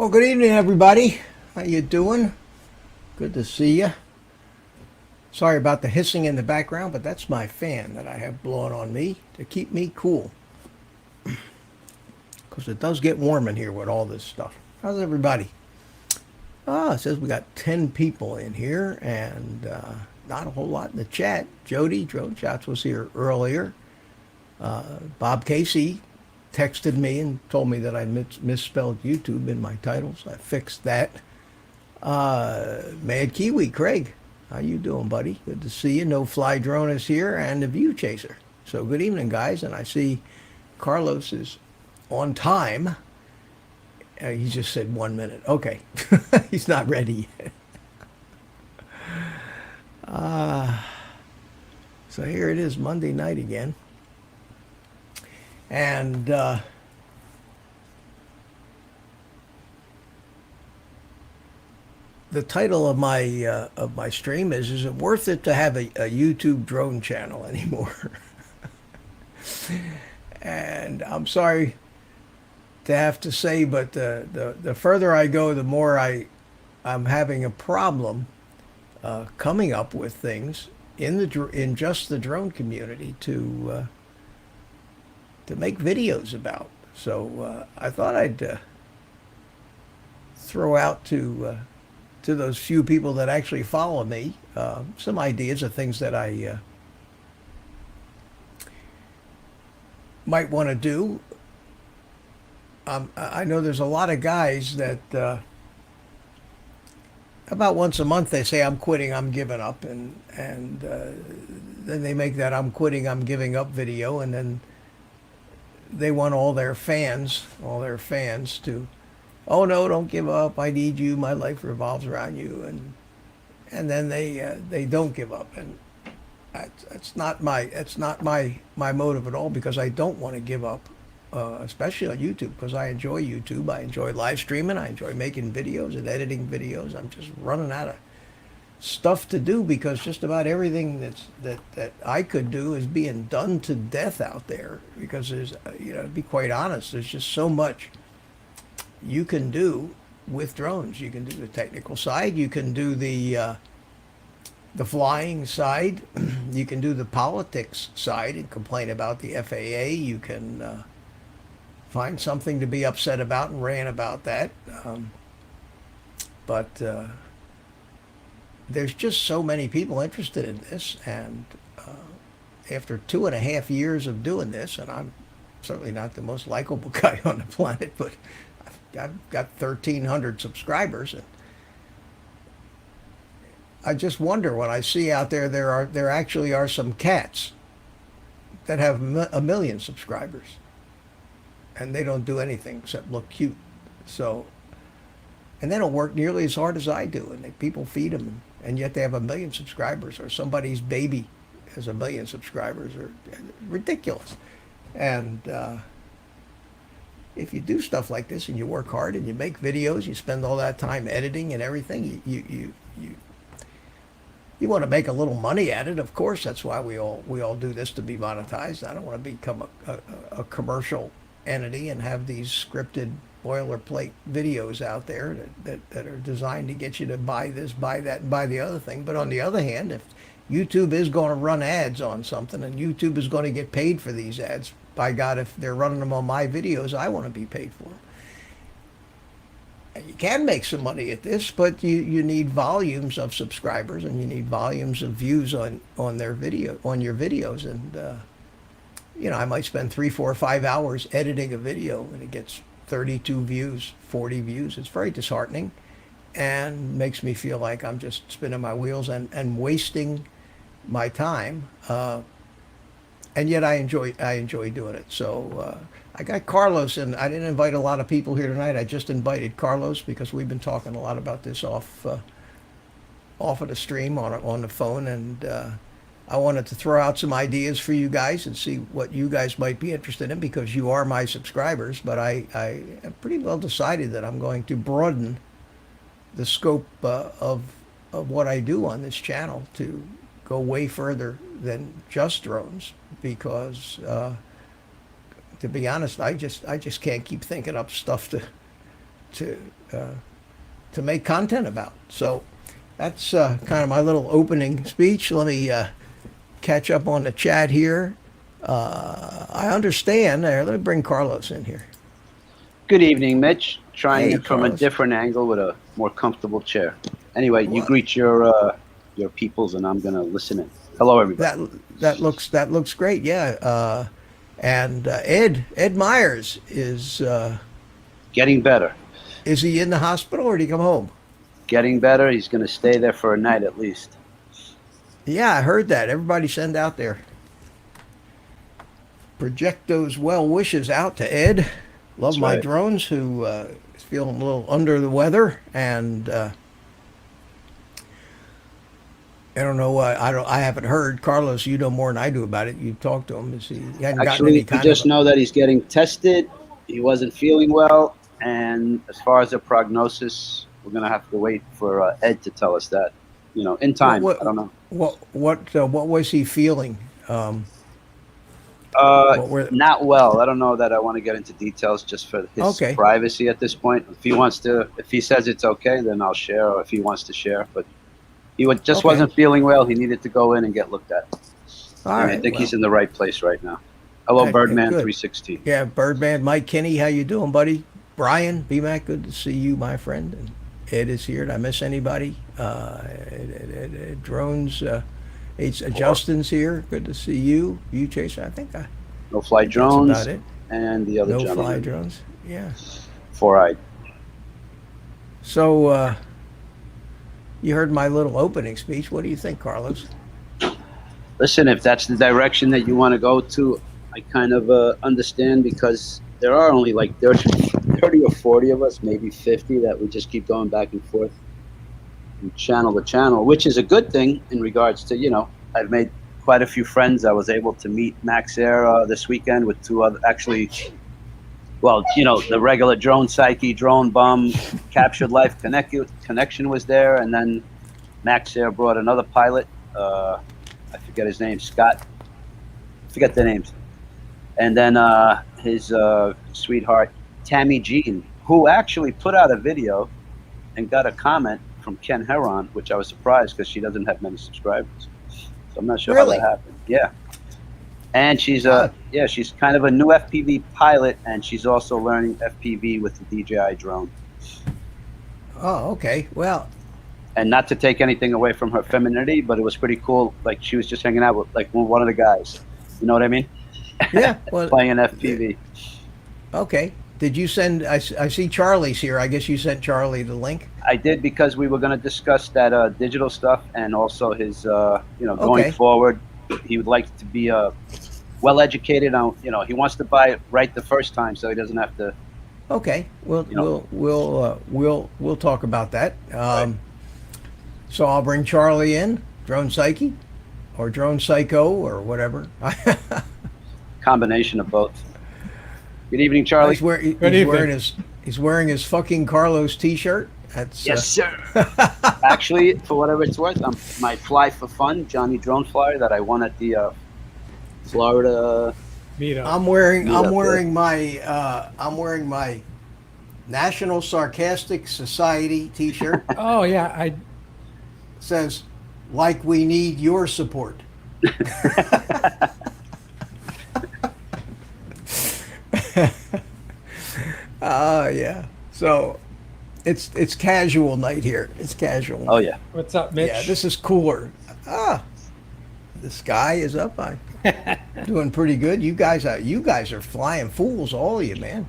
Well, good evening, everybody. How you doing? Good to see you. Sorry about the hissing in the background, but that's my fan that I have blowing on me to keep me cool. Because it does get warm in here with all this stuff. How's everybody? It says we got 10 people in here and not a whole lot in the chat. Jody, Joe Chats was here earlier. Bob Casey texted me and told me that I misspelled YouTube in my title, so I fixed that. Mad Kiwi, Craig, how you doing, buddy? Good to see you. No Fly Drone is here, and the View Chaser. So good evening, guys. And I see Carlos is on time. He just said 1 minute. Okay, he's not ready yet. So here it is, Monday night again, and the title of my stream is it worth it to have a YouTube drone channel anymore? And I'm sorry to have to say, but the further I go, the more I'm having a problem coming up with things in just the drone community to make videos about. So I thought I'd throw out to those few people that actually follow me some ideas of things that I might want to do. I know there's a lot of guys that about once a month they say I'm quitting, I'm giving up, and then they make that I'm quitting, I'm giving up video, and then they want all their fans to, oh no, don't give up, I need you, my life revolves around you, and then they don't give up, and it's not my motive at all, because I don't want to give up, especially on YouTube, because I enjoy YouTube, I enjoy live streaming, I enjoy making videos and editing videos. I'm just running out of stuff to do, because just about everything that I could do is being done to death out there, because there's, to be quite honest, there's just so much you can do with drones. You can do the technical side, you can do the flying side, you can do the politics side and complain about the FAA, you can find something to be upset about and rant about that, but there's just so many people interested in this, and after 2.5 years of doing this, and I'm certainly not the most likable guy on the planet, but I've got 1,300 subscribers, and I just wonder when I see out there actually are some cats that have a million subscribers, and they don't do anything except look cute. So, and they don't work nearly as hard as I do, and people feed them, and yet they have a million subscribers, or somebody's baby has a million subscribers, or ridiculous. And if you do stuff like this and you work hard and you make videos, you spend all that time editing and everything, you want to make a little money at it. Of course, that's why we all do this, to be monetized. I don't want to become a commercial entity and have these scripted boilerplate videos out there that are designed to get you to buy this, buy that, and buy the other thing. But on the other hand, if YouTube is going to run ads on something, and YouTube is going to get paid for these ads, by God, if they're running them on my videos, I want to be paid for them. And you can make some money at this, but you need volumes of subscribers, and you need volumes of views on your videos. And I might spend 3, 4, 5 hours editing a video, and it gets 32 views, 40 views. It's very disheartening, and makes me feel like I'm just spinning my wheels and wasting my time. And yet I enjoy doing it. So I got Carlos, and I didn't invite a lot of people here tonight. I just invited Carlos because we've been talking a lot about this off of the stream on the phone, and I wanted to throw out some ideas for you guys and see what you guys might be interested in, because you are my subscribers. But I have pretty well decided that I'm going to broaden the scope of what I do on this channel to go way further than just drones, because to be honest, I just can't keep thinking up stuff to to make content about. So that's kind of my little opening speech. Let me catch up on the chat here. I understand. There, let me bring Carlos in here. Good evening, Mitch. Trying Hey, it from a Carlos. different angle with a more comfortable chair. Anyway, you What? greet your peoples, and I'm gonna listen in. Hello, everybody. That looks great. Yeah. And Ed Myers Getting better. is he in the hospital or did he come home? Getting better. He's gonna stay there for a night at least. Yeah, I heard that. Everybody send out their project those well wishes out to Ed. Love That's my right. drones, who is feeling a little under the weather, and I don't know. I haven't heard. Carlos, you know more than I do about it. You talked to him. He hadn't gotten any Actually, we kind just of. know that he's getting tested. He wasn't feeling well, and as far as the prognosis, we're gonna have to wait for Ed to tell us that. You know, in time. I don't know. What was he feeling? What were? Not well. I don't know that I want to get into details just for his Okay. privacy at this point. If he wants to, if he says it's okay, then I'll share, or if he wants to share. But just Okay. wasn't feeling well. He needed to go in and get looked at. All And right. I think well, he's in the right place right now. Hello, Okay, Birdman good. 316. Yeah, Birdman, Mike Kinney, how you doing, buddy? Brian, BMAC, good to see you, my friend. And Ed is here. Did I miss anybody? Drones, Justin's here. Good to see you. You, Chaser. I think No fly that's drones about it. and the other No gentleman. fly drones. Yeah. Four-eyed. So you heard my little opening speech. What do you think, Carlos? Listen, if that's the direction that you want to go to, I kind of understand, because there are only like 30 or 40 of us, maybe 50, that we just keep going back and forth from channel to channel, which is a good thing in regards to, I've made quite a few friends. I was able to meet Max Air this weekend with two other, actually, well, the regular Drone Psyche, Drone Bum, Captured Life Connection was there, and then Max Air brought another pilot. I forget his name, Scott. I forget their names. And then his sweetheart, Tammy Jean, who actually put out a video and got a comment from Ken Heron, which I was surprised because she doesn't have many subscribers. So I'm not sure Really? how that happened. Yeah. And she's Huh. she's kind of a new FPV pilot, and she's also learning FPV with the DJI drone. Oh, okay. Well, And not to take anything away from her femininity, but it was pretty cool. Like, she was just hanging out with like one of the guys. You know what I mean? yeah. Well, Playing an FPV. okay. Did you send? I see Charlie's here. I guess you sent Charlie the link. I did, because we were going to discuss that digital stuff, and also his, going Okay. forward. He would like to be well educated on, he wants to buy it right the first time, so he doesn't have to. Okay. We'll talk about that. Right. So I'll bring Charlie in, Drone Psyche, or Drone Psycho, or whatever. Combination of both. Good evening, Charlie. He's wearing his fucking Carlos T-shirt. That's Yes, sir. Actually, for whatever it's worth, my fly for fun, Johnny Drone Flyer, that I won at the Florida. Meetup. I'm wearing Meetup, my National Sarcastic Society T-shirt. Oh yeah, It says, "Like we need your support." Yeah. So it's casual night here. It's casual. Oh yeah. What's up, Mitch? Yeah, this is cooler. The sky is up. I'm doing pretty good. You guys are flying fools, all of you, man.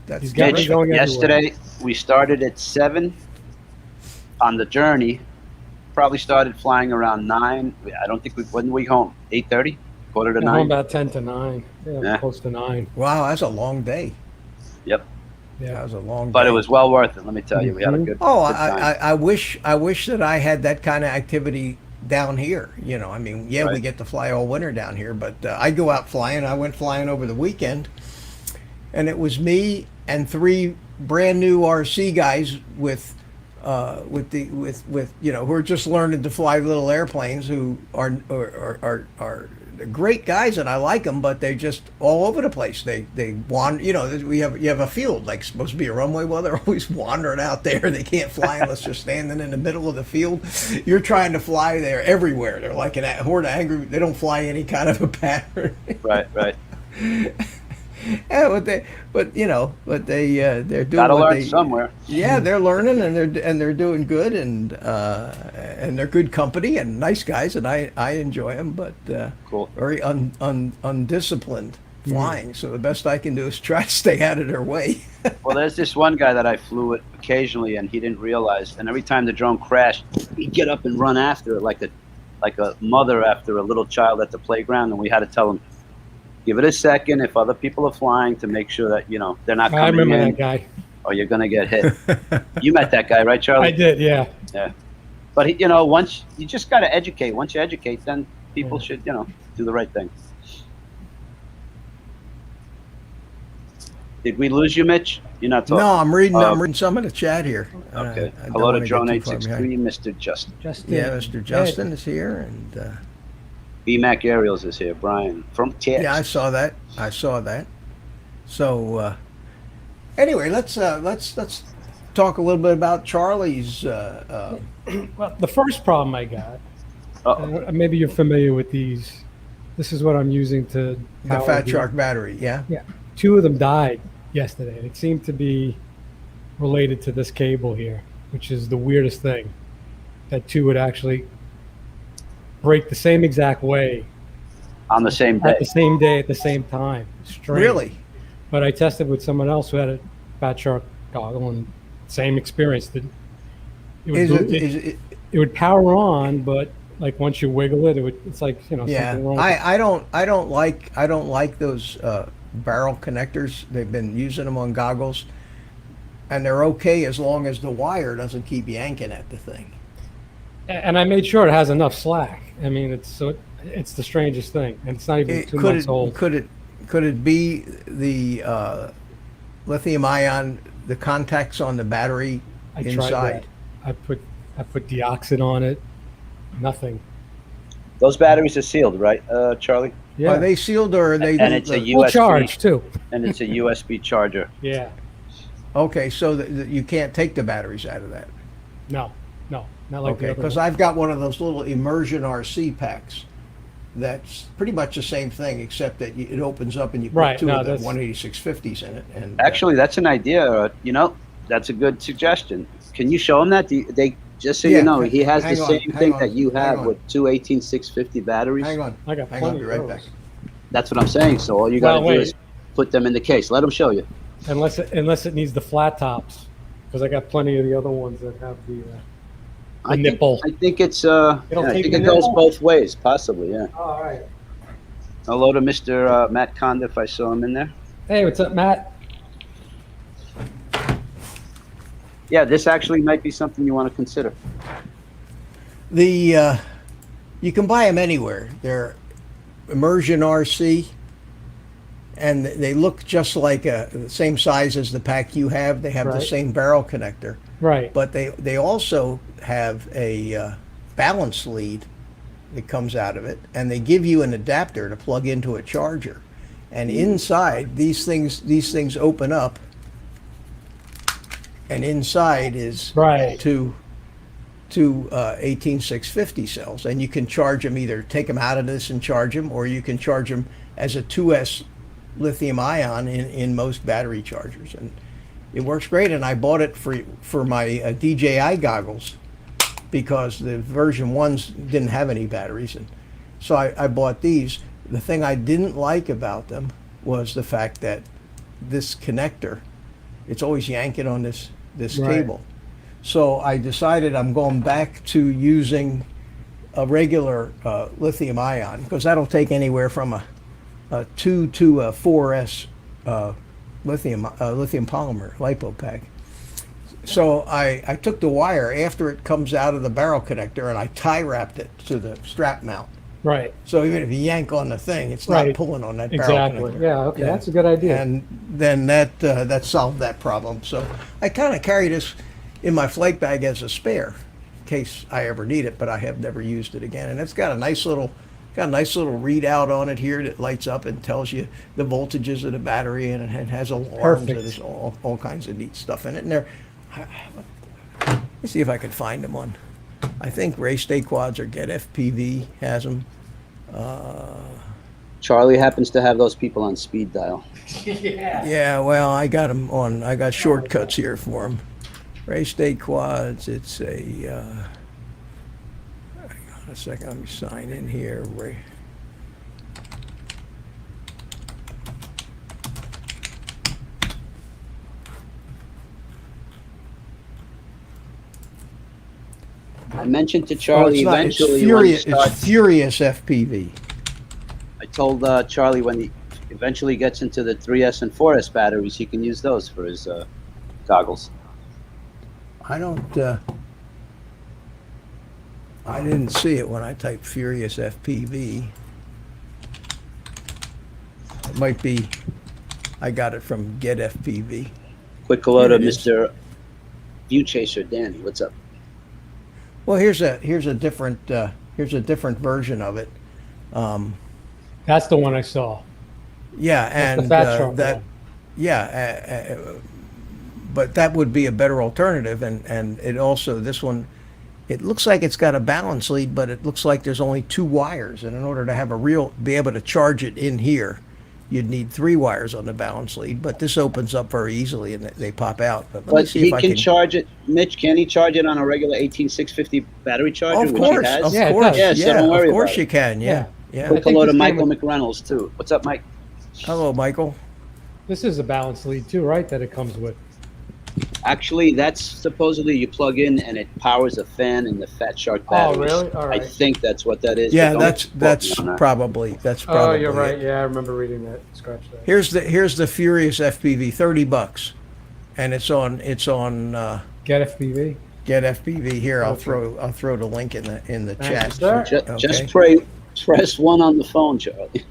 That's He's got me Mitch, going everywhere. yesterday we started at 7 on the journey. Probably started flying around 9. I don't think when we home 8:30, quarter to I'm 9. home about 10 to 9. Yeah, Yeah. close to 9. Wow, that's a long day. Yep. That Yeah. was a long But day. it was well worth it. Let me tell you, we had a good. Oh, good time. I wish that I had that kind of activity down here. I mean, yeah, we Right. get to fly all winter down here, but I go out flying. I went flying over the weekend, and it was me and 3 brand new RC guys with who are just learning to fly little airplanes, who are they're great guys, and I like them, but they're just all over the place. They wander. You know, you have a field like supposed to be a runway. Well, they're always wandering out there. They can't fly unless they're standing in the middle of the field. You're trying to fly there everywhere. They're like a horde of angry. They don't fly any kind of a pattern. Right, right. Yeah, but they're doing Gotta what learn somewhere. Yeah, they're learning, and they're doing good, and they're good company and nice guys, and I enjoy them, but Cool. very undisciplined flying. So the best I can do is try to stay out of their way. Well, there's this one guy that I flew with occasionally, and he didn't realize. And every time the drone crashed, he'd get up and run after it like a mother after a little child at the playground. And we had to tell him, give it a second if other people are flying to make sure that they're not coming I remember in, that guy. or you're gonna get hit. You met that guy, right, Charlie? I did, yeah. Yeah. But once you just gotta educate. Once you educate, then people should do the right thing. Did we lose you, Mitch? You're not talking. No, I'm reading some of the chat here. Okay. I don't Hello wanna to get Drone too 863, Mr. Justin. Justin. Yeah, Mr. Justin is here, and BMAC Aerials is here. Brian from TX. yeah, I saw that. So anyway, let's talk a little bit about Charlie's. Well, the first problem I got, Uh-oh. maybe you're familiar with these. This is what I'm using to The power Fat the- Shark battery, yeah. Yeah. 2 of them died yesterday. It seemed to be related to this cable here, which is the weirdest thing. That 2 would actually break the same exact way On the same day. at the same day at the same time. Strange. Really? But I tested with someone else who had a Fat Shark goggle, and same experience. It would power on, but like once you wiggle it, it's like Yeah, something wrong. I don't like those barrel connectors. They've been using them on goggles, and they're okay as long as the wire doesn't keep yanking at the thing. And I made sure it has enough slack. I mean, it's the strangest thing, and it's not even 2 months old. Could it be the lithium ion, the contacts on the battery I tried inside? that. I put deoxit on it. Nothing. Those batteries are sealed, right, Charlie? Yeah. Are they sealed, or are they? And it's a Full USB charge too. and it's a USB charger. Yeah. Okay, so that you can't take the batteries out of that. No, not like Okay, the other because one. I've got one of those little immersion RC packs. That's pretty much the same thing, except that it opens up and you put Right, 2 no, of the that's- 18650s in it. And Actually, that's an idea. That's a good suggestion. Can you show him that? They just so Yeah, you know, he has the hang on, same hang thing on, that you hang have on. with 2 18650 batteries. hang on, I got hang on, plenty be of right those. back. That's what I'm saying. So all you got to Well, do wait. is put them in the case. Let him show you. Unless it needs the flat tops, because I got plenty of the other ones that have the I think- nipple. I think it's It'll I take think the it goes nipple? both ways, possibly. Yeah. Oh, all right. Hello to Mr. Matt Conda, if I saw him in there. Hey, what's up, Matt? Yeah, this actually might be something you want to consider. You can buy them anywhere. They're immersion RC, and they look just like the same size as the pack you have. They have the Right. same barrel connector, Right. but they also have a balance lead that comes out of it, and they give you an adapter to plug into a charger. And inside, these things open up, and inside is Right. two 18650 cells, and you can charge them, either take them out of this and charge them, or you can charge them as a 2S lithium ion in most battery chargers, and it works great. And I bought it for my DJI goggles because the version 1s didn't have any batteries, and so I bought these. The thing I didn't like about them was the fact that this connector, it's always yanking on this Right. cable. So I decided I'm going back to using a regular lithium ion, because that'll take anywhere from a 2 to a 4S lithium polymer lipo pack. So I took the wire after it comes out of the barrel connector, and I tie wrapped it to the strap mount. Right. So even if you yank on the thing, it's not Right. pulling on that barrel Exactly. connector. Yeah. Okay. That's a good idea. And then that solved that problem. So I kind of carry this in my flight bag as a spare, in case I ever need it, but I have never used it again. And it's got a nice little got a nice little readout on it here that lights up and tells you the voltages of the battery, and it has alarms. Perfect. And there's all kinds of neat stuff in it. And let me see if I can find them on. I think Race Day Quads or Get FPV has them. Charlie happens to have those people on speed dial. Yeah, well, I got them on. I got shortcuts here for them. Race Day Quads. It's a. Hang on a second. Let me sign in here. I mentioned to Oh, Charlie it's not. It's eventually when he Furious. starts, It's Furious FPV. I told Charlie when he eventually gets into the 3S and 4S batteries, he can use those for his goggles. I don't. I didn't see it when I typed Furious FPV. It might be. I got it from Get FPV. Quick hello Here to it is. Mr. View Chaser Danny. What's up? Well, here's a different version of it. That's the one I saw. Yeah, That's the and fat shark that. one. Yeah, but that would be a better alternative, and it also this one. It looks like it's got a balance lead, but it looks like there's only 2 wires, and in order to be able to charge it in here, you'd need 3 wires on the balance lead. But this opens up very easily, and they pop out. But let me But see he if I can charge it. Mitch, can he charge it on a regular 18650 battery charger, Of which course, he has? of Yeah, it course, does. Yeah, so don't worry of course about you it. can. Yeah, Yeah. yeah. Quick I think hello to this came Michael with- McReynolds, too. What's up, Mike? Hello, Michael. This is a balance lead too, right? That it comes with. Actually, that's supposedly you plug in and it powers a fan in the Fat Shark batteries. Oh, really? All right. I think that's what that is. Yeah, but don't that's quote me on that. probably Oh, you're it. right. Yeah, I remember reading that. Scratch that. Here's the Furious FPV, $30, and it's on Get FPV. Get FPV. Here, I'll Okay. throw the link in the Thank chat. you, sir. Just Okay. press 1 on the phone, Charlie.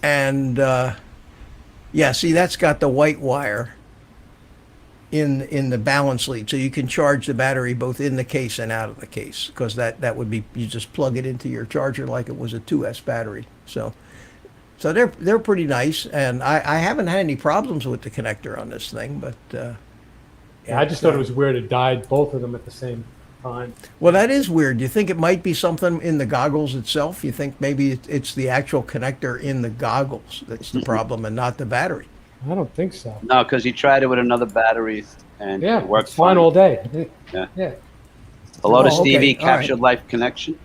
And yeah, see, that's got the white wire in the balance lead, so you can charge the battery both in the case and out of the case, because that would be, you just plug it into your charger like it was a 2S battery. So they're pretty nice, and I haven't had any problems with the connector on this thing, but Yeah, I just thought it was weird. It died both of them at the same time. well, that is weird. You think it might be something in the goggles itself? You think maybe it's the actual connector in the goggles that's the problem and not the battery? I don't think so. No, because he tried it with another battery and Yeah, it worked it's fine all day. Yeah. Yeah. Hello to Oh, okay. Stevie, All right. Captured Life Connection.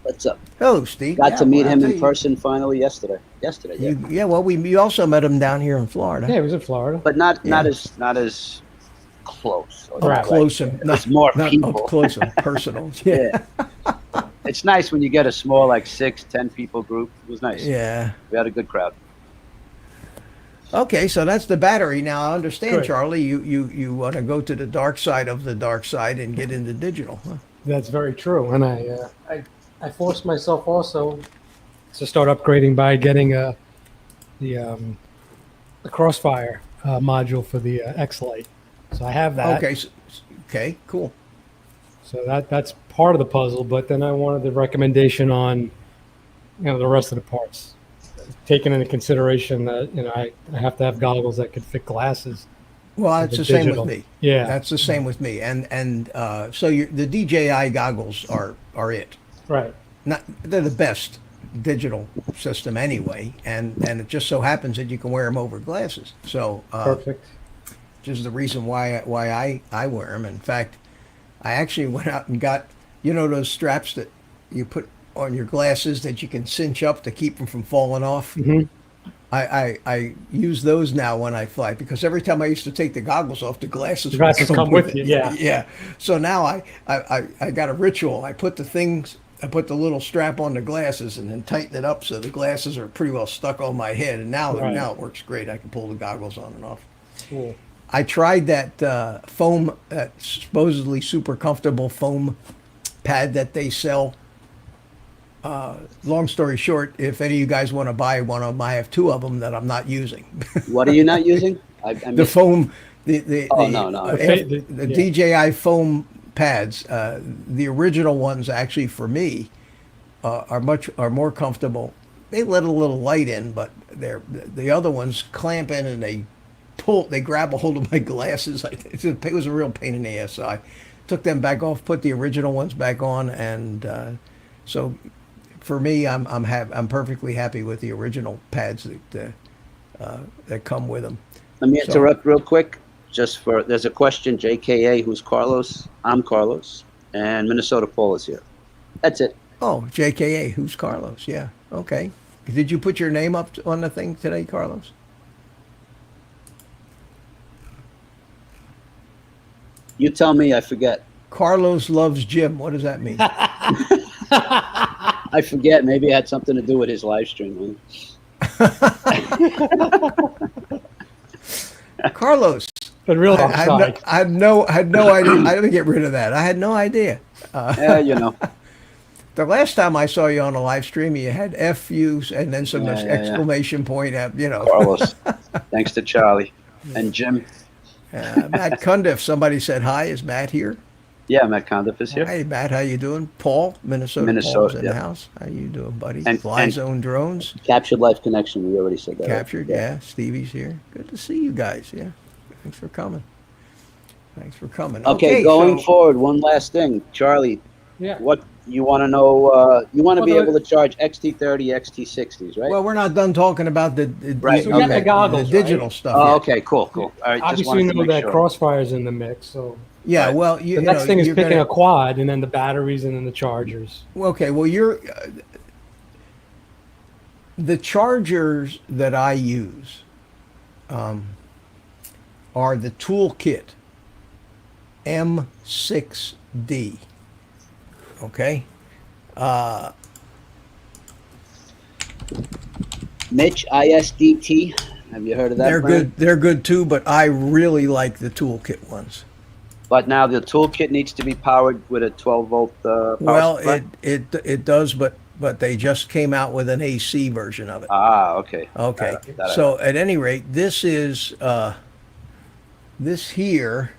What's up? Hello, Steve. Got Yeah, to meet well, him I'll in tell you, person finally yesterday. Yeah. Yeah, well, we also met him down here in Florida. Yeah, it was in Florida. But not Yeah. as close. Up Right. close and It's more not people. up close and personal. Yeah. Yeah. It's nice when you get a small, like 6-10 people group. It was nice. Yeah. We had a good crowd. Okay, so that's the battery. Now I understand, Good. Charlie. You want to go to the dark side of the dark side and get into digital. Huh? That's very true. And I forced myself also to start upgrading by getting the Crossfire module for the X-Lite. So I have that. Okay. Okay. Cool. So that's part of the puzzle. But then I wanted the recommendation on, the rest of the parts, taking into consideration that I have to have goggles that could fit glasses. Well, it's the the same digital. with me. Yeah. That's the same with me. And so the DJI goggles are it. Right. They're the best digital system anyway, and it just so happens that you can wear them over glasses. So Perfect. which is the reason why I wear them. In fact, I actually went out and got those straps that you put on your glasses that you can cinch up to keep them from falling off. Mhm. I use those now when I fly, because every time I used to take the goggles off, the glasses The glasses would come with you, yeah. Yeah. So now I got a ritual. I put the little strap on the glasses and then tighten it up so the glasses are pretty well stuck on my head. And now Right. it works great. I can pull the goggles on and off. Cool. I tried that foam, that supposedly super comfortable foam pad that they sell. Long story short, if any of you guys want to buy one of them, I have 2 of them that I'm not using. What are you not using? I The missed- foam, the Oh, no. the Yeah. DJI foam pads. The original ones actually for me are more comfortable. They let a little light in, but the other ones clamp in and they grab a hold of my glasses. It was a real pain in the ass. So I took them back off, put the original ones back on, and so for me, I'm perfectly happy with the original pads that come with them. Let me So- interrupt real quick. There's a question, JKA, who's Carlos? I'm Carlos, and Minnesota Paul is here. That's it. Oh, JKA, who's Carlos? Yeah, okay. Did you put your name up on the thing today, Carlos? You tell me, I forget. Carlos loves Jim. What does that mean? I forget. Maybe it had something to do with his live stream. Carlos. But real I outside. had no idea. I didn't get rid of that. I had no idea. Yeah, you know. The last time I saw you on a live stream, you had FUs and then some Yeah. exclamation point, Carlos. Thanks to Charlie and Jim. Matt Cundiff, somebody said hi. Is Matt here? Yeah, Matt Condiff is here. Hey, Matt, how you doing? Paul, Minnesota Paul's in the yeah. house. How you doing, buddy? And- Fly and- Zone Drones. Captured Life Connection. We already said that. right? Captured, yeah. Stevie's here. Good to see you guys. Yeah. Thanks for coming. Okay, going so- forward, one last thing. Charlie, Yeah. what you want to know? You want to be Well, able to charge XT30, XT60s, right? Well, we're not done talking about the Right, So we got the goggles, digital right? stuff. Oh, yet. okay, cool. All right, just Obviously, wanted you to know make that sure. Crossfire's in the mix, so Yeah, Right. well, the next thing is picking a quad, and then the batteries, and then the chargers. Okay, well, the chargers that I use are the Toolkit M6D. Okay, Mitch ISDT. Have you heard of that? they're brand? good. They're good too, but I really like the Toolkit ones. But now the toolkit needs to be powered with a 12-volt power Well, supply? it does, but they just came out with an AC version of it. Okay. Okay, That- so at any rate, this here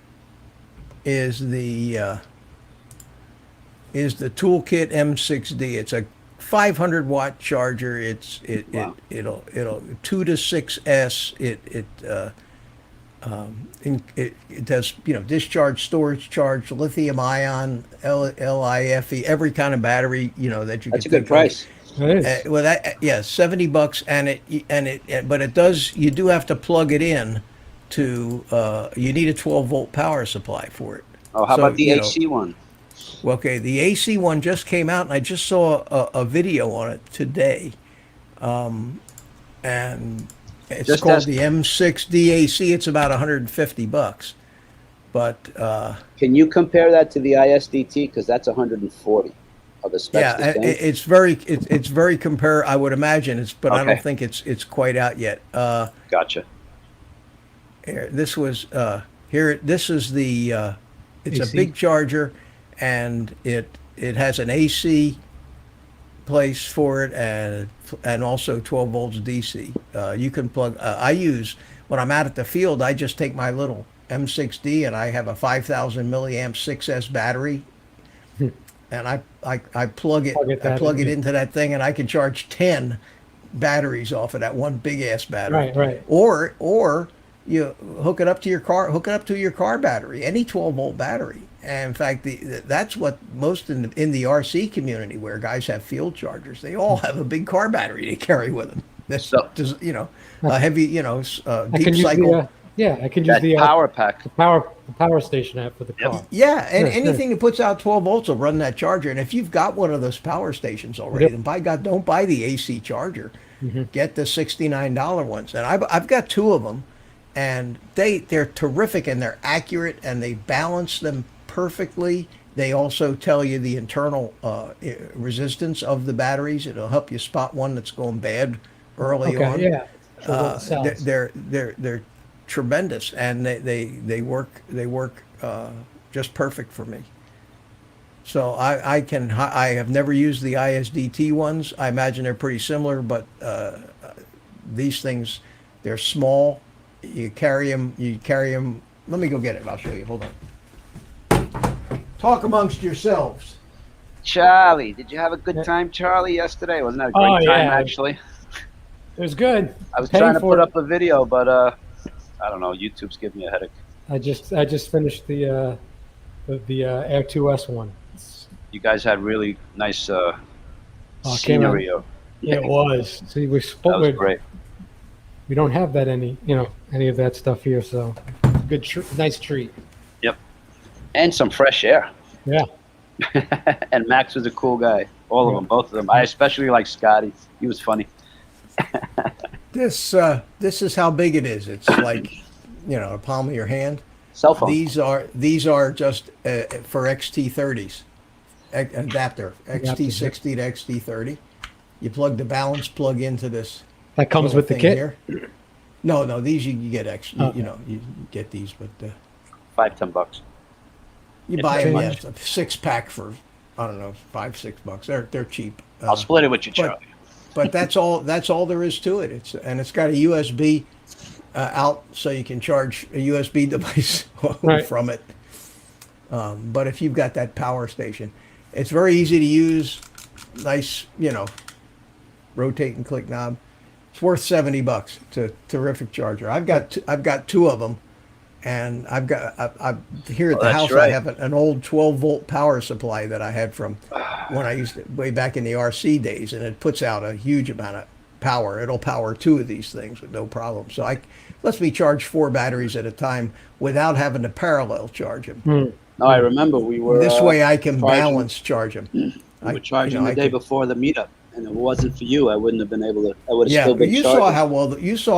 is the Toolkit M6D. It's a 500 watt charger. Wow. It'll 2 to 6S. It does discharge, storage, charge, lithium ion, LIFE, every kind of battery that you That's can a good price. It is. well, $70, but it does. You do have to plug it in to. You need a 12-volt power supply for it. Oh, how So, about the AC one? Well, okay, the AC one just came out, and I just saw a video on it today, and it's Just called ask- the M6D AC. It's about $150, but Can you compare that to the ISDT? Because that's 140. Are the specs yeah, the same? it's very I would imagine but I Okay. don't think it's quite out yet. Gotcha. Here, this was here. This is the. It's AC. a big charger, and it has an AC place for it, and also 12 volts DC. You can plug. I use when I'm out at the field. I just take my little M6D, and I have a 5,000 milliamp 6S battery, and I plug it. I plug it into that thing, and I can charge 10 batteries off of that one big ass battery. Right. Or you hook it up to your car battery, any 12 volt battery. And in fact, that's what most in the RC community where guys have field chargers, they all have a big car battery they carry with them. That's So- a heavy, I deep can use cycle. I can use That the power pack. power station app for the Yep. car. Yeah, and Sure, anything that puts out 12 volts will run that charger. And if you've got one of those power stations already, Yep. then by God, don't buy the AC charger. Mm-hmm. Get the $69 ones. And I've got two of them, and they're terrific, and they're accurate, and they balance them perfectly. They also tell you the internal resistance of the batteries. It'll help you spot one that's going bad early on. Okay, yeah. Sure, what it sells. They're tremendous, and they work just perfect for me. So I have never used the ISDT ones. I imagine they're pretty similar, but these things, they're small. You carry them. Let me go get it. I'll show you. Hold on. Talk amongst yourselves. Charlie, did you have a good Yeah. time, Charlie, yesterday? Wasn't that a Oh, great time, yeah. actually? It was good. I was Paying trying to for put it. up a video, but I don't know. YouTube's giving me a headache. I just finished the Air 2S one. You guys had really nice Came out. scenery. It was. See, That was great. we don't have that any of that stuff here, so good, nice treat. Yep. And some fresh air. Yeah. And Max was a cool guy. All of them, both of them. I especially like Scotty. He was funny. This is how big it is. It's like, a palm of your hand. Cell phone. These are just for XT30s adapter, XT60 to XT30. You plug the balance plug into this. That comes little with the thing kit. here. No, these you get extra. Okay. You get these, but $5-10. you It's buy them changed. a 6-pack for, I don't know, $5-6. They're cheap. I'll split it with you, Charlie. But that's all there is to it. It's got a USB out, so you can charge a USB device Right. from it. But if you've got that power station, it's very easy to use. Nice, rotate and click knob. It's worth $70. It's a terrific charger. I've got two of them, and I've here at the that's house. right. I have an old 12-volt power supply that I had from when I used to, way back in the RC days, and it puts out a huge amount of power. It'll power two of these things with no problem. So lets me charge 4 batteries at a time without having to parallel charge them. No, I remember we were. This way I can charging- balance charge them. We were charging the I day could- before the meetup, and if it wasn't for you, I wouldn't have been able to. I would have Yeah, still but been you charging. saw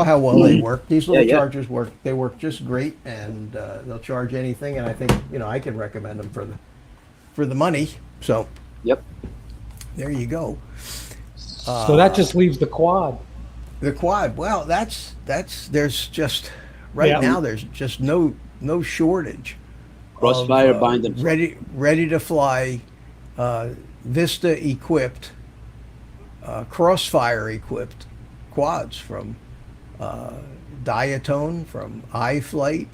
how well they work. These little Yeah. chargers work. They work just great, and they'll charge anything. And I think I can recommend them for the money. So Yep. there you go. So that just leaves the quad. The quad. Well, there's just right Yeah. now. There's just no shortage. Crossfire of, binding. ready to fly, Vista equipped, Crossfire equipped quads from Diatone, from iFlight.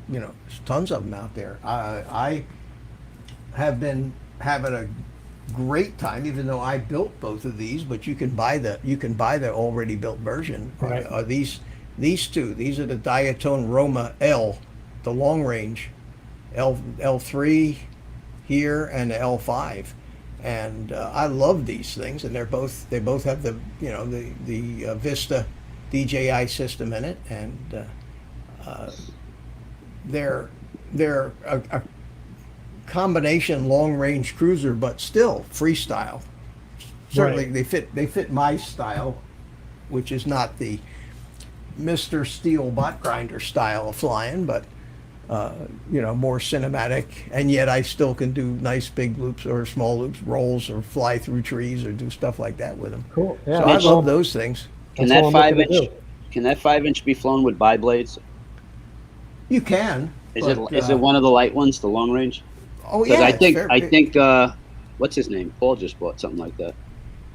There's tons of them out there. I have been having a great time, even though I built both of these. But you can buy the already built version. Right. These two. These are the Diatone Roma L, the long range, L3 here, and the L5. And I love these things, and they both have the the Vista DJI system in it, and they're a combination long range cruiser, but still freestyle. Certainly, Right. they fit my style, which is not the Mr. Steel bot grinder style of flying, but more cinematic, and yet I still can do nice big loops or small loops, rolls, or fly through trees, or do stuff like that with them. Cool. Yeah. So I that's love all- those things. Can that's that all I'm looking 5 to inch? do. Can that 5 inch be flown with bi-blades? You can. Is but, it one of the light ones, the long range? Oh Because yeah, I it's think fair- I think what's his name? Paul just bought something like that.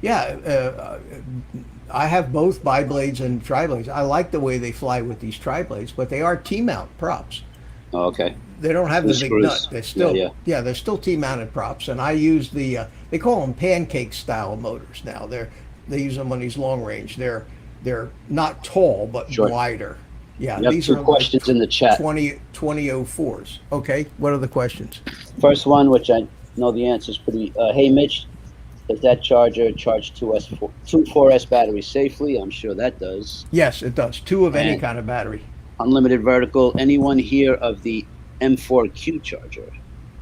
Yeah, I have both bi-blades and tri-blades. I like the way they fly with these tri-blades, but they are T-mount props. Oh, okay. They don't have the The big screws. nut. They're still Yeah. they're still T-mounted props, and I use the they call them pancake style motors now. They use them on these long range. They're not tall but Sure. wider. Yeah, You have these two are questions in the chat. 2004s. Okay, what are the questions? First one, which I know the answer is pretty. Hey, Mitch, does that charger charge two 4S batteries safely? I'm sure that does. Yes, it does. Two of any And- kind of battery. Unlimited vertical. Anyone here of the M4Q charger?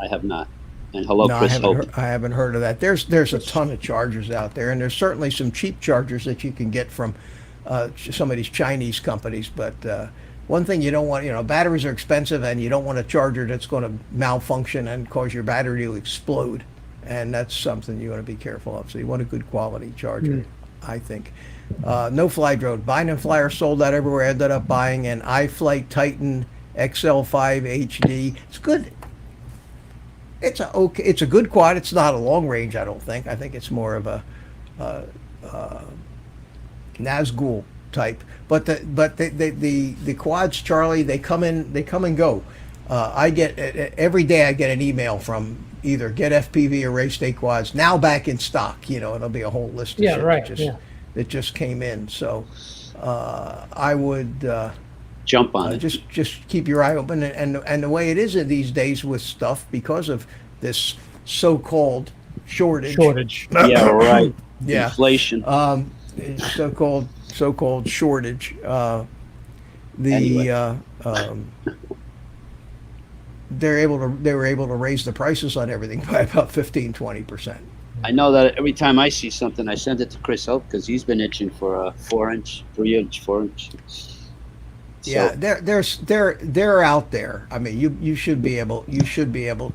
I have not. And hello, No, Chris Hope. I haven't heard of that. There's a ton of chargers out there, and there's certainly some cheap chargers that you can get from some of these Chinese companies. But one thing you don't want, batteries are expensive, and you don't want a charger that's going to malfunction and cause your battery to explode. And that's something you want to be careful of. So you want a good quality charger, I think. No Fly Drone. Bind & Flyer sold out everywhere. I ended up buying an iFlight Titan XL5 HD. It's good. It's a good quad. It's not a long range, I don't think. I think it's more of a Nazgul type. But the quads, Charlie, they come and go. I get every day I get an email from either get FPV or race day quads now back in stock. You know, it'll be a whole list of Yeah, shit right. that Yeah. just came in. So I would Jump on it. just keep your eye open, and the way it is in these days with stuff because of this so-called shortage. Yeah, right. Yeah. Inflation. It's so-called shortage. Anyway. They were able to raise the prices on everything by about 15-20%. I know that every time I see something, I send it to Chris Hope because he's been itching for a 4-inch, 3-inch, 4-inch. Yeah, they're out there. I mean, you should be able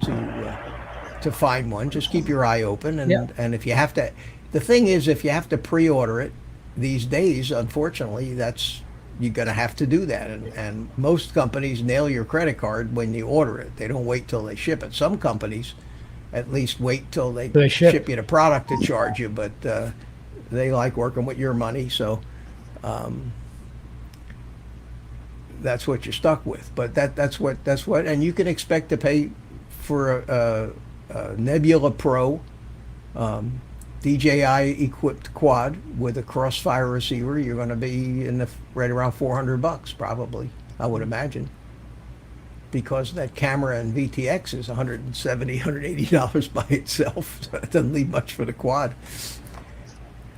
to find one. Just keep your eye open, and if you have to, the thing is, if you have to pre-order it these days, unfortunately, you're going to have to do that. And most companies nail your credit card when you order it. They don't wait till they ship it. Some companies at least wait till they ship you the product to charge you, but they like working with your money, so that's what you're stuck with. But that's what, and you can expect to pay for a Nebula Pro DJI equipped quad with a crossfire receiver. You're going to be in right around $400 probably, I would imagine, because that camera and VTX is $170, $180 by itself. So it doesn't leave much for the quad.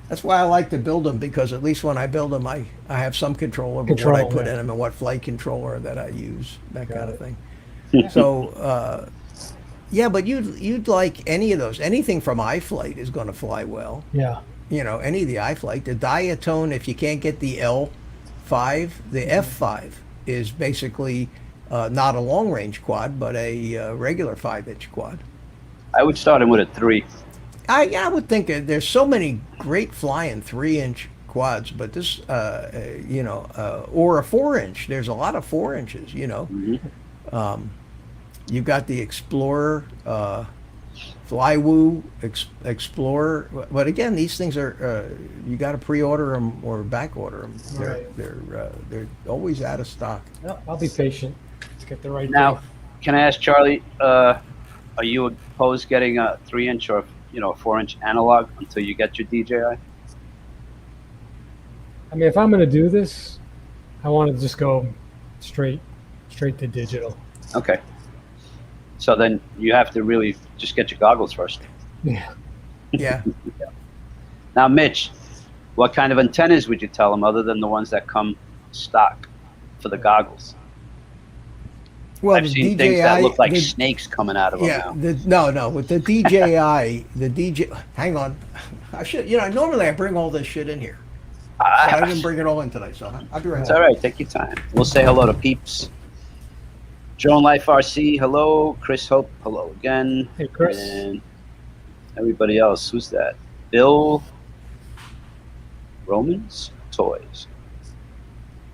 That's why I like to build them, because at least when I build them, I have some control over what I put in them and what flight controller that I use, that kind of thing. So, yeah, but you'd like any of those. Anything from iFlight is going to fly well. Yeah. You know, any of the iFlight. The Diatone, if you can't get the L5, the F5 is basically not a long-range quad, but a regular 5-inch quad. I would start him with a 3. I would think there's so many great flying 3-inch quads, but this, you know, or a 4-inch. There's a lot of 4 inches, you know. Mm-hmm. You've got the Explorer, Flywoo, Explorer, but again, these things are you got to pre-order them or back order them. They're always out of stock. No, I'll be patient. Let's get the right Now, thing. can I ask Charlie, are you opposed getting a 3-inch or a 4-inch analog until you get your DJI? I mean, if I'm going to do this, I want to just go straight to digital. Okay. So then you have to really just get your goggles first. Yeah. Yeah. Now, Mitch, what kind of antennas would you tell them other than the ones that come stock for the goggles? Well, I've the seen DJI, things that look like snakes coming out of them now. no, with the DJI, hang on, I should, normally I bring all this shit in here. So I didn't bring it all in today, so I'll be right It's back. all right. Take your time. We'll say hello to peeps. Drone Life RC, hello. Chris Hope, hello again. Hey, Chris. And everybody else, who's that? Bill Romans Toys.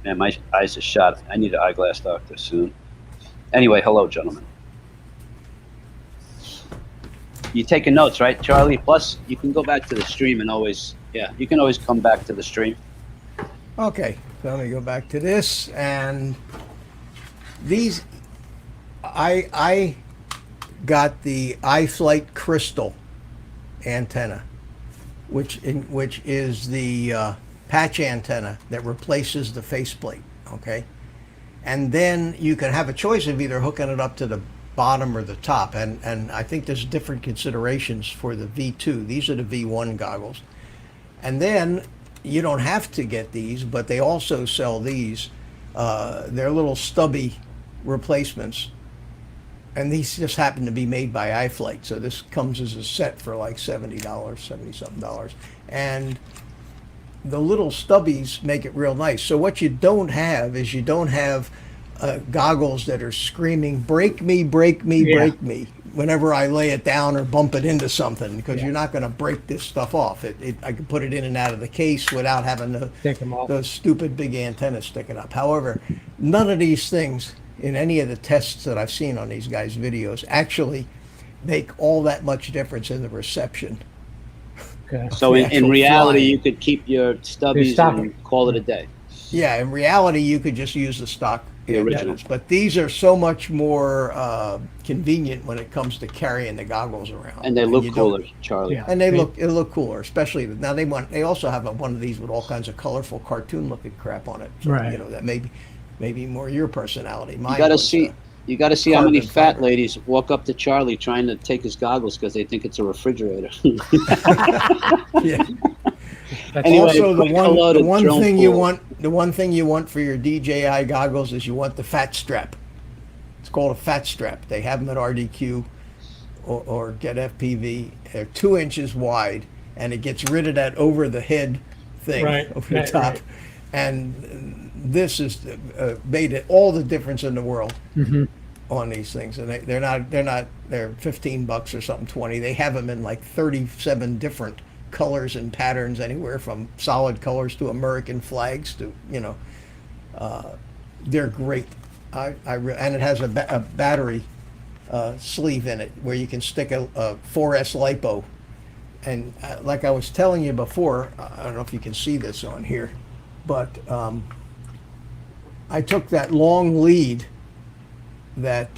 Man, my eyes are shot. I need an eyeglass doctor soon. Anyway, hello, gentlemen. You taking notes, right, Charlie? Plus, you can go back to the stream and you can always come back to the stream. Okay, so let me go back to this, and these, I got the iFlight Crystal antenna, which is the patch antenna that replaces the faceplate. Okay, and then you can have a choice of either hooking it up to the bottom or the top, and I think there's different considerations for the V2. These are the V1 goggles, and then you don't have to get these, but they also sell these. They're little stubby replacements, and these just happen to be made by iFlight. So this comes as a set for like $70, $70-something, and the little stubbies make it real nice. So what you don't have is goggles that are screaming, break me, break me, break me, whenever I lay it down or bump it into something, because you're not going to break this stuff off. I can put it in and out of the case without having Take them off. those stupid big antennas sticking up. However, none of these things in any of the tests that I've seen on these guys' videos actually make all that much difference in the reception. Okay. So The in actual reality, flying. you could keep your stubbies Stop and call it a day. Yeah, in reality, you could just use the stock The Yeah, that original. is. But these are so much more convenient when it comes to carrying the goggles around. And they look you don't- cooler, Charlie. Yeah. And they look cooler, especially now they also have one of these with all kinds of colorful cartoon looking crap on it. So, Right. You know, that maybe more your personality. You Mine gotta was, see. You got to see how many carbon fat fiber. ladies walk up to Charlie trying to take his goggles because they think it's a refrigerator. yeah. That's Anyway, Also, quick hello the to one Drone thing you Pool. want for your DJI goggles is you want the fat strap. It's called a fat strap. They have them at RDQ or Get FPV. They're 2 inches wide, and it gets rid of that over the head thing Right, over the right, top. right. And this has made it all the difference in the world on these things. And they're $15 or something, 20. They have them in like 37 different colors and patterns, anywhere from solid colors to American flags to, they're great. And it has a battery sleeve in it where you can stick a 4S LiPo. And like I was telling you before, I don't know if you can see this on here, but I took that long lead, that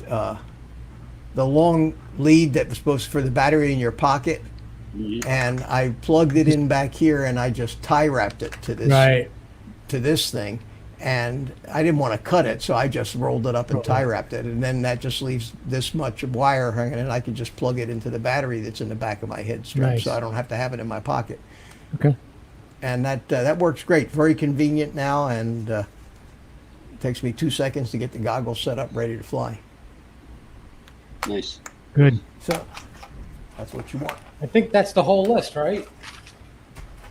the long lead that was supposed for the battery in your pocket, and I plugged it in back here, and I just tie wrapped it to this right. thing, and I didn't want to cut it, so I just rolled it up and tie wrapped it, and then that just leaves this much wire hanging, and I can just plug it into the battery that's in the back of my head strap, Nice. so I don't have to have it in my pocket. Okay. And that works great. Very convenient now, and it takes me 2 seconds to get the goggles set up, ready to fly. Nice. Good. So that's what you want. I think that's the whole list, right?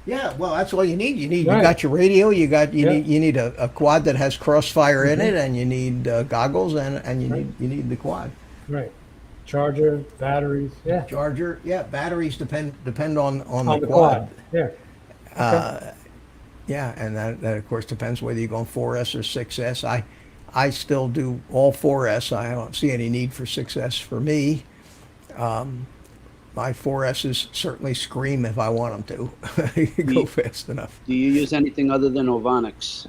Yeah, well, that's all you need. You Right. got your radio. Yeah. You need a quad that has crossfire in it, and you need goggles, and you need the quad. Right. Charger, batteries. Yeah. Charger, yeah. Batteries depend on On the quad. Yeah. Yeah, and that of course depends whether you're going 4S or 6S. I still do all 4S. I don't see any need for 6S for me. My 4S's certainly scream if I want them to. They go fast enough. Do you use anything other than Ovonics?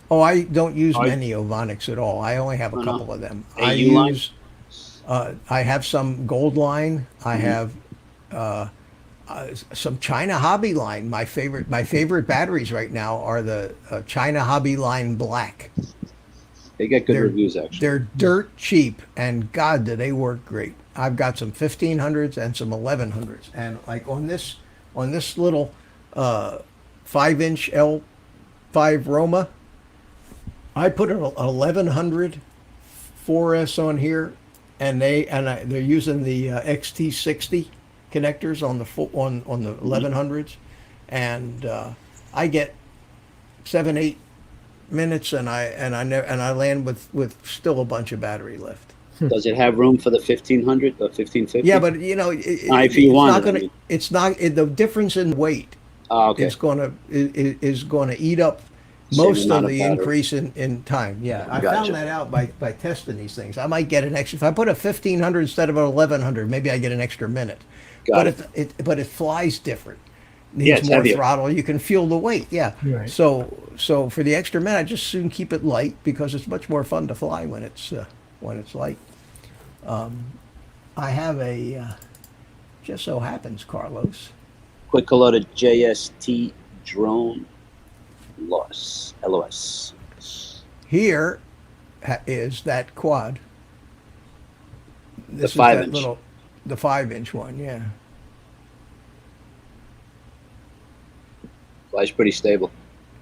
Oh, I don't use I- many Ovonics at all. I only have a Oh, no? couple of them. AU I line? use. I have some Gold line. I have some China Hobby line. My favorite batteries right now are the China Hobby line Black. They get good They're- reviews, actually. They're dirt cheap, and God, do they work great. I've got some 1500s and some 1100s, and like on this little 5-inch L5 Roma, I put an 1100 4S on here, and they're using the XT60 connectors on the on the 1100s, and I get 7-8 minutes, and I land with still a bunch of battery left. Does it have room for the 1500 or 1550? Yeah, but if if you want not it, gonna, I mean. it's not the difference in weight Oh, okay. is gonna eat up Same most of amount of the battery. increase in time. Yeah, I Gotcha. found that out by testing these things. I might get an extra if I put a 1500 instead of an 1100. Maybe I get an extra minute. Got But it flies different. Yeah, Needs it's more heavier. throttle. You can feel the weight. Yeah. Right. So for the extra minute, I just soon keep it light because it's much more fun to fly when it's light. I have a just so happens, Carlos. Quick hello to JST Drone LOS. Here is that quad. This is 5-inch. the 5-inch one, yeah. Flies pretty stable.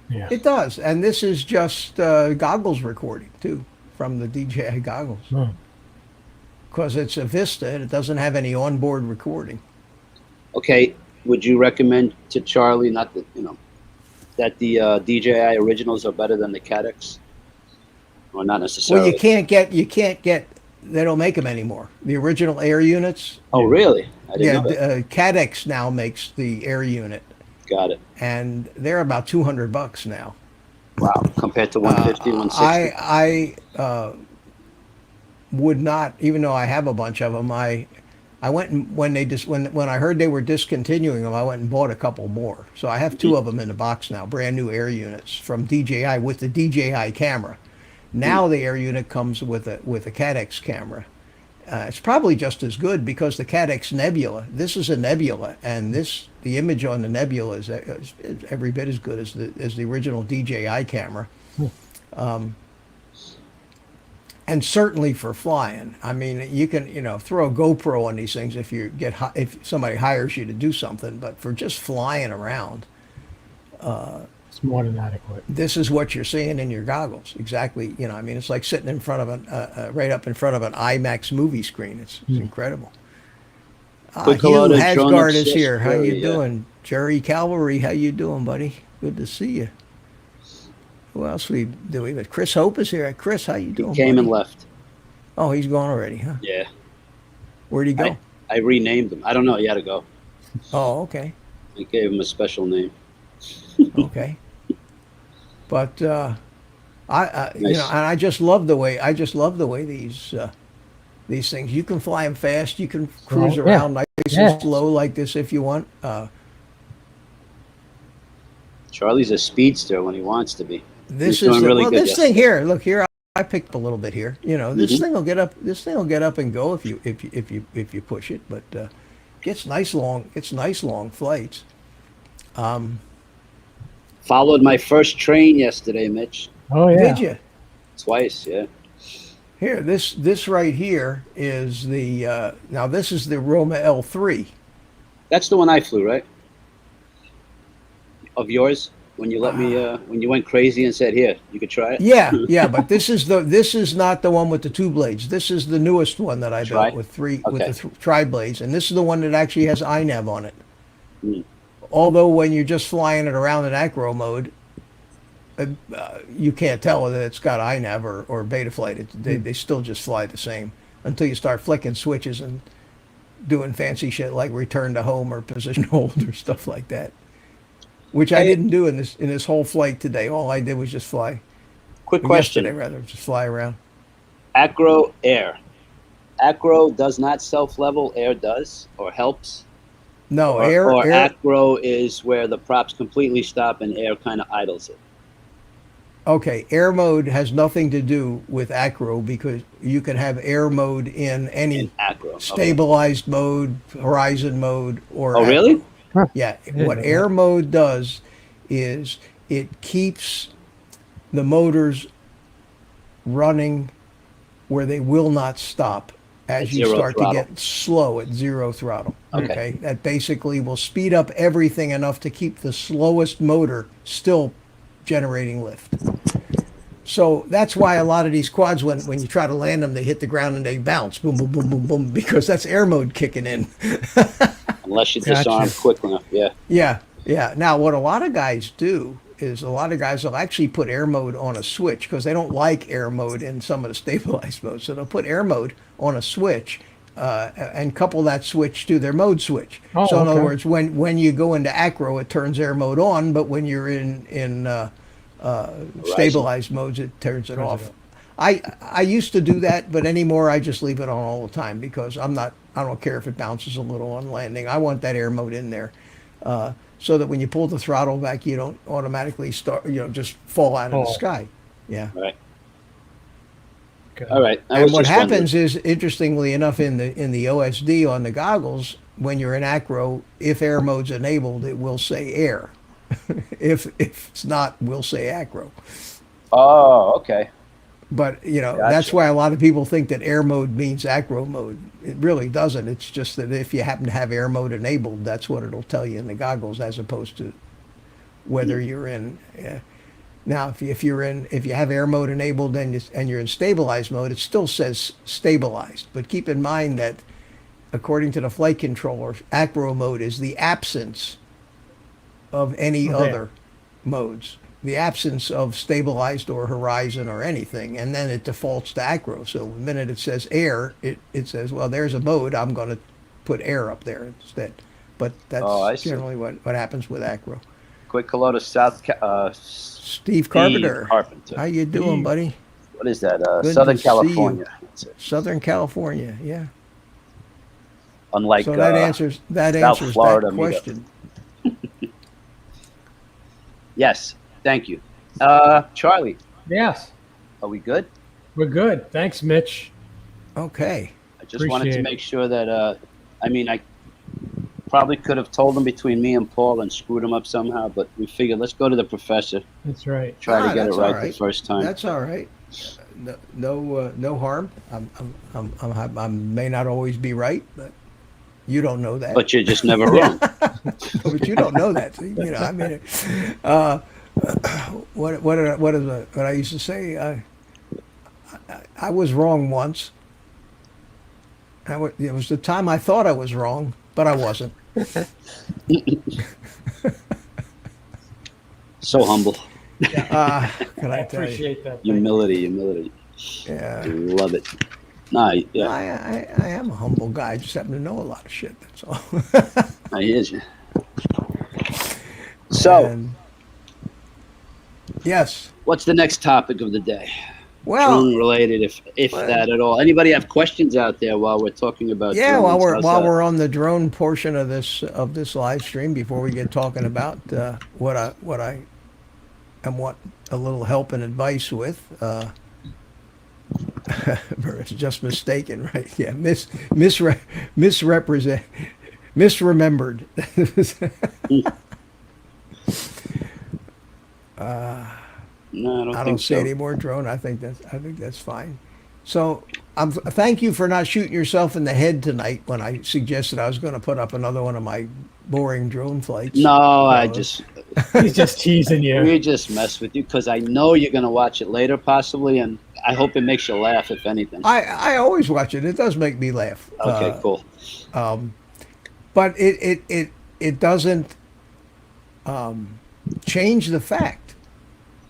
Yeah. It does, and this is just goggles recording too from the DJI goggles Oh. because it's a Vista and it doesn't have any onboard recording. Okay, would you recommend to Charlie that the DJI originals are better than the Cadex? Or not necessarily? Well, you can't get. They don't make them anymore. The original air units. Oh, really? I didn't Yeah, know that. Cadex now makes the air unit, Got it. and they're about $200 now. Wow. Compared to 150, 160. I would not, even though I have a bunch of them. I went and when I heard they were discontinuing them, I went and bought a couple more. So I have 2 of them in the box now, brand new air units from DJI with the DJI camera. Now the air unit comes with a CADX camera. It's probably just as good because the CADX Nebula. This is a nebula, and the image on the nebula is every bit as good as the original DJI camera. And certainly for flying. I mean, you can throw a GoPro on these things if somebody hires you to do something, but for just flying around, It's more than adequate. this is what you're seeing in your goggles. Exactly. I mean, it's like sitting in front of right up in front of an IMAX movie screen. It's incredible. Quick Hugh hello to Hasgard John is here. How you Jerry, yeah. doing? Jerry Calvary, how you doing, buddy? Good to see you. Who else we got? Chris Hope is here. Chris, how you doing, Came and buddy? left. Oh, he's gone already, huh? Yeah. Where'd he go? I renamed him. I don't know. He had to go. Oh, okay. I gave him a special name. Okay. But I Nice. and I just love the way these things. You can fly them fast. You can cruise yeah. around nice Yeah. and slow like this if you want. Charlie's a speedster when he wants to be. This He's is doing really good this yesterday. thing here. Look here. I picked up a little bit here. This Mhm. thing will get up. This thing will get up and go if you push it. But gets nice long flights. Followed my first train yesterday, Mitch. Oh yeah. Did you? Twice, yeah. Here, this right here is the now this is the Roma L3. That's the one I flew, right? Of yours? When you let me, when you went crazy and said, "Here, you could try it." Yeah, but this is not the one with the two blades. This is the newest one that I Tri? built with with Okay. the tri blades, and this is the one that actually has iNav on it. Hmm. Although when you're just flying it around in acro mode, you can't tell that it's got iNav or Betaflight. They still just fly the same until you start flicking switches and doing fancy shit like return to home or position hold or stuff like that. Which I didn't do in this whole flight today. All I did was just fly. Quick Or question. Yesterday, rather, just fly around. Acro Air. Acro does not self-level. Air does or helps. No, Or, air. or acro is where the props completely stop and air kind of idles it. Okay, air mode has nothing to do with acro because you can have air mode in any In acro. Okay. stabilized mode, horizon mode, or Oh, acro. really? Yeah. didn't What know air that. mode does is it keeps the motors running where they will not stop as At you zero start throttle. to get slow at zero throttle. Okay. That basically will speed up everything enough to keep the slowest motor still generating lift. So that's why a lot of these quads, when you try to land them, they hit the ground and they bounce, boom, boom, boom, boom, boom, because that's air mode kicking in. Unless you Gotcha. disarm quick enough. Yeah. Yeah. Now, what a lot of guys do is a lot of guys will actually put air mode on a switch because they don't like air mode in some of the stabilized modes. So they'll put air mode on a switch and couple that switch to their mode switch. Oh, So in other okay. words, when you go into acro, it turns air mode on, but when you're in stabilized modes, it turns it off. I used to do that, but anymore I just leave it on all the time because I don't care if it bounces a little on landing. I want that air mode in there, so that when you pull the throttle back, you don't automatically start, just fall out of the Oh. sky. Yeah. Right. Okay. All right. I And was what just happens wondering. is, interestingly enough, in the OSD on the goggles, when you're in acro, if air mode's enabled, it will say air. if it's not, we'll say acro. Oh, okay. But that's Gotcha. why a lot of people think that air mode means acro mode. It really doesn't. It's just that if you happen to have air mode enabled, that's what it'll tell you in the goggles, as opposed to whether you're in. Now, if you have air mode enabled and you're in stabilized mode, it still says stabilized. But keep in mind that, according to the flight controller, acro mode is the absence of any Okay. other modes. The absence of stabilized or horizon or anything, and then it defaults to acro. So the minute it says air, it says, well, there's a mode, I'm going to put air up there instead. But that's Oh, I see. generally what happens with acro. Quick hello to Steve Carpenter, Carpenter. how you doing, Steve. buddy? What is that? Good Southern to see you. California. That's it. Southern California, yeah. Unlike So that answers South Florida, that question. Yes. Thank you. Charlie, Yes. Are we good? We're good. Thanks, Mitch. Okay. I just wanted to Appreciate make sure that, I mean, I probably could have told them between me and Paul and screwed them up somehow, but we figured let's go to the professor, That's right. try to get it That's right all the first time. That's all right. No harm. I may not always be right, but you don't know that. But you're just never wrong. But you don't know that. See? You know, I mean, what I used to say? I was wrong once. It was the time I thought I was wrong, but I wasn't. So humble. Can I I tell you? appreciate that. Humility. Yeah. Love it. Nah, yeah, I am a humble guy. I just happen to know a lot of shit. That's all. I hear you. So, And- yes. what's the next topic of the day? Well, Drone related, if well- that at all. Anybody have questions out there while we're talking about? yeah. drones? While How's that? we're on the drone portion of this live stream, before we get talking about what I am want a little help and advice with. It's just mistaken, right? Yeah, misremembered. No, I I don't don't think see so. any more drone. I think that's fine. So thank you for not shooting yourself in the head tonight when I suggested I was going to put up another one of my boring drone flights. No, I So, just He's just teasing you. we just mess with you because I know you're gonna watch it later, possibly, and I hope it makes you laugh, if anything. I always watch it. It does make me laugh. Okay, cool. But it doesn't change the fact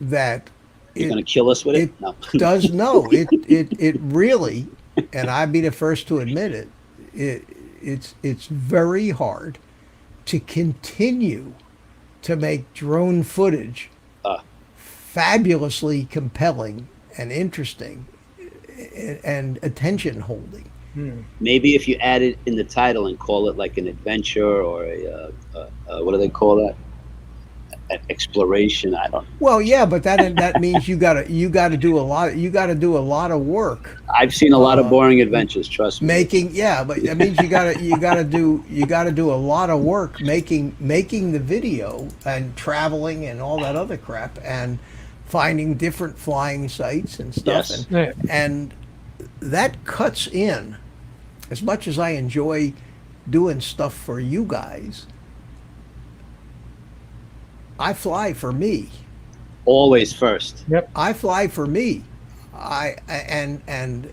that You're gonna kill us with it? it No. does no. It really, and I'd be the first to admit it. It's very hard to continue to make drone footage Uh. fabulously compelling and interesting and attention holding. Maybe if you add it in the title and call it like an adventure or a what do they call that? Exploration. I don't. Well, yeah, but that means you gotta do a lot of work I've seen a lot of boring adventures. Trust me. but that means you gotta do a lot of work making the video and traveling and all that other crap and finding different flying sites and stuff. Yes. Yeah. And that cuts in. As much as I enjoy doing stuff for you guys, I fly for me. Always first. I fly for me. And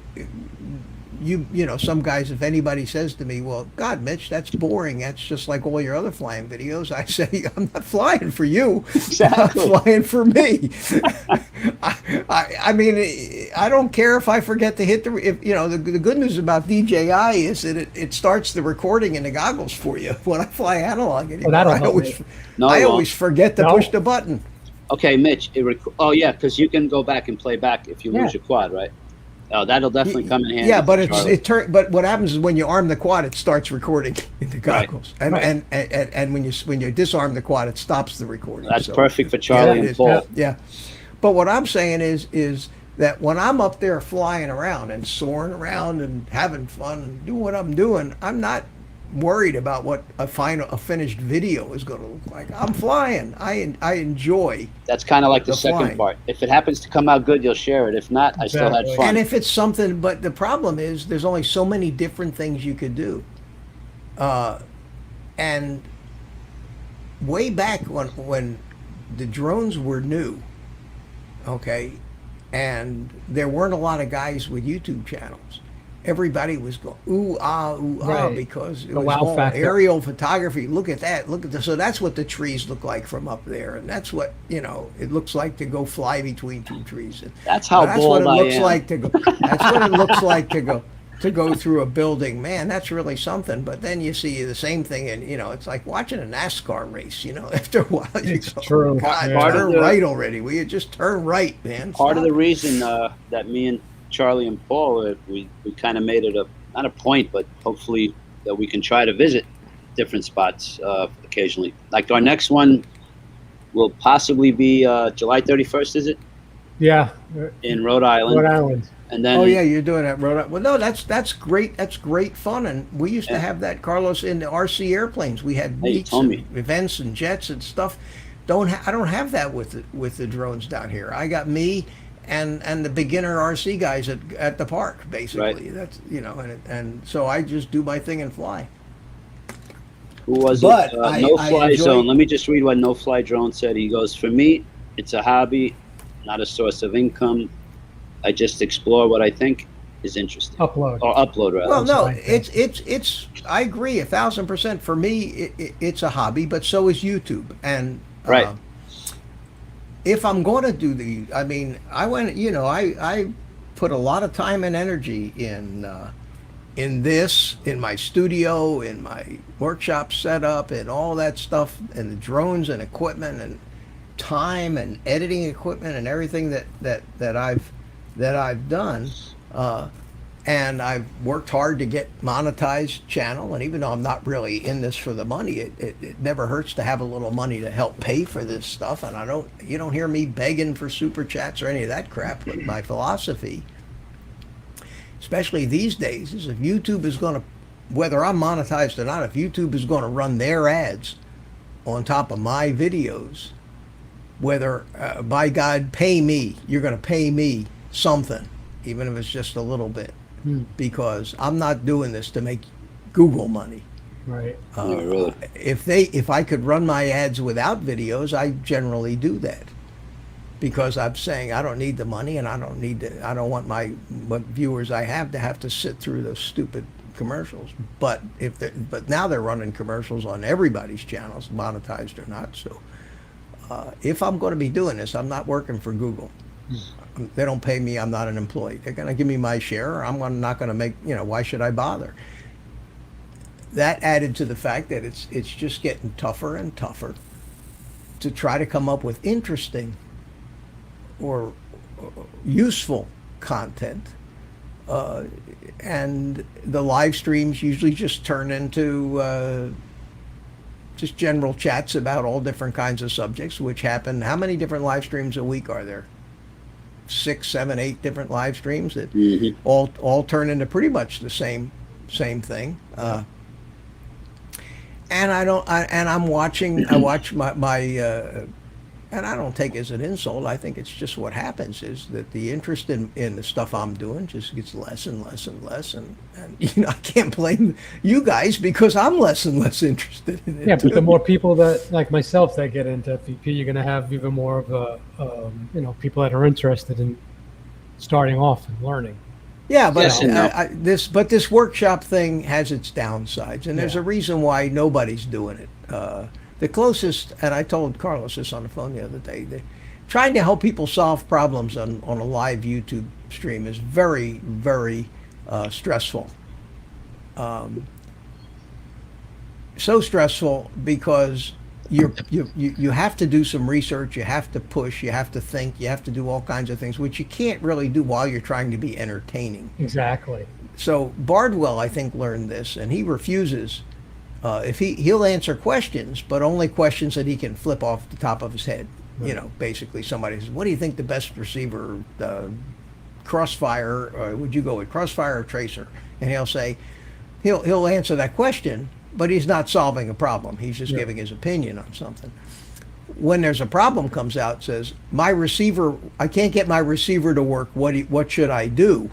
you know, some guys, if anybody says to me, well, God, Mitch, that's boring. That's just like all your other flying videos. I say, I'm not flying for you. Exactly. I'm flying for me. I mean, I don't care if I forget to hit the good news about DJI is that it starts the recording in the goggles for you. When I fly analog anymore, that'll I help always, me. No, I it won't. always forget to No. push the button. Okay, Mitch. Oh yeah, because you can go back and play back if you lose Yeah. your quad, right? Oh, that'll definitely come in handy. Yeah, but Charlie. but what happens is when you arm the quad, it starts recording in the Right. goggles, and, Right. and when you disarm the quad, it stops the recording. That's So, perfect for Charlie it and is. Paul. Yeah, but what I'm saying is that when I'm up there flying around and soaring around and having fun and doing what I'm doing, I'm not worried about what a finished video is going to look like. I'm flying. I enjoy. That's kind of like the The second flying. part. If it happens to come out good, you'll share it. If not, I still had Exactly. fun. And if it's something, but the problem is there's only so many different things you could do. And way back when the drones were new, okay, and there weren't a lot of guys with YouTube channels. Everybody was going ooh ah Right. because it The was wow all factor. aerial photography. Look at that! Look at this. So that's what the trees look like from up there, and that's what it looks like to go fly between two trees. And That's how that's what bold it I looks am. like to go. That's what it looks like to go through a building. Man, that's really something. But then you see the same thing, and it's like watching a NASCAR race. After a while, you It's go, true. God, Yeah. Part of turn the- right already. Will you just turn right, man? Part of Stop. the reason that me and Charlie and Paul, we kind of made it not a point, but hopefully that we can try to visit different spots occasionally. Like our next one will possibly be July 31st, is it? Yeah. in Rhode Island, Rhode Island. and then Oh yeah, you're doing that, Rhode Island. Well, no, that's great. That's great fun, and we used to Yeah. have that, Carlos, in the RC airplanes. We had Hey, you meets told and me. events and jets and stuff. I don't have that with the drones down here. I got me and the beginner RC guys at the park, basically. Right. That's and so I just do my thing and fly. who was But it? I- No I Fly enjoy- Zone. Let me just read what No Fly Drone said. He goes, "For me, it's a hobby, not a source of income. I just explore what I think is interesting, Upload. or upload rather." Well, no, like it's. I agree 1,000%. For me, it's a hobby, but so is YouTube. And Right. if I'm going to do I mean, I went. I put a lot of time and energy in this, in my studio, in my workshop setup, and all that stuff, and the drones and equipment and time and editing equipment and everything that I've done. And I've worked hard to get monetized channel, and even though I'm not really in this for the money, it never hurts to have a little money to help pay for this stuff. And you don't hear me begging for super chats or any of that crap. But my philosophy, especially these days, is if YouTube is going to, whether I'm monetized or not, if YouTube is going to run their ads on top of my videos, whether by God, pay me, you're going to pay me something, even if it's just a little bit. Because I'm not doing this to make Google money. Right. Yeah, really. If I could run my ads without videos, I generally do that, because I'm saying I don't need the money, and I don't want what viewers I have to sit through those stupid commercials. But now they're running commercials on everybody's channels, monetized or not. So if I'm going to be doing this, I'm not working for Google. They don't pay me. I'm not an employee. They're going to give me my share, or not going to make. Why should I bother? That added to the fact that it's just getting tougher and tougher to try to come up with interesting or useful content, and the live streams usually just turn into just general chats about all different kinds of subjects, which happen. How many different live streams a week are there? 6, 7, 8 different live streams that all turn into pretty much the same thing. And I'm watching. I watch my and I don't take it as an insult. I think it's just what happens is that the interest in the stuff I'm doing just gets less and less and less, and I can't blame you guys, because I'm less and less interested in it. Yeah, but the more people that, like myself, that get into FVP, you're going to have even more of people that are interested in starting off and learning. Yeah, but Yes and no. this workshop thing has its downsides, and there's Yeah. a reason why nobody's doing it. The closest, and I told Carlos this on the phone the other day, trying to help people solve problems on a live YouTube stream is very, very stressful. So stressful because you have to do some research, you have to push, you have to think, you have to do all kinds of things, which you can't really do while you're trying to be entertaining. Exactly. So Bardwell, I think, learned this, and he refuses. If he'll answer questions, but only questions that he can flip off the top of his head. Right. Basically somebody says, "What do you think the best receiver, Crossfire? Would you go with Crossfire or Tracer?" And he'll say, he'll answer that question, but he's not solving a problem. He's just giving his opinion on something. When there's a problem comes out, says, "My receiver, I can't get my receiver to work. What should I do?"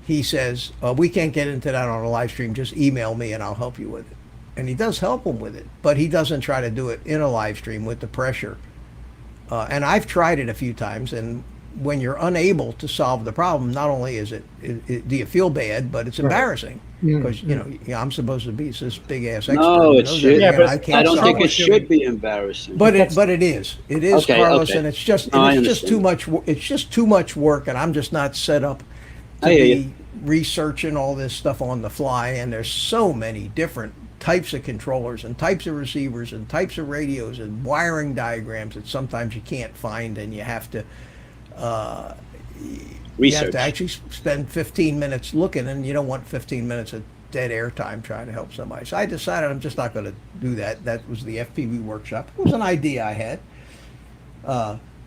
He says, "We can't get into that on a live stream. Just email me and I'll help you with it." And he does help him with it, but he doesn't try to do it in a live stream with the pressure. And I've tried it a few times, and when you're unable to solve the problem, not only is do you feel bad, but it's embarrassing, because I'm supposed to be this big ass expert. No, it should. Yeah, but I don't think it solve it. should be embarrassing. But it is. It is, Okay, Carlos, okay. and it's just No, I too understand. much. It's just too much work, and I'm just not set up to I hear be you. researching all this stuff on the fly. And there's so many different types of controllers and types of receivers and types of radios and wiring diagrams that sometimes you can't find, and you have to Research. actually spend 15 minutes looking, and you don't want 15 minutes of dead air time trying to help somebody. So I decided I'm just not going to do that. That was the FPV workshop. It was an idea I had.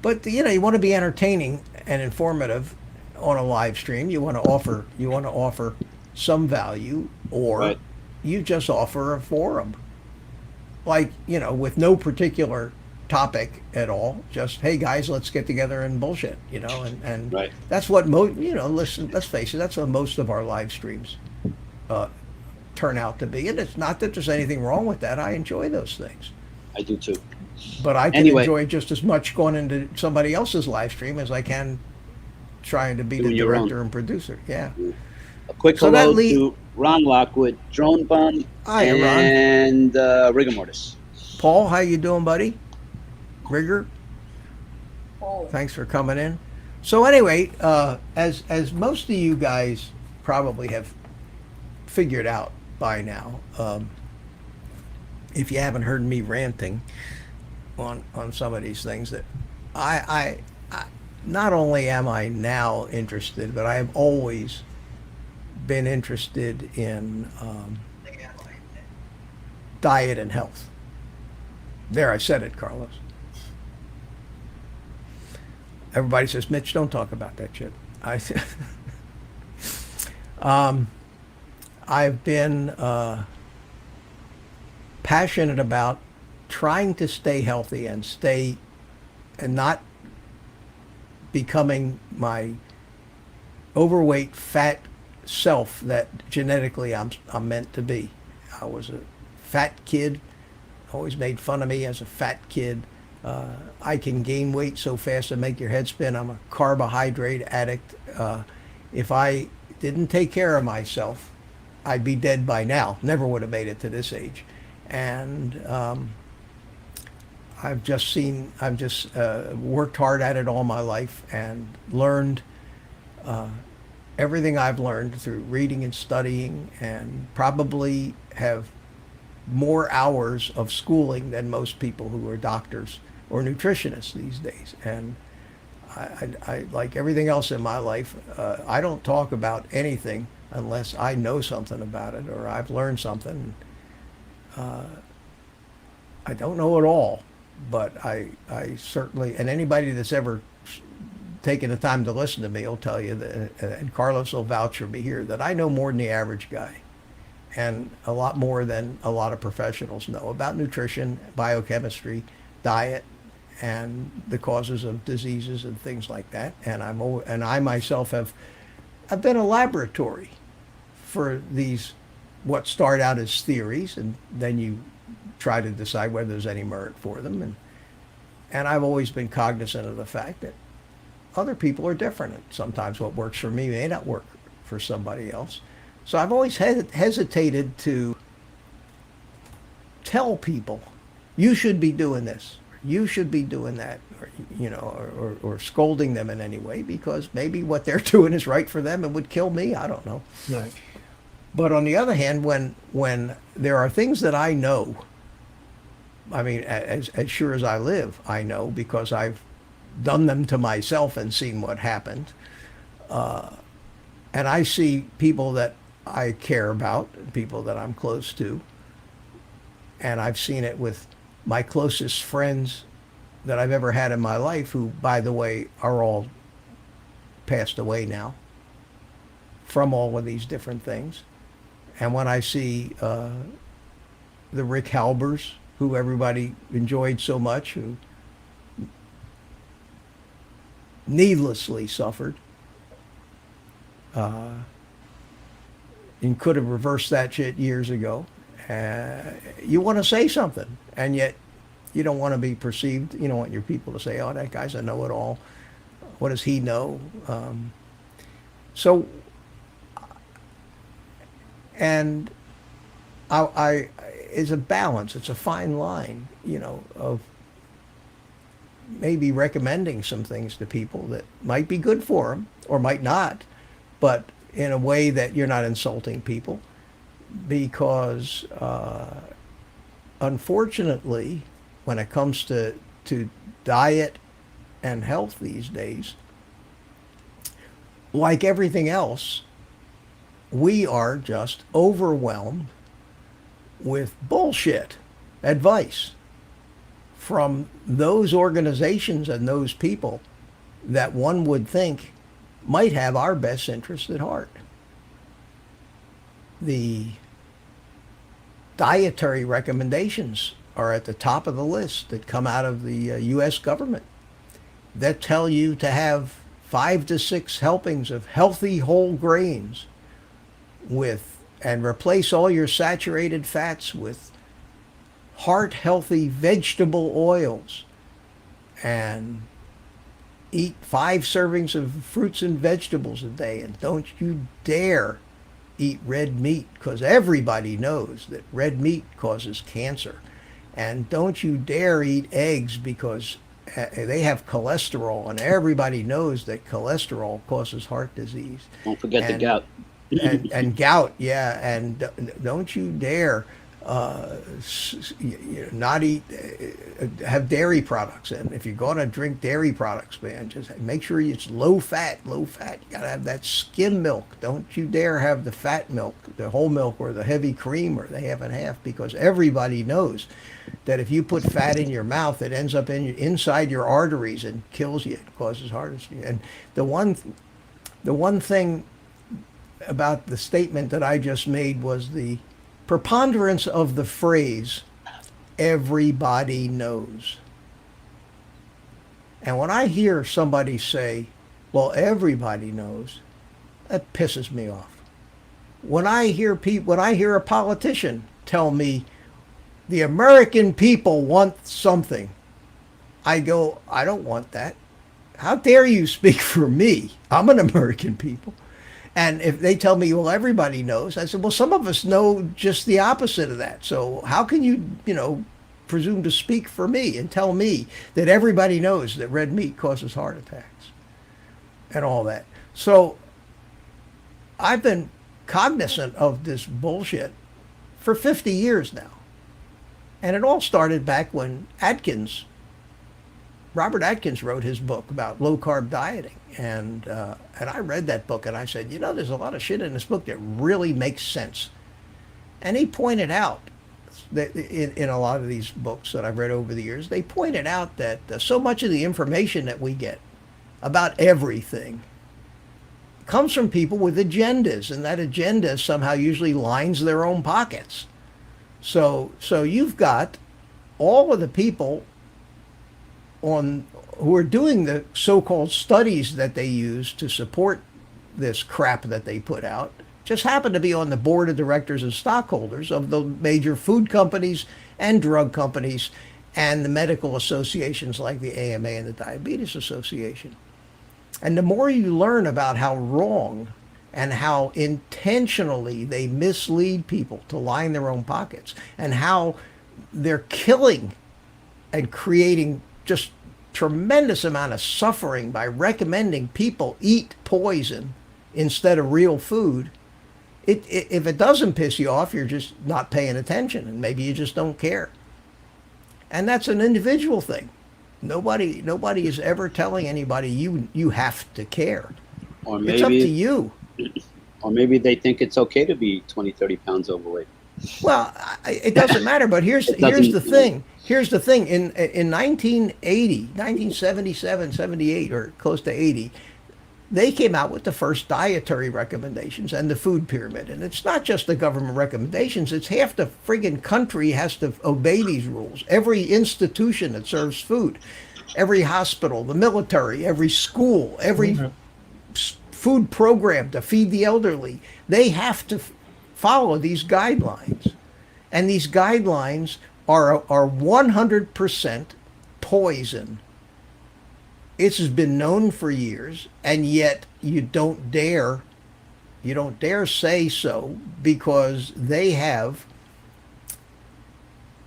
But you want to be entertaining and informative on a live stream. You want to offer some value, or Right. you just offer a forum, like with no particular topic at all. Just, hey guys, let's get together and bullshit, and Right. that's what listen, let's face it, that's what most of our live streams uh, turn out to be. And it's not that there's anything wrong with that. I enjoy those things. I do too. But I can Anyway, enjoy just as much going into somebody else's live stream as I can trying to be the doing your own. director and producer. Yeah. A quick So that hello lead. to Ron Lockwood, Drone Bum, Hi, Ron. and Rigor Mortis. Paul, how you doing, buddy? Rigger, Oh, thanks for coming in. So anyway, as most of you guys probably have figured out by now, if you haven't heard me ranting on some of these things, that I not only am I now interested, but I have always been interested in diet and health. There, I said it, Carlos. Everybody says, Mitch, don't talk about that shit. Um, I've been passionate about trying to stay healthy and not becoming my overweight, fat self that genetically I'm meant to be. I was a fat kid, always made fun of me as a fat kid. I can gain weight so fast and make your head spin. I'm a carbohydrate addict. If I didn't take care of myself, I'd be dead by now. Never would have made it to this age. And I've just worked hard at it all my life and learned everything I've learned through reading and studying, and probably have more hours of schooling than most people who are doctors or nutritionists these days. And I like everything else in my life, I don't talk about anything unless I know something about it or I've learned something. I don't know it all, but I certainly, and anybody that's ever taken the time to listen to me will tell you that, and Carlos will vouch for me here, that I know more than the average guy, and a lot more than a lot of professionals know about nutrition, biochemistry, diet, and the causes of diseases and things like that. And I myself I've been a laboratory for these, what start out as theories, and then you try to decide whether there's any merit for them. And I've always been cognizant of the fact that other people are different. And sometimes what works for me may not work for somebody else. So I've always hesitated to tell people, you should be doing this, you should be doing that, or scolding them in any way, because maybe what they're doing is right for them and would kill me. I don't know. Right. But on the other hand, when there are things that I know, I mean, as sure as I live, I know, because I've done them to myself and seen what happened. And I see people that I care about, people that I'm close to, and I've seen it with my closest friends that I've ever had in my life, who, by the way, are all passed away now from all of these different things. And when I see the Rick Halbers, who everybody enjoyed so much, who needlessly suffered, and could have reversed that shit years ago. You want to say something, and yet you don't want to be perceived. You don't want your people to say, "Oh, that guy's a know-it-all. What does he know?" So, and I is a balance. It's a fine line, of maybe recommending some things to people that might be good for them or might not, but in a way that you're not insulting people, because unfortunately, when it comes to diet and health these days, like everything else, we are just overwhelmed with bullshit advice from those organizations and those people that one would think might have our best interest at heart. The dietary recommendations are at the top of the list that come out of the U.S. government that tell you to have 5 to 6 helpings of healthy whole grains and replace all your saturated fats with heart healthy vegetable oils, and eat 5 servings of fruits and vegetables a day, and don't you dare eat red meat, because everybody knows that red meat causes cancer. And don't you dare eat eggs, because they have cholesterol, and everybody knows that cholesterol causes heart disease. Don't forget the gout. and gout, yeah. And don't you dare not eat, have dairy products. And if you're going to drink dairy products, man, just make sure it's low fat. You got to have that skim milk. Don't you dare have the fat milk, the whole milk, or the heavy cream, or the half and half, because everybody knows that if you put fat in your mouth, it ends up inside your arteries and kills you. It causes heart disease. And the one thing about the statement that I just made was the preponderance of the phrase, everybody knows. And when I hear somebody say, well, everybody knows, that pisses me off. When I hear a politician tell me the American people want something, I go, I don't want that. How dare you speak for me? I'm an American people. And if they tell me, well, everybody knows, I said, well, some of us know just the opposite of that. So how can you, presume to speak for me and tell me that everybody knows that red meat causes heart attacks and all that? So I've been cognizant of this bullshit for 50 years now. And it all started back when Robert Atkins wrote his book about low-carb dieting. And I read that book, and I said, there's a lot of shit in this book that really makes sense. And he pointed out that in a lot of these books that I've read over the years, they pointed out that so much of the information that we get about everything comes from people with agendas, and that agenda somehow usually lines their own pockets. So you've got all of the people who are doing the so-called studies that they use to support this crap that they put out, just happen to be on the board of directors and stockholders of the major food companies and drug companies and the medical associations like the AMA and the Diabetes Association. And the more you learn about how wrong and how intentionally they mislead people to line their own pockets, and how they're killing and creating just tremendous amount of suffering by recommending people eat poison instead of real food, if it doesn't piss you off, you're just not paying attention, and maybe you just don't care. And that's an individual thing. Nobody is ever telling anybody you have to care. Or maybe it's up to you. Or maybe they think it's okay to be 20, 30 pounds overweight. Well, it doesn't matter, but here's the thing. Here's the thing. In 1980, 1977, 78, or close to 80, they came out with the first dietary recommendations and the food pyramid. And it's not just the government recommendations. It's half the friggin' country has to obey these rules. Every institution that serves food, every hospital, the military, every school, every food program to feed the elderly, they have to follow these guidelines. And these guidelines are 100% poison. This has been known for years, and yet you don't dare say so, because they have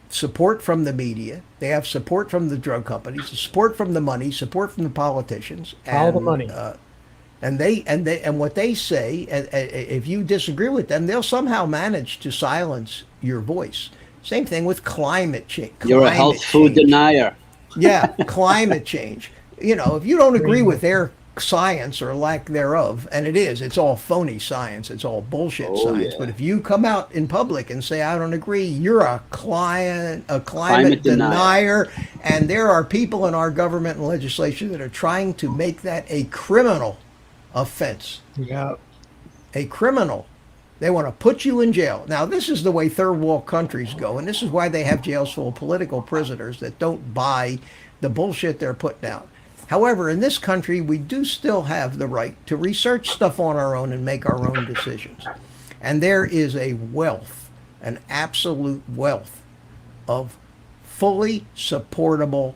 support from the media, they have support from the drug companies, support from the money, support from the politicians. All the money. And what they say, if you disagree with them, they'll somehow manage to silence your voice. Same thing with climate change. You're a health food denier. Yeah, climate change. If you don't agree with their science or lack thereof, and it is, it's all phony science, it's all bullshit Oh, science. yeah. But if you come out in public and say, I don't agree, you're a climate Climate denier. denier, and there are people in our government and legislation that are trying to make that a criminal offense. Yeah. A criminal. They want to put you in jail. Now, this is the way third world countries go, and this is why they have jails full of political prisoners that don't buy the bullshit they're putting out. However, in this country, we do still have the right to research stuff on our own and make our own decisions. And there is a wealth, an absolute wealth of fully supportable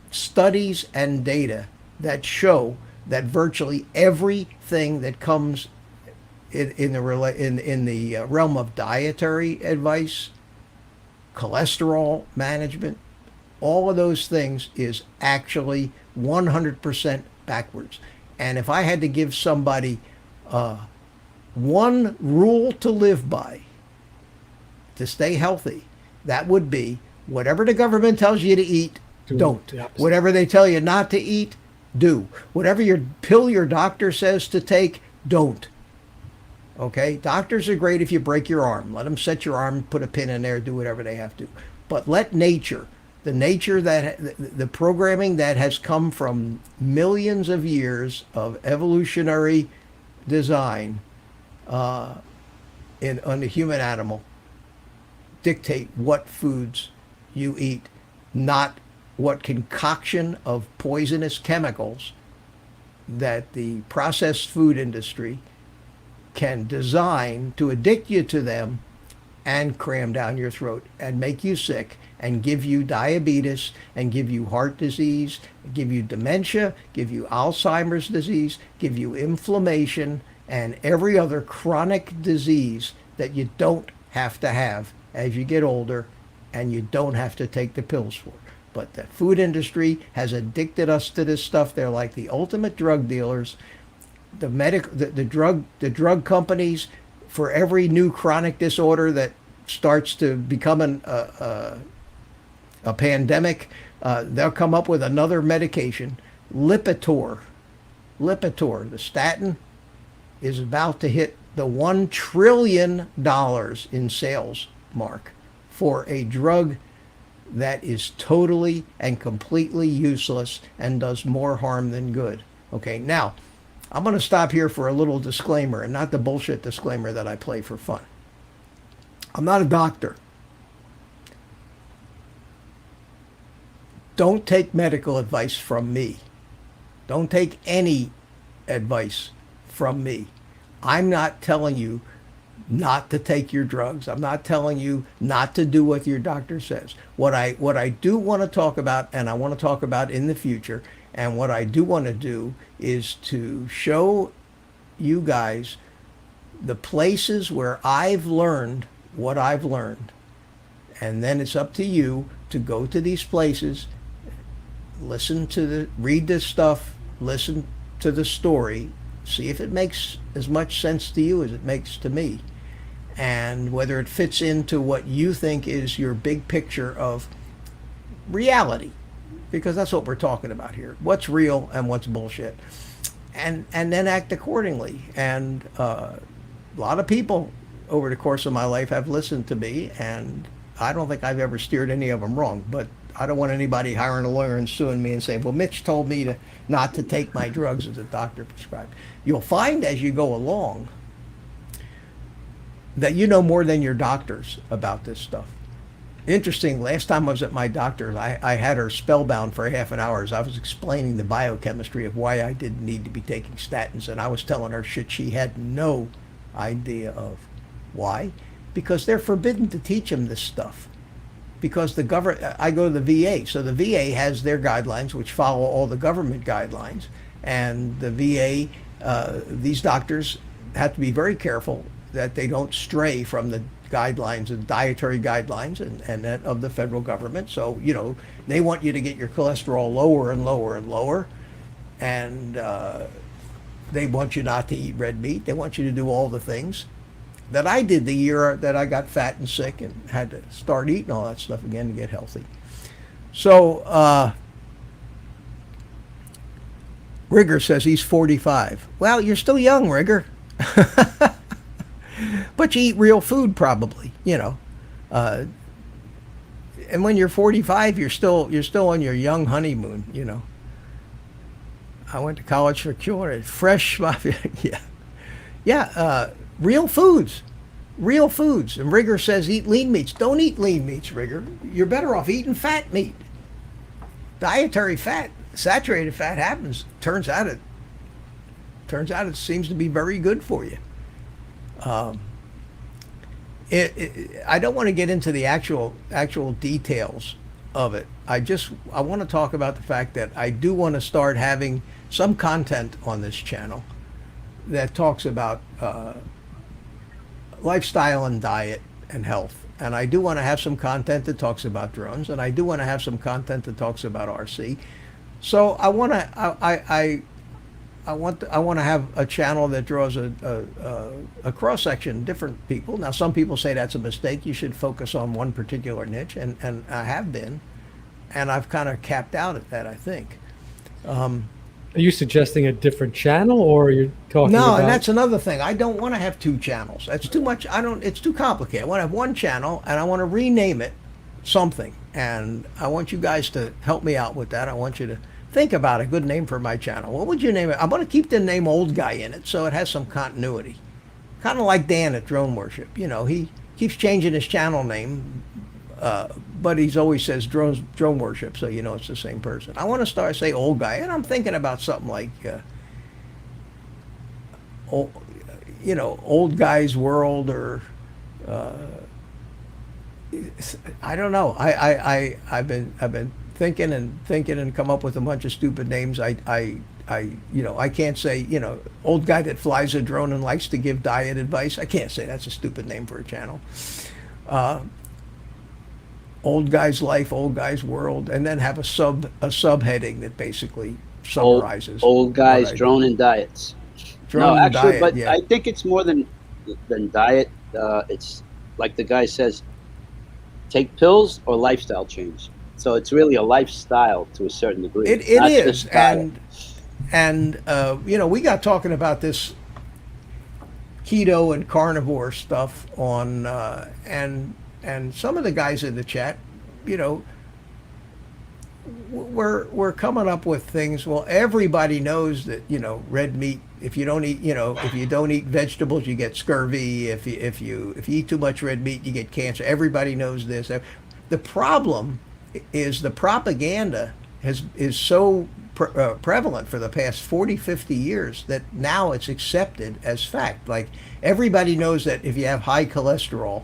studies and data that show that virtually everything that comes in the realm of dietary advice, cholesterol management, all of those things is actually 100% backwards. And if I had to give somebody one rule to live by to stay healthy, that would be whatever the government tells you to eat, don't. the opposite. Whatever they tell you not to eat, do. Whatever your pill your doctor says to take, don't. Okay? Doctors are great if you break your arm. Let them set your arm, put a pin in there, do whatever they have to. But let nature, the programming that has come from millions of years of evolutionary design on the human animal, dictate what foods you eat, not what concoction of poisonous chemicals that the processed food industry can design to addict you to them and cram down your throat and make you sick and give you diabetes and give you heart disease, give you dementia, give you Alzheimer's disease, give you inflammation and every other chronic disease that you don't have to have as you get older and you don't have to take the pills for. But the food industry has addicted us to this stuff. They're like the ultimate drug dealers. The drug companies, for every new chronic disorder that starts to become a pandemic, they'll come up with another medication. Lipitor, the statin, is about to hit the $1 trillion in sales mark for a drug that is totally and completely useless and does more harm than good. Okay, now, I'm going to stop here for a little disclaimer, and not the bullshit disclaimer that I play for fun. I'm not a doctor. Don't take medical advice from me. Don't take any advice from me. I'm not telling you not to take your drugs. I'm not telling you not to do what your doctor says. What I do want to talk about, and I want to talk about in the future, and what I do want to do is to show you guys the places where I've learned what I've learned. And then it's up to you to go to these places, read this stuff, listen to the story, see if it makes as much sense to you as it makes to me. And whether it fits into what you think is your big picture of reality. Because that's what we're talking about here. What's real and what's bullshit. And then act accordingly. And a lot of people over the course of my life have listened to me, and I don't think I've ever steered any of them wrong. But I don't want anybody hiring a lawyer and suing me and saying, well, Mitch told me not to take my drugs as the doctor prescribed. You'll find as you go along that you know more than your doctors about this stuff. Interesting, last time I was at my doctor's, I had her spellbound for half an hour as I was explaining the biochemistry of why I didn't need to be taking statins, and I was telling her shit she had no idea of. Why? Because they're forbidden to teach them this stuff. Because the government, I go to the VA, so the VA has their guidelines, which follow all the government guidelines, and the VA, these doctors have to be very careful that they don't stray from the guidelines and dietary guidelines and that of the federal government. So, they want you to get your cholesterol lower and lower and lower. And they want you not to eat red meat. They want you to do all the things that I did the year that I got fat and sick and had to start eating all that stuff again to get healthy. So Rigger says he's 45. Well, you're still young, Rigger. But you eat real food, probably, you know. And when you're 45, you're still on your young honeymoon, you know. I went to college for culinary. Fresh, yeah, real foods. Real foods. And Rigger says eat lean meats. Don't eat lean meats, Rigger. You're better off eating fat meat. Dietary fat, saturated fat happens. Turns out it seems to be very good for you. I don't want to get into the actual details of it. I want to talk about the fact that I do want to start having some content on this channel that talks about lifestyle and diet and health. And I do want to have some content that talks about drones, and I do want to have some content that talks about RC. So I want to have a channel that draws a cross section, different people. Now, some people say that's a mistake. You should focus on one particular niche, and I have been, and I've kind of capped out at that, I think. Are you suggesting a different channel, or are you talking No, about... and that's another thing. I don't want to have two channels. That's too much. It's too complicated. I want to have one channel, and I want to rename it something. And I want you guys to help me out with that. I want you to think about a good name for my channel. What would you name it? I'm going to keep the name Old Guy in it, so it has some continuity. Kind of like Dan at Drone Worship. You know, he keeps changing his channel name, but he's always says Drone Worship, so you know it's the same person. I want to say Old Guy, and I'm thinking about something like, Old Guy's World, or I don't know. I've been thinking and come up with a bunch of stupid names. I can't say, Old Guy that flies a drone and likes to give diet advice. I can't say that's a stupid name for a channel. Old Guy's Life, Old Guy's World, and then have a subheading that basically summarizes. Old Guys, Drone and Diets. Drone and actually, diet, but yeah. I think it's more than diet. It's like the guy says, take pills or lifestyle change. So it's really a lifestyle to a certain degree. It is, and we got talking about this keto and carnivore stuff on, and some of the guys in the chat, we're coming up with things. Well, everybody knows that red meat. If you don't eat vegetables, you get scurvy. If you eat too much red meat, you get cancer. Everybody knows this. The problem is the propaganda is so prevalent for the past 40, 50 years that now it's accepted as fact. Like, everybody knows that if you have high cholesterol,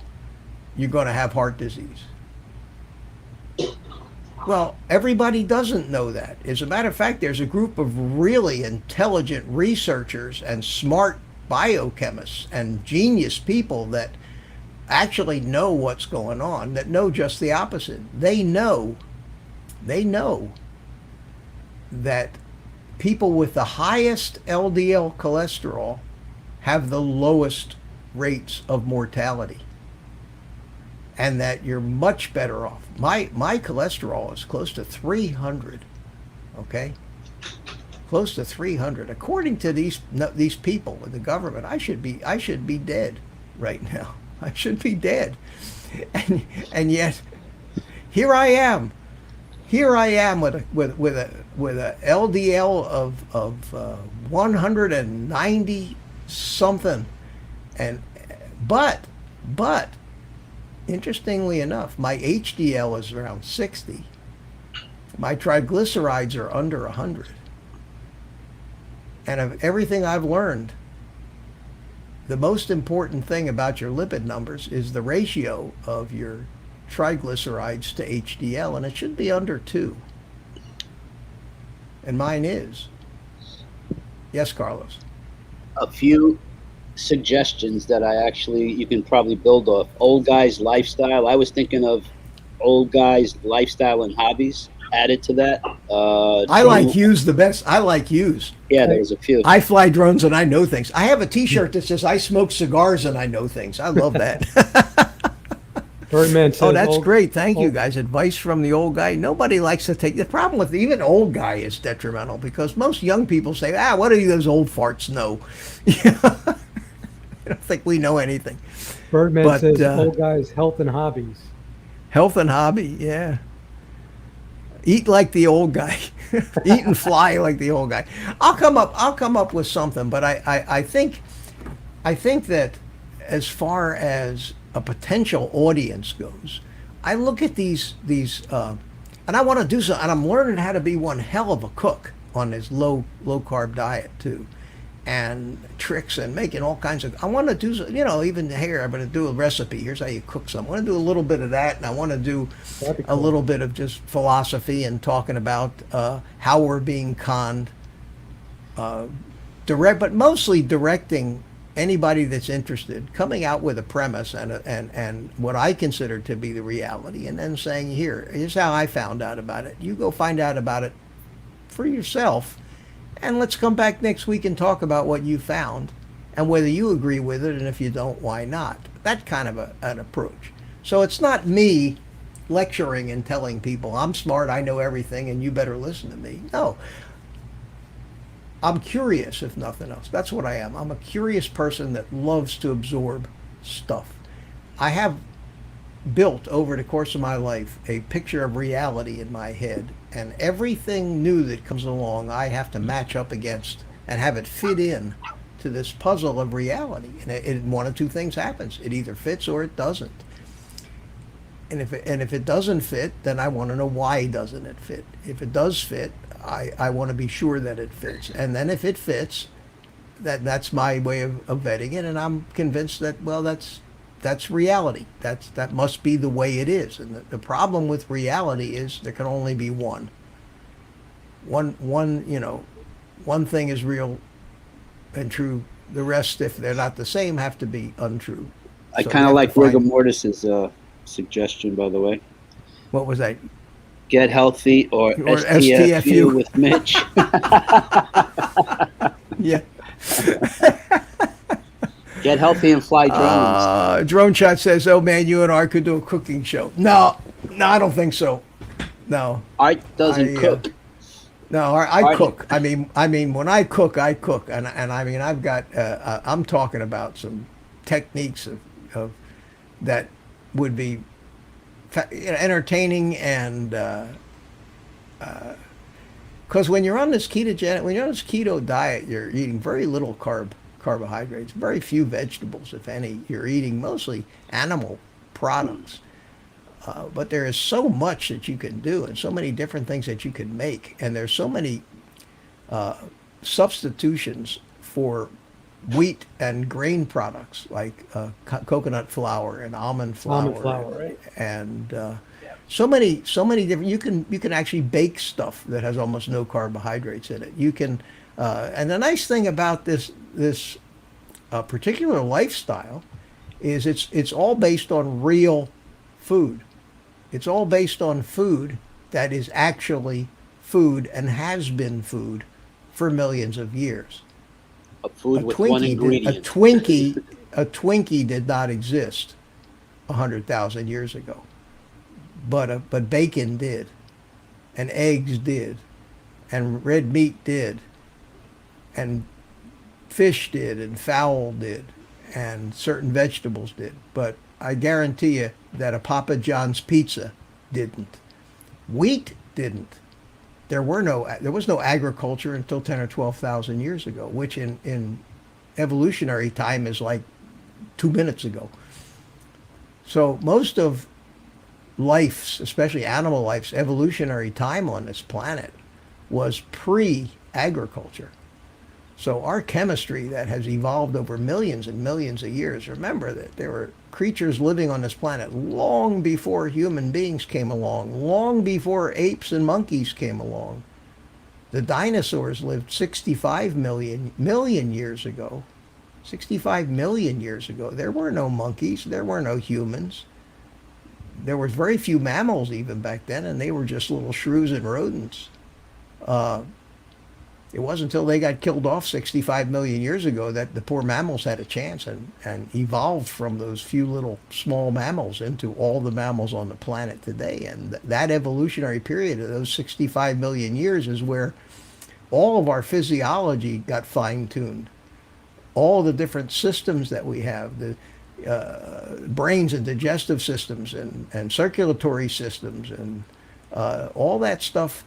you're going to have heart disease. Well, everybody doesn't know that. As a matter of fact, there's a group of really intelligent researchers and smart biochemists and genius people that actually know what's going on, that know just the opposite. They know that people with the highest LDL cholesterol have the lowest rates of mortality, and that you're much better off. My cholesterol is close to 300, okay? Close to 300. According to these people in the government, I should be dead right now. I should be dead. And yet here I am with a LDL of 190 something, but interestingly enough, my HDL is around 60. My triglycerides are under 100. And of everything I've learned, the most important thing about your lipid numbers is the ratio of your triglycerides to HDL, and it should be under 2. And mine is. Yes, Carlos. A few suggestions that you can probably build off. Old Guy's Lifestyle. I was thinking of Old Guy's Lifestyle and Hobbies added to that. I like Hughes the best. I like Hughes. Yeah, there's a few. I fly drones and I know things. I have a t-shirt that says I smoke cigars and I know things. I love that. Birdman says, Oh, that's old, great. Thank you, old- guys. Advice from the old guy. Nobody likes to take the problem with even old guy is detrimental because most young people say, what do those old farts know? I don't think we know anything. Birdman But says, old guys, health and hobbies. health and hobby, yeah. Eat like the old guy. Eat and fly like the old guy. I'll come up with something, but I think that as far as a potential audience goes, I look at these and I want to do so, and I'm learning how to be one hell of a cook on this low carb diet too, and tricks and making all kinds of. I want to do even here I'm going to do a recipe. Here's how you cook something. I want to do a little bit of that, and I want to do That'd be a cool. little bit of just philosophy and talking about how we're being conned, but mostly directing anybody that's interested, coming out with a premise and what I consider to be the reality, and then saying, here's how I found out about it. You go find out about it for yourself, and let's come back next week and talk about what you found and whether you agree with it, and if you don't, why not? That kind of an approach. So it's not me lecturing and telling people I'm smart, I know everything, and you better listen to me. No. I'm curious, if nothing else. That's what I am. I'm a curious person that loves to absorb stuff. I have built over the course of my life a picture of reality in my head, and everything new that comes along I have to match up against and have it fit in to this puzzle of reality. And one of two things happens. It either fits or it doesn't. And if it doesn't fit, then I want to know why doesn't it fit. If it does fit, I want to be sure that it fits. And then if it fits, that's my way of vetting it, and I'm convinced that that's reality. That must be the way it is. And the problem with reality is there can only be one. One thing is real and true. The rest, if they're not the same, have to be untrue. I So kind you of have like to find- rigor mortis's suggestion, by the way. What was that? Get healthy or STFU. STFU with Mitch. Yeah. Get healthy and fly drones. Drone Shot says, "Oh man, you and I could do a cooking show." No, I don't think so. No, Art doesn't cook. no, I cook. I mean, when I cook, and I mean, I've got. I'm talking about some techniques of that would be entertaining and because when you're on this keto diet, you're eating very little carbohydrates, very few vegetables, if any. You're eating mostly animal products. But there is so much that you can do and so many different things that you can make. And there's so many substitutions for wheat and grain products like coconut flour and almond flour. Almond flour, right? And so many different. You can actually bake stuff that has almost no carbohydrates in it. You can, and the nice thing about this particular lifestyle is it's all based on real food. It's all based on food that is actually food and has been food for millions of years. A food with one ingredient. A Twinkie did not exist 100,000 years ago, but bacon did, and eggs did, and red meat did, and fish did, and fowl did, and certain vegetables did. But I guarantee you that a Papa John's pizza didn't. Wheat didn't. There was no agriculture until 10 or 12,000 years ago, which in evolutionary time is like 2 minutes ago. So most of life's, especially animal life's, evolutionary time on this planet was pre-agriculture. So our chemistry that has evolved over millions and millions of years, remember that there were creatures living on this planet long before human beings came along, long before apes and monkeys came along. The dinosaurs lived 65 million years ago. 65 million years ago. There were no monkeys. There were no humans. There were very few mammals even back then, and they were just little shrews and rodents. It wasn't until they got killed off 65 million years ago that the poor mammals had a chance and evolved from those few little small mammals into all the mammals on the planet today. And that evolutionary period of those 65 million years is where all of our physiology got fine-tuned. All the different systems that we have, the brains and digestive systems and circulatory systems and all that stuff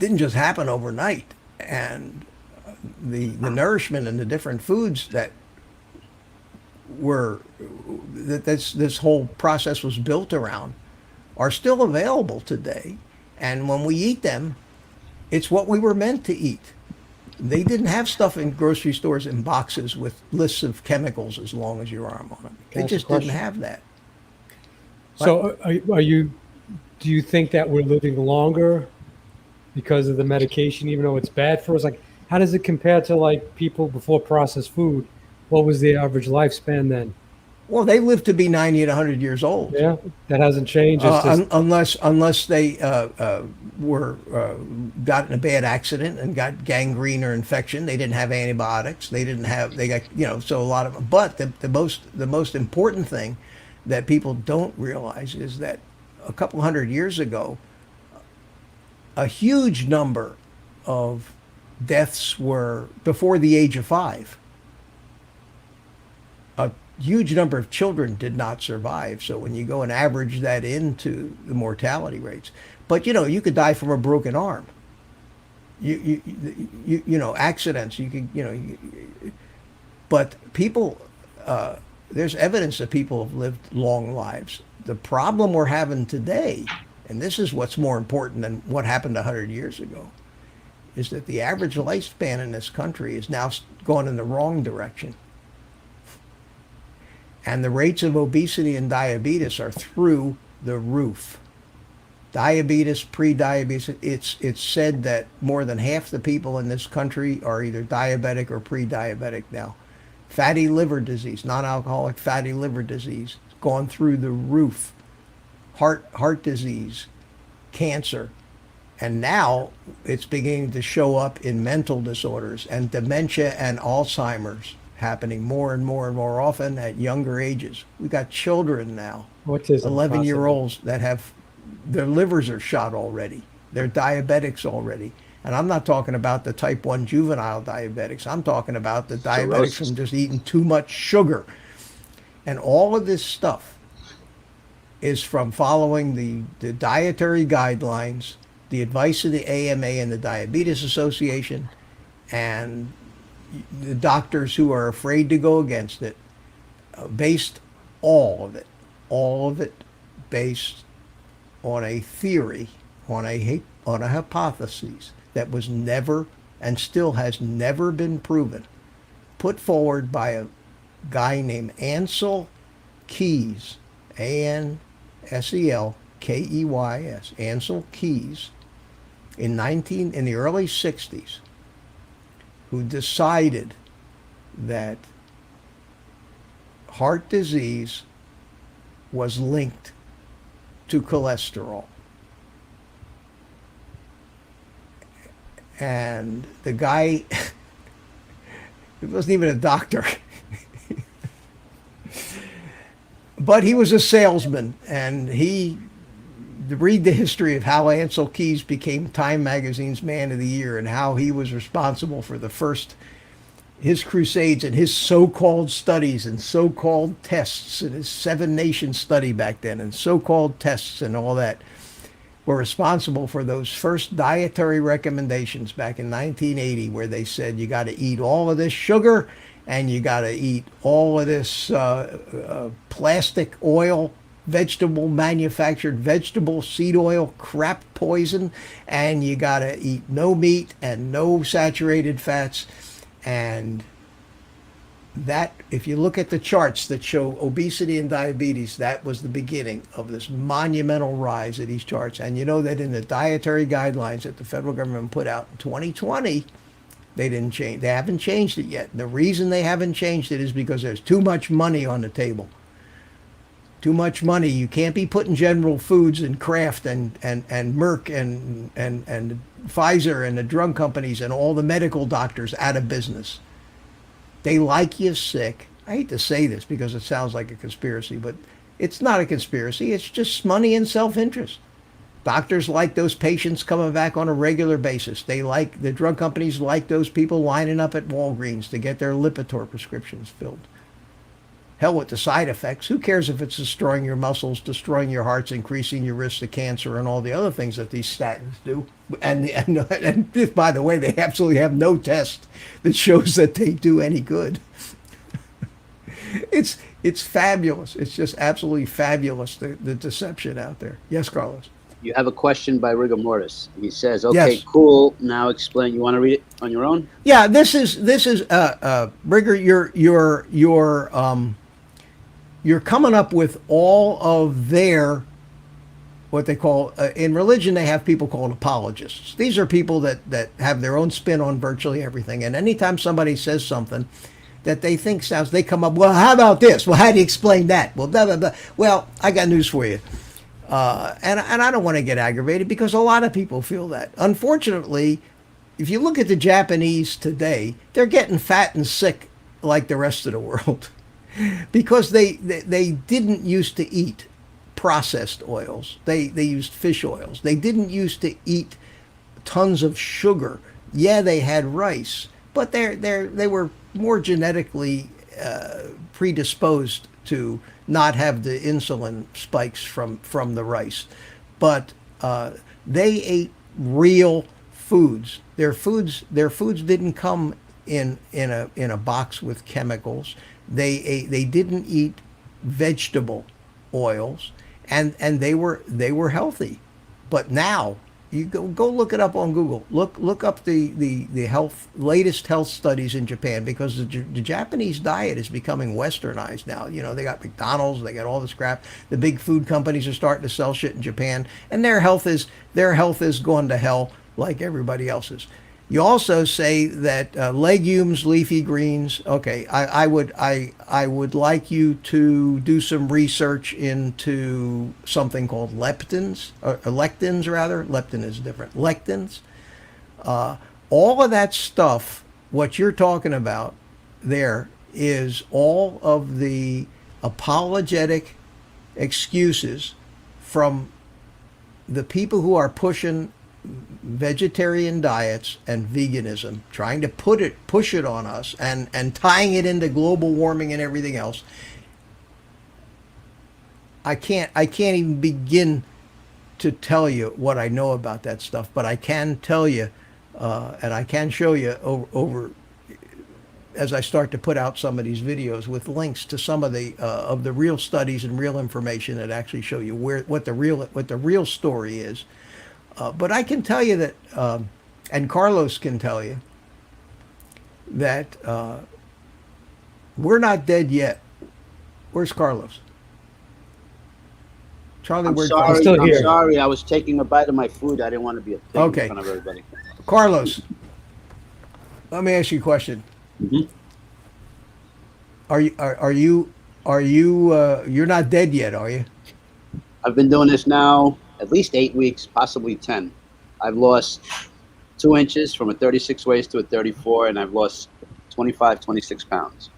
didn't just happen overnight. And the nourishment and the different foods that this whole process was built around are still available today. And when we eat them, it's what we were meant to eat. They didn't have stuff in grocery stores in boxes with lists of chemicals as long as your arm on them. They just didn't have that. So do you think that we're living longer because of the medication, even though it's bad for us? Like, how does it compare to like people before processed food? What was the average lifespan then? Well, they lived to be 90 and 100 years old. Yeah, that hasn't changed. It's just, unless they were got in a bad accident and got gangrene or infection. They didn't have antibiotics. They got so a lot of. But the most important thing that people don't realize is that a couple hundred years ago, a huge number of deaths were before the age of 5. A huge number of children did not survive. So when you go and average that into the mortality rates, but you could die from a broken arm. Accidents. You could but people. There's evidence that people have lived long lives. The problem we're having today, and this is what's more important than what happened 100 years ago, is that the average lifespan in this country is now going in the wrong direction. And the rates of obesity and diabetes are through the roof. Diabetes, pre-diabetes, it's said that more than half the people in this country are either diabetic or pre-diabetic now. Fatty liver disease, non-alcoholic fatty liver disease, gone through the roof. Heart disease, cancer. And now it's beginning to show up in mental disorders and dementia and Alzheimer's happening more and more and more often at younger ages. We got children now, 11-year-olds that have their livers are shot already. They're diabetics already. And I'm not talking about the type 1 juvenile diabetics. I'm talking about the diabetics from just eating too much sugar. And all of this stuff is from following the dietary guidelines, the advice of the AMA and the Diabetes Association, and the doctors who are afraid to go against it, based all of it based on a theory, on a hypothesis that was never and still has never been proven, put forward by a guy named Ansel Keys, Anselkeys, Ansel Keys, in the early 60s, who decided that heart disease was linked to cholesterol. And the guy, he wasn't even a doctor, but he was a salesman, and read the history of how Ansel Keys became Time Magazine's Man of the Year and how he was responsible for his crusades and his so-called studies and so-called tests and his 7-nation study back then and so-called tests and all that were responsible for those first dietary recommendations back in 1980, where they said you got to eat all of this sugar and you got to eat all of this plastic oil, manufactured vegetable seed oil, crap poison, and you got to eat no meat and no saturated fats. And that, if you look at the charts that show obesity and diabetes, that was the beginning of this monumental rise of these charts. And you know that in the dietary guidelines that the federal government put out in 2020, they didn't change. They haven't changed it yet. The reason they haven't changed it is because there's too much money on the table. Too much money. You can't be putting General Foods and Kraft and Merck and Pfizer and the drug companies and all the medical doctors out of business. They like you sick. I hate to say this because it sounds like a conspiracy, but it's not a conspiracy. It's just money and self-interest. Doctors like those patients coming back on a regular basis. They like, the drug companies like those people lining up at Walgreens to get their Lipitor prescriptions filled. Hell with the side effects. Who cares if it's destroying your muscles, destroying your hearts, increasing your risk of cancer, and all the other things that these statins do? And by the way, they absolutely have no test that shows that they do any good. It's fabulous. It's just absolutely fabulous, the deception out there. Yes, Carlos. You have a question by Rigor Mortis. He says, "Okay, Yes. cool. Now explain. You want to read it on your own?" Yeah, this is Rigger. You're coming up with all of their, what they call, in religion they have people called apologists. These are people that have their own spin on virtually everything. And anytime somebody says something that they think sounds, they come up, well, how about this? Well, how do you explain that? Well, blah, blah, blah. Well, I got news for you. And I don't want to get aggravated because a lot of people feel that. Unfortunately, if you look at the Japanese today, they're getting fat and sick like the rest of the world because they didn't used to eat processed oils. They used fish oils. They didn't used to eat tons of sugar. Yeah, they had rice, but they were more genetically predisposed to not have the insulin spikes from the rice. But they ate real foods. Their foods didn't come in a box with chemicals. They didn't eat vegetable oils, and they were healthy. But now you go look it up on Google. Look up the latest health studies in Japan, because the Japanese diet is becoming westernized now. You know, they got McDonald's, they got all this crap. The big food companies are starting to sell shit in Japan, and their health is going to hell like everybody else's. You also say that legumes, leafy greens. Okay, I would like you to do some research into something called leptins, or lectins rather. Leptin is different. Lectins. All of that stuff, what you're talking about there, is all of the apologetic excuses from the people who are pushing vegetarian diets and veganism, trying to push it on us, and tying it into global warming and everything else. I can't even begin to tell you what I know about that stuff, but I can tell you, and I can show you over as I start to put out some of these videos with links to some of the real studies and real information that actually show you what the real story is. But I can tell you that, and Carlos can tell you, that we're not dead yet. Where's Carlos? Charlie, I'm where's sorry. Carlos? still here. I'm sorry. I was taking a bite of my food. I didn't want to be a pig Okay. in front of everybody. Carlos, let me ask you a question. Mhm. You're not dead yet, are you? I've been doing this now at least 8 weeks, possibly 10. I've lost 2 inches from a 36 waist to a 34, and I've lost 25, 26 pounds.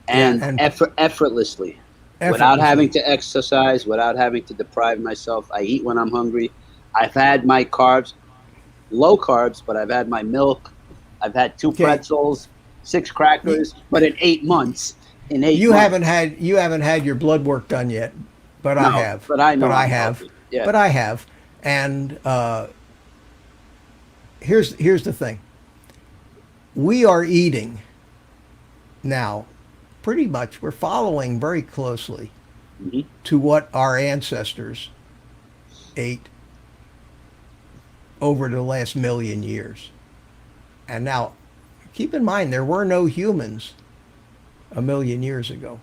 And, Yeah, and- effortlessly, without having to exercise, without having to deprive myself. I eat when I'm hungry. I've had my carbs, low carbs, but I've had my milk. I've had 2 Okay. pretzels, 6 crackers, but in 8 months. You haven't had your blood work done yet, but I No, have. but I know But I I'm have. healthy. Yeah. But I have. And here's the thing. We are eating now, pretty much. We're following very closely Mhm. to what our ancestors ate over the last million years. And now, keep in mind, there were no humans a million years ago.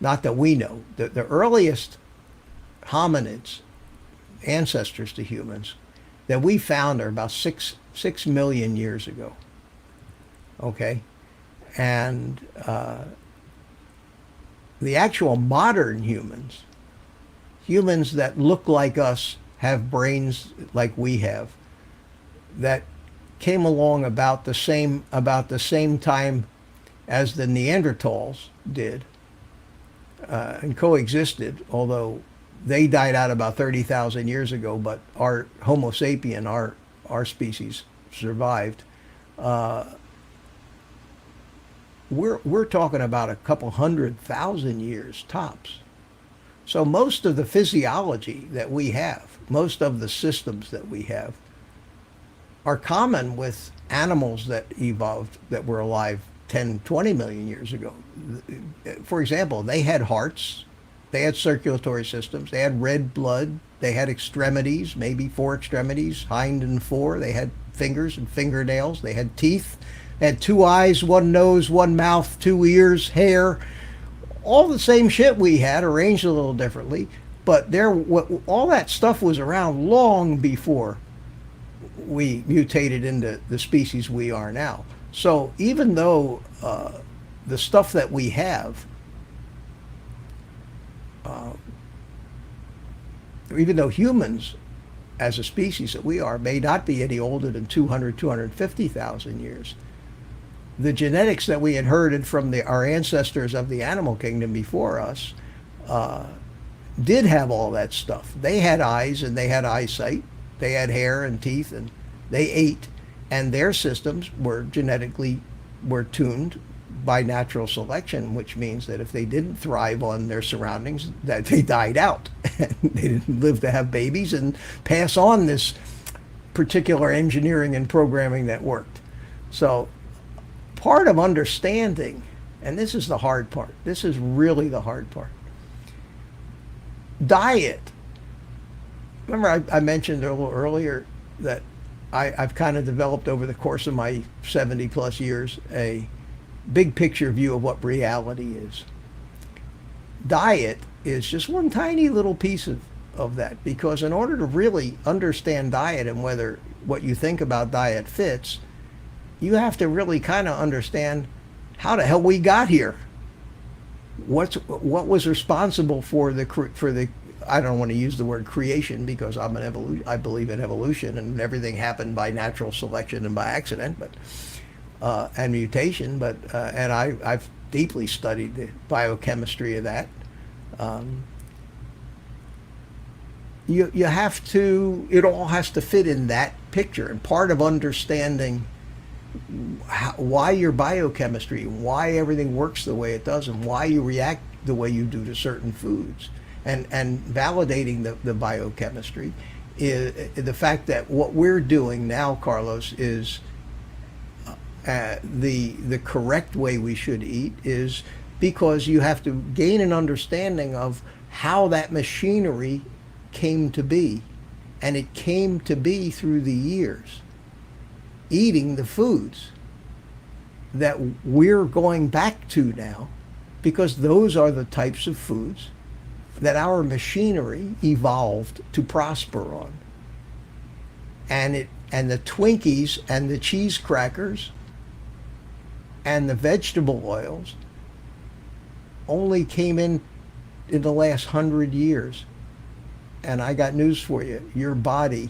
Not that we know. The earliest hominids, ancestors to humans, that we found are about 6 million years ago. Okay? And the actual modern humans, humans that look like us, have brains like we have, that came along about the same time as the Neanderthals did, and coexisted, although they died out about 30,000 years ago, but our Homo sapien, our species, survived. We're talking about a couple 100,000 years tops. So most of the physiology that we have, most of the systems that we have, are common with animals that evolved, that were alive 10, 20 million years ago. For example, they had hearts, they had circulatory systems, they had red blood, they had extremities, maybe 4 extremities, hind and fore. They had fingers and fingernails, they had teeth, they had 2 eyes, 1 nose, 1 mouth, 2 ears, hair, all the same shit we had, arranged a little differently. But all that stuff was around long before we mutated into the species we are now. So even though the stuff that we have, even though humans as a species that we are may not be any older than 200, 250,000 years, the genetics that we inherited from our ancestors of the animal kingdom before us did have all that stuff. They had eyes and they had eyesight. They had hair and teeth, and they ate, and their systems were tuned by natural selection, which means that if they didn't thrive on their surroundings, that they died out. They didn't live to have babies and pass on this particular engineering and programming that worked. So part of understanding, and this is the hard part, this is really the hard part, diet. Remember I mentioned a little earlier that I've kind of developed over the course of my 70 plus years a big picture view of what reality is. Diet is just one tiny little piece of that, because in order to really understand diet and whether what you think about diet fits, you have to really kind of understand how the hell we got here. What was responsible for the I don't want to use the word creation, because I believe in evolution, and everything happened by natural selection and by accident, but and mutation. But and I've deeply studied the biochemistry of that. You have to. It all has to fit in that picture, and part of understanding why your biochemistry, why everything works the way it does, and why you react the way you do to certain foods, and validating the biochemistry, is the fact that what we're doing now, Carlos, is the correct way we should eat, is because you have to gain an understanding of how that machinery came to be, and it came to be through the years, eating the foods that we're going back to now, because those are the types of foods that our machinery evolved to prosper on. And the Twinkies and the cheese crackers and the vegetable oils only came in the last 100 years. And I got news for you. Your body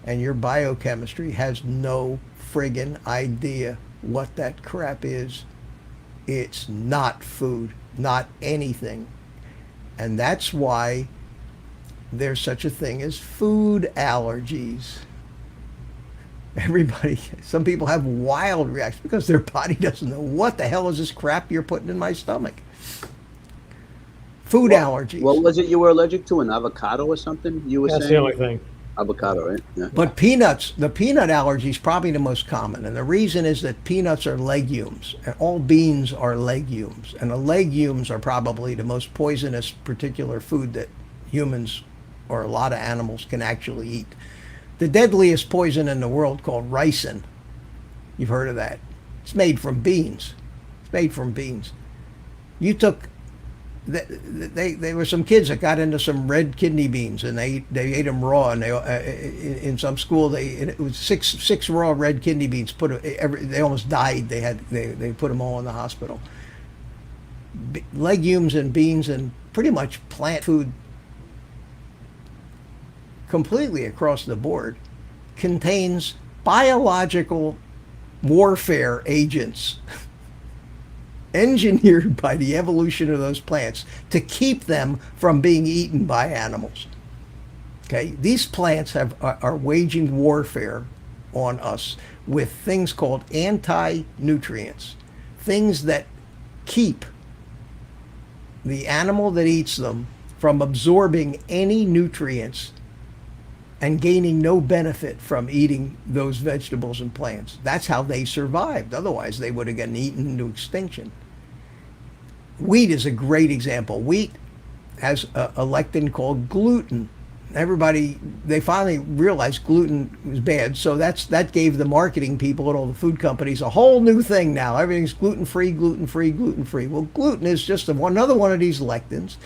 and your biochemistry has no friggin' idea what that crap is. It's not food, not anything. And that's why there's such a thing as food allergies. Some people have wild reactions because their body doesn't know, what the hell is this crap you're putting in my stomach? Food allergies. What was it you were allergic to? An avocado or something? You were saying? That's the only thing. Avocado, right? Yeah. But peanuts, the peanut allergy is probably the most common. And the reason is that peanuts are legumes. And all beans are legumes. And the legumes are probably the most poisonous particular food that humans or a lot of animals can actually eat. The deadliest poison in the world, called ricin. You've heard of that. It's made from beans. It's made from beans. You took... There were some kids that got into some red kidney beans, and they ate them raw. And they in some school it was six raw red kidney beans. They almost died. They put them all in the hospital. legumes and beans and pretty much plant food completely across the board contains biological warfare agents engineered by the evolution of those plants to keep them from being eaten by animals. Okay, these plants are waging warfare on us with things called anti-nutrients, things that keep the animal that eats them from absorbing any nutrients and gaining no benefit from eating those vegetables and plants. That's how they survived. Otherwise, they would have gotten eaten into extinction. Wheat is a great example. Wheat has a lectin called gluten. They finally realized gluten was bad, so that gave the marketing people and all the food companies a whole new thing now. Everything's gluten-free, gluten-free, gluten-free. Well, gluten is just another one of these lectins.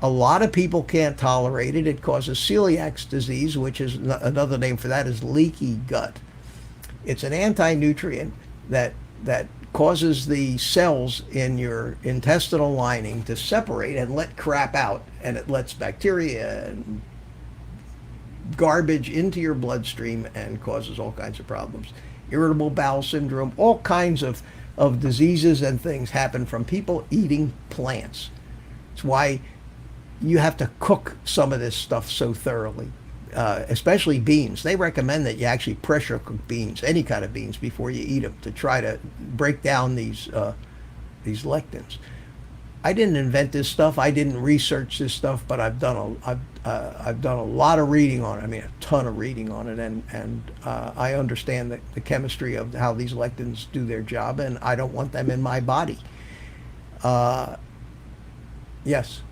A lot of people can't tolerate it. It causes celiac disease, which is another name for that is leaky gut. It's an anti-nutrient that causes the cells in your intestinal lining to separate and let crap out, and it lets bacteria and garbage into your bloodstream and causes all kinds of problems. Irritable bowel syndrome, all kinds of diseases and things happen from people eating plants. It's why you have to cook some of this stuff so thoroughly, especially beans. They recommend that you actually pressure cook beans, any kind of beans, before you eat them to try to break down these lectins. I didn't invent this stuff. I didn't research this stuff, but I've done a lot of reading on it. I mean, a ton of reading on it, and I understand the chemistry of how these lectins do their job, and I don't want them in my body. Yes.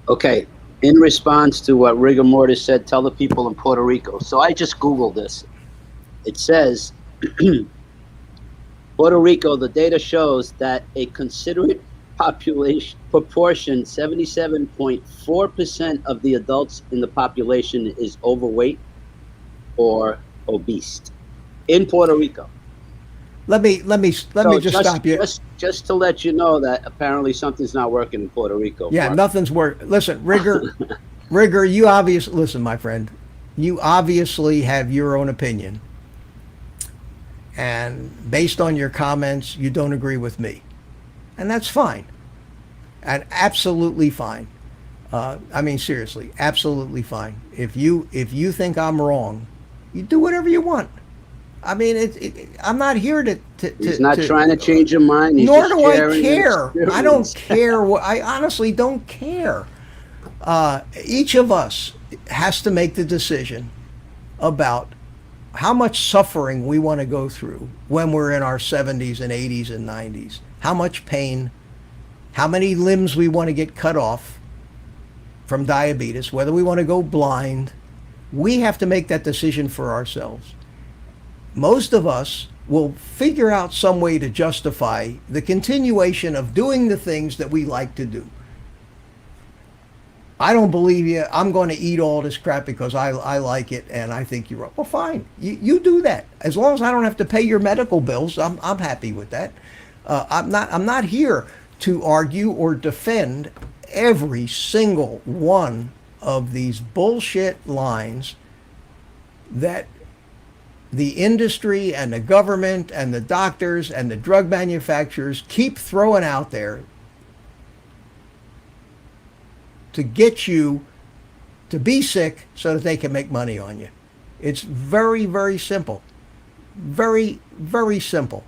Okay. In response to what Rigor Mortis said, tell the people in Puerto Rico. So I just Googled this. It says, Puerto Rico, the data shows that a considerate population proportion, 77.4% of the adults in the population is overweight or obese in Puerto Rico. Let me just stop you. Just to let you know that apparently something's not working in Puerto Rico. Yeah, Mark. nothing's working. Listen, Rigor, listen, my friend, you obviously have your own opinion. And based on your comments, you don't agree with me. And that's fine. And absolutely fine. I mean, seriously, absolutely fine. If you think I'm wrong, you do whatever you want. I mean, I'm not here to He's not trying to change your mind. He's nor just do I sharing care. an I don't experience. care. I honestly don't care. Each of us has to make the decision about how much suffering we want to go through when we're in our 70s and 80s and 90s. How much pain, how many limbs we want to get cut off from diabetes, whether we want to go blind. We have to make that decision for ourselves. Most of us will figure out some way to justify the continuation of doing the things that we like to do. I don't believe you. I'm going to eat all this crap because I like it and I think you're wrong. Well, fine. You do that. As long as I don't have to pay your medical bills, I'm happy with that. I'm not here to argue or defend every single one of these bullshit lines that the industry and the government and the doctors and the drug manufacturers keep throwing out there to get you to be sick so that they can make money on you. It's very, very simple. Very, very simple.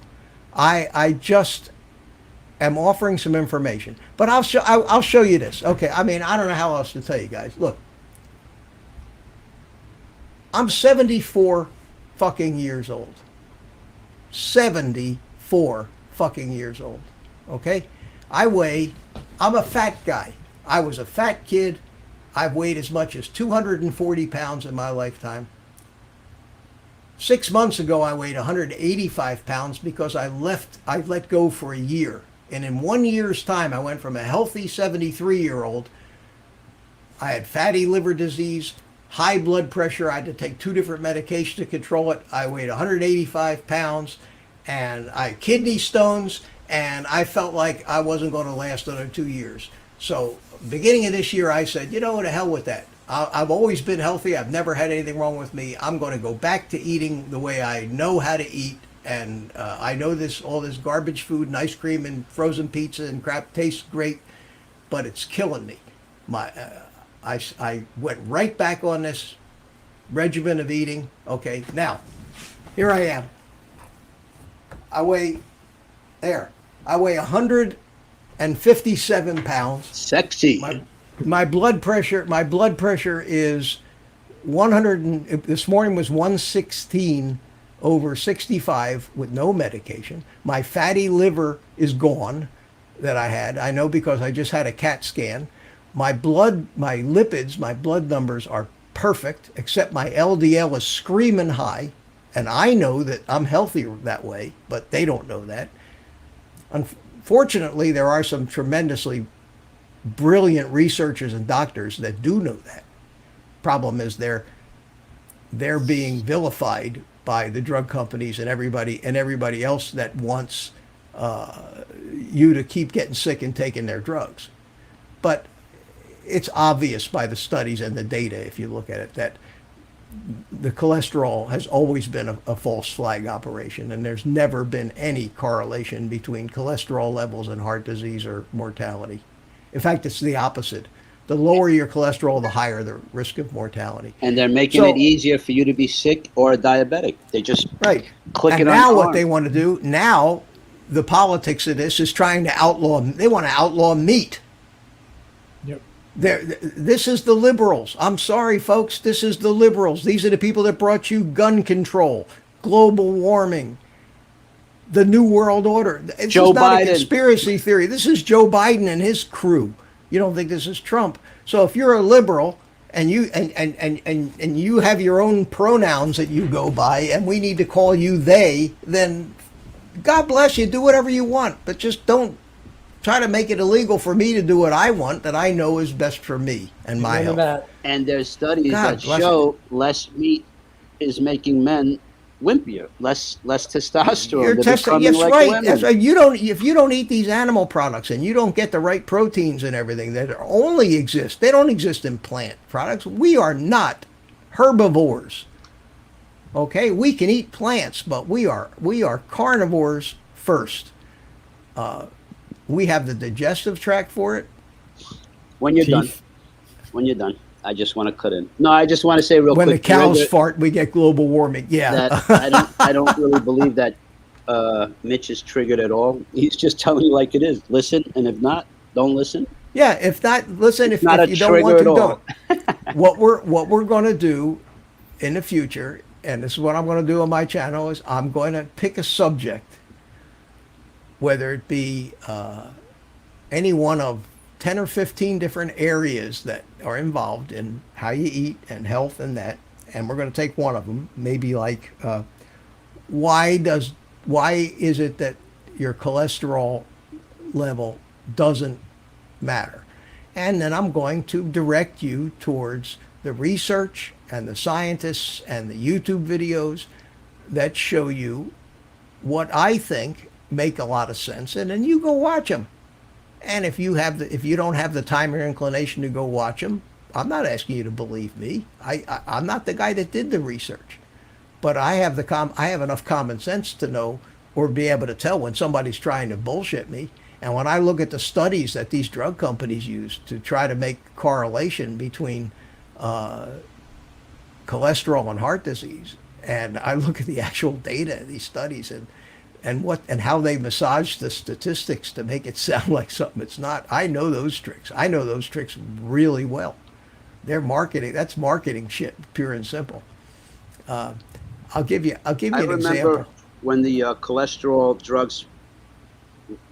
I just am offering some information. But I'll show you this. Okay, I mean, I don't know how else to tell you guys. Look, I'm 74 fucking years old. 74 fucking years old. Okay? I'm a fat guy. I was a fat kid. I've weighed as much as 240 pounds in my lifetime. 6 months ago, I weighed 185 pounds because I let go for a year. And in 1 year's time, I went from a healthy 73-year-old. I had fatty liver disease, high blood pressure. I had to take 2 different medications to control it. I weighed 185 pounds and I had kidney stones and I felt like I wasn't going to last another 2 years. So, beginning of this year, I said, you know, to hell with that. I've always been healthy. I've never had anything wrong with me. I'm going to go back to eating the way I know how to eat. And I know all this garbage food and ice cream and frozen pizza and crap tastes great, but it's killing me. I went right back on this regimen of eating. Okay, now, here I am. I weigh 157 pounds. Sexy. My blood pressure is 100 this morning was 116 over 65 with no medication. My fatty liver is gone that I had. I know because I just had a CAT scan. My lipids, my blood numbers are perfect, except my LDL is screaming high. And I know that I'm healthy that way, but they don't know that. Unfortunately, there are some tremendously brilliant researchers and doctors that do know that. Problem is they're being vilified by the drug companies and everybody else that wants you to keep getting sick and taking their drugs. But it's obvious by the studies and the data, if you look at it, that the cholesterol has always been a false flag operation, and there's never been any correlation between cholesterol levels and heart disease or mortality. In fact, it's the opposite. The lower your cholesterol, the higher the risk of mortality. And they're making it easier for you to be sick or a diabetic. They just click it on. And now what they want to do, now the politics of this is trying to they want to outlaw meat. Yep. This is the liberals. I'm sorry, folks. This is the liberals. These are the people that brought you gun control, global warming, the New World Order. It's Joe not Biden. a conspiracy theory. This is Joe Biden and his crew. You don't think this is Trump. So if you're a liberal and you have your own pronouns that you go by, and we need to call you they, then God bless you. Do whatever you want, but just don't try to make it illegal for me to do what I want that I know is best for me and my health. And there's studies God that bless show less meat is making men wimpier, less testosterone. You're They're testing. becoming Yes, like right. women. That's right. If you don't eat these animal products and you don't get the right proteins and everything that only exist, they don't exist in plant products. We are not herbivores. Okay, we can eat plants, but we are carnivores first. We have the digestive tract for it. When you're done, I just want to cut in. No, I just want to say real quick. When the cows fart, we get global warming. Yeah. That I don't really believe that Mitch is triggered at all. He's just telling you like it is. Listen, and if not, don't listen. Yeah, if not, listen. If you don't want to, don't. What we're going to do in the future, and this is what I'm going to do on my channel, is I'm going to pick a subject, whether it be any one of 10 or 15 different areas that are involved in how you eat and health and that, and we're going to take one of them, maybe like why is it that your cholesterol level doesn't matter? And then I'm going to direct you towards the research and the scientists and the YouTube videos that show you what I think make a lot of sense, and then you go watch them. And if you don't have the time or inclination to go watch them, I'm not asking you to believe me. I'm not the guy that did the research, but I have enough common sense to know or be able to tell when somebody's trying to bullshit me. And when I look at the studies that these drug companies use to try to make correlation between cholesterol and heart disease, and I look at the actual data of these studies and how they massage the statistics to make it sound like something it's not. I know those tricks. I know those tricks really well. They're marketing. That's marketing shit, pure and simple. I'll give you an example. I remember when the cholesterol drugs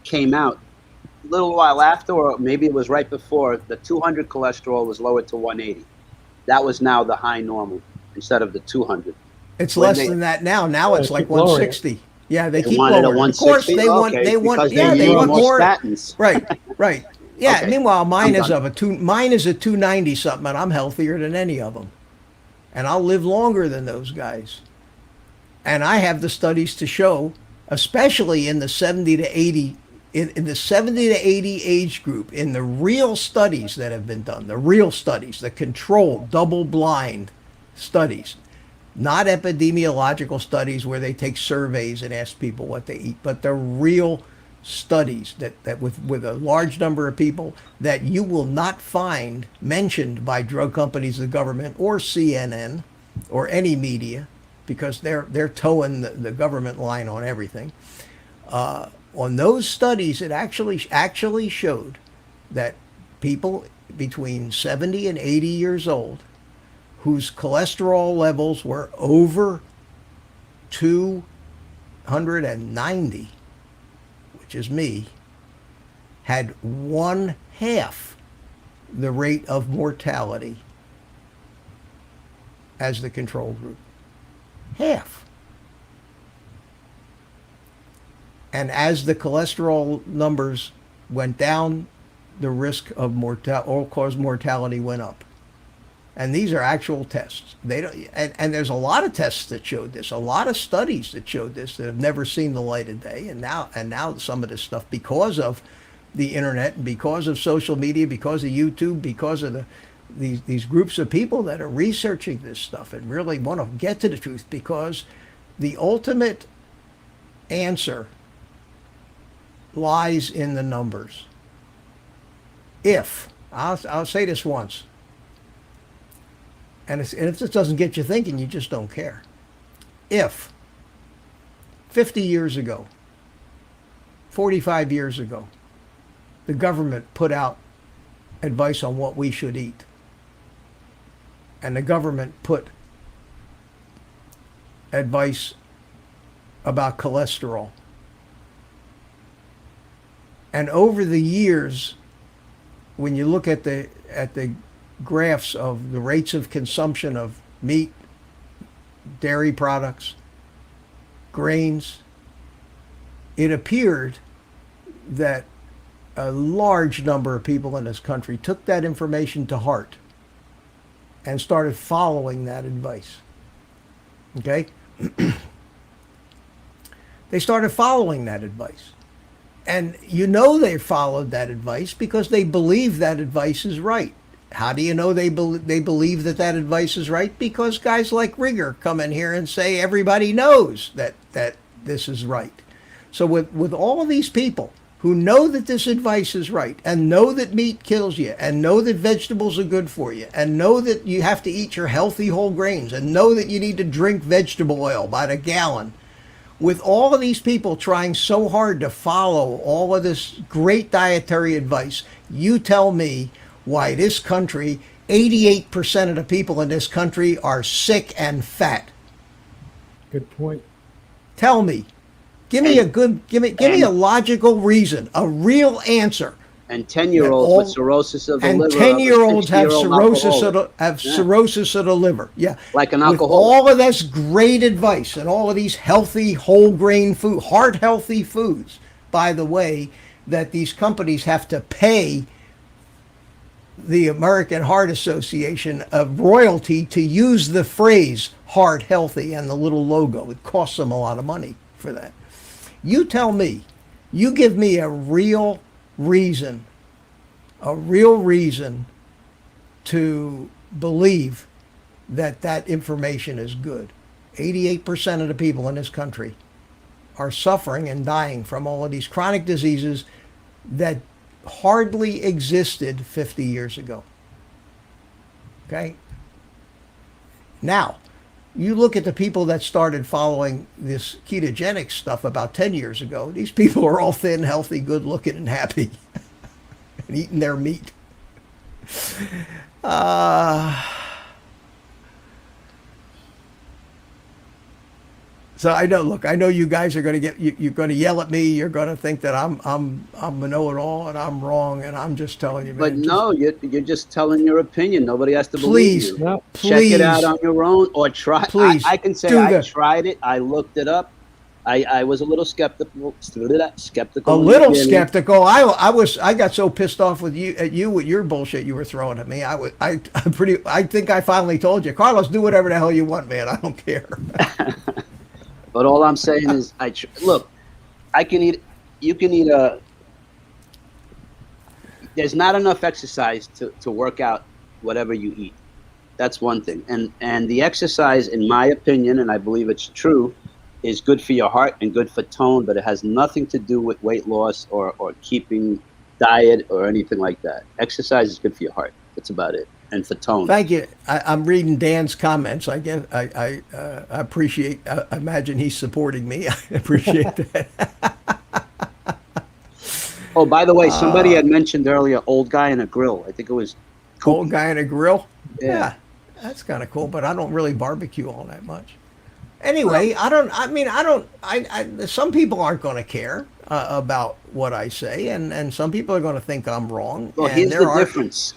came out, a little while after, or maybe it was right before, the 200 cholesterol was lowered to 180. That was now the high normal instead of the 200. It's less than that now. Now it's like 160. Yeah, they keep wanted lowering. Of course, they want more statins. Right. Yeah. Okay. Meanwhile, mine is a 290 something, and I'm healthier than any of them, and I'll live longer than those guys. And I have the studies to show, especially in the 70 to 80 in the 70 to 80 age group, in the real studies that have been done, the real studies, the controlled, double-blind studies, not epidemiological studies where they take surveys and ask people what they eat, but the real studies that with a large number of people that you will not find mentioned by drug companies, the government, or CNN, or any media, because they're towing the government line on everything. On those studies, it actually showed that people between 70 and 80 years old whose cholesterol levels were over 290, which is me, had 1/2 the rate of mortality as the control group. Half. And as the cholesterol numbers went down, the risk of all-cause mortality went up. And these are actual tests. They don't, and there's a lot of tests that showed this, a lot of studies that showed this that have never seen the light of day. And now some of this stuff, because of the internet, because of social media, because of YouTube, because of these groups of people that are researching this stuff and really want to get to the truth, because the ultimate answer lies in the numbers. If, I'll say this once, and if this doesn't get you thinking, you just don't care. If 50 years ago, 45 years ago, the government put out advice on what we should eat, and the government put advice about cholesterol, and over the years, when you look at the graphs of the rates of consumption of meat, dairy products, grains, it appeared that a large number of people in this country took that information to heart and started following that advice. Okay? They started following that advice. And you know they followed that advice because they believe that advice is right. How do you know they believe that advice is right? Because guys like Rigger come in here and say everybody knows that this is right. So with all of these people who know that this advice is right, and know that meat kills you, and know that vegetables are good for you, and know that you have to eat your healthy whole grains, and know that you need to drink vegetable oil by the gallon, with all of these people trying so hard to follow all of this great dietary advice, you tell me why this country, 88% of the people in this country are sick and fat. Good point. Tell me. Give me a logical reason, a real answer. And 10-year-olds with cirrhosis of the liver. And 10-year-olds have cirrhosis of the liver. Yeah. Like an With alcoholic. all of this great advice and all of these healthy, whole grain food, heart healthy foods, by the way, that these companies have to pay the American Heart Association a royalty to use the phrase heart healthy and the little logo. It costs them a lot of money for that. You tell me, you give me a real reason to believe that information is good. 88% of the people in this country are suffering and dying from all of these chronic diseases that hardly existed 50 years ago. Okay? Now, you look at the people that started following this ketogenic stuff about 10 years ago. These people are all thin, healthy, good looking, and happy and eating their meat. So I know you guys are going to you're going to yell at me. You're going to think that I'm a know-it-all and I'm wrong, and I'm just telling you, man. But no, you're just telling your opinion. Nobody has to believe Please, you. No. Check it out on your own, or try. Please, I can say do I that. tried it. I looked it up. I was a little skeptical. A little skeptical. I got so pissed off with you with your bullshit you were throwing at me. I think I finally told you, Carlos, do whatever the hell you want, man. I don't care. But all I'm saying is, look. I can eat. You can eat a there's not enough exercise to work out whatever you eat. That's one thing. And the exercise, in my opinion, and I believe it's true, is good for your heart and good for tone, but it has nothing to do with weight loss or keeping diet or anything like that. Exercise is good for your heart. That's about it. And for tone. Thank you. I'm reading Dan's comments. I guess I appreciate. I imagine he's supporting me. I appreciate that. Oh, by the way, somebody had mentioned earlier, old guy in a grill. I think it was Old guy in a grill. Yeah. That's kind of cool. But I don't really barbecue all that much. Anyway, I don't. I mean, I don't. Some people aren't going to care about what I say, and some people are going to think I'm wrong. Well, and here's there the difference.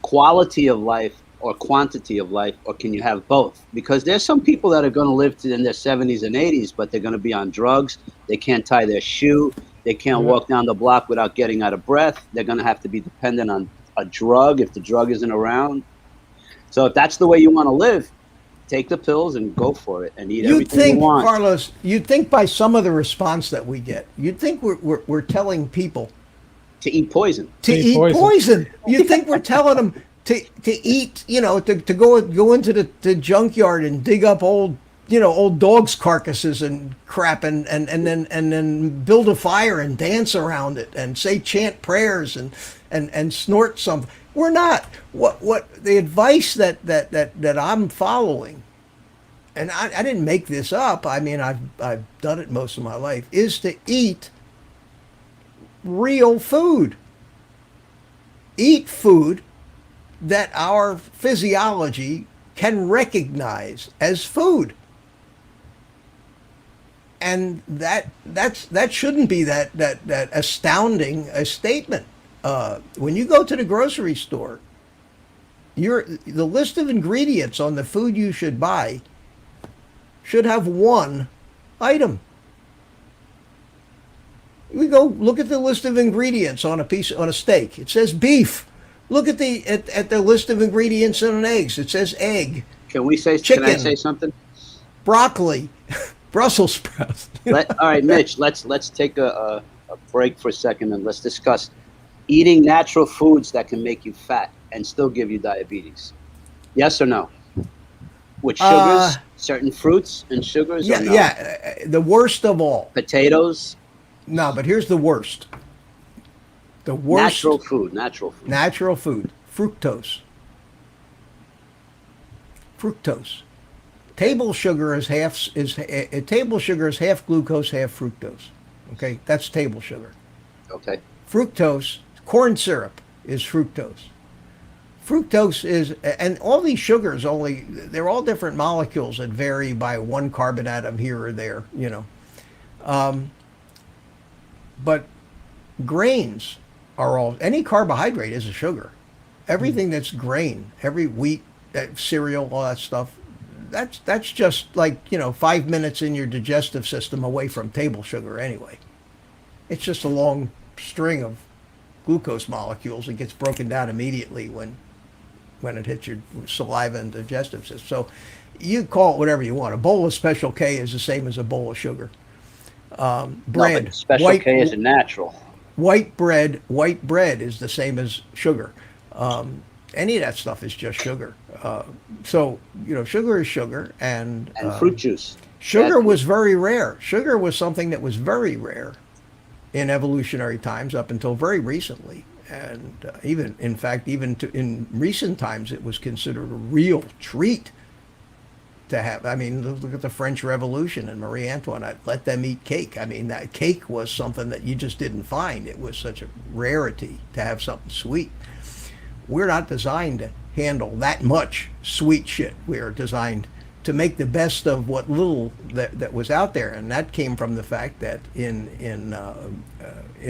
Quality of life or quantity of life, or can you have both? Because there's some people that are going to live in their 70s and 80s, but they're going to be on drugs. They can't tie their shoe. They can't walk down the block without getting out of breath. They're going to have to be dependent on a drug if the drug isn't around. So if that's the way you want to live, take the pills and go for it and eat everything you want. Carlos, you'd think by some of the response that we get, you'd think we're telling people to eat poison. To eat poison. You think we're telling them to eat, to go into the junkyard and dig up old dogs' carcasses and crap and then build a fire and dance around it and chant prayers and snort something. We're not. What the advice that I'm following, and I didn't make this up. I mean, I've done it most of my life, is to eat real food. Eat food that our physiology can recognize as food. And that shouldn't be that astounding a statement. When you go to the grocery store, the list of ingredients on the food you should buy should have one item. We go look at the list of ingredients on a steak. It says beef. Look at the list of ingredients on eggs. It says egg. Can I say something? Broccoli, Brussels sprouts. All right, Mitch. Let's take a break for a second and let's discuss eating natural foods that can make you fat and still give you diabetes. Yes or no? With sugars, certain fruits and sugars. Yeah, or no? yeah. The worst of all. Potatoes. No, but here's the worst. The worst. Natural food. Natural food. Fructose. Table sugar is half glucose, half fructose. Okay, that's table sugar. Okay. Fructose, corn syrup is fructose. Fructose is, and all these sugars they're all different molecules that vary by one carbon atom here or there, But grains are any carbohydrate is a sugar. Everything that's grain, every wheat, cereal, all that stuff, that's just like, 5 minutes in your digestive system away from table sugar anyway. It's just a long string of glucose molecules. It gets broken down immediately when it hits your saliva and digestive system. So you call it whatever you want. A bowl of Special K is the same as a bowl of sugar. Bread. No, Special K is natural. White bread is the same as sugar. Any of that stuff is just sugar. So sugar is sugar, and fruit juice. Sugar was very rare. Sugar was something that was very rare in evolutionary times up until very recently, and even in recent times, it was considered a real treat to have. I mean, look at the French Revolution and Marie Antoinette. Let them eat cake. I mean, that cake was something that you just didn't find. It was such a rarity to have something sweet. We're not designed to handle that much sweet shit. We are designed to make the best of what little that was out there, and that came from the fact that in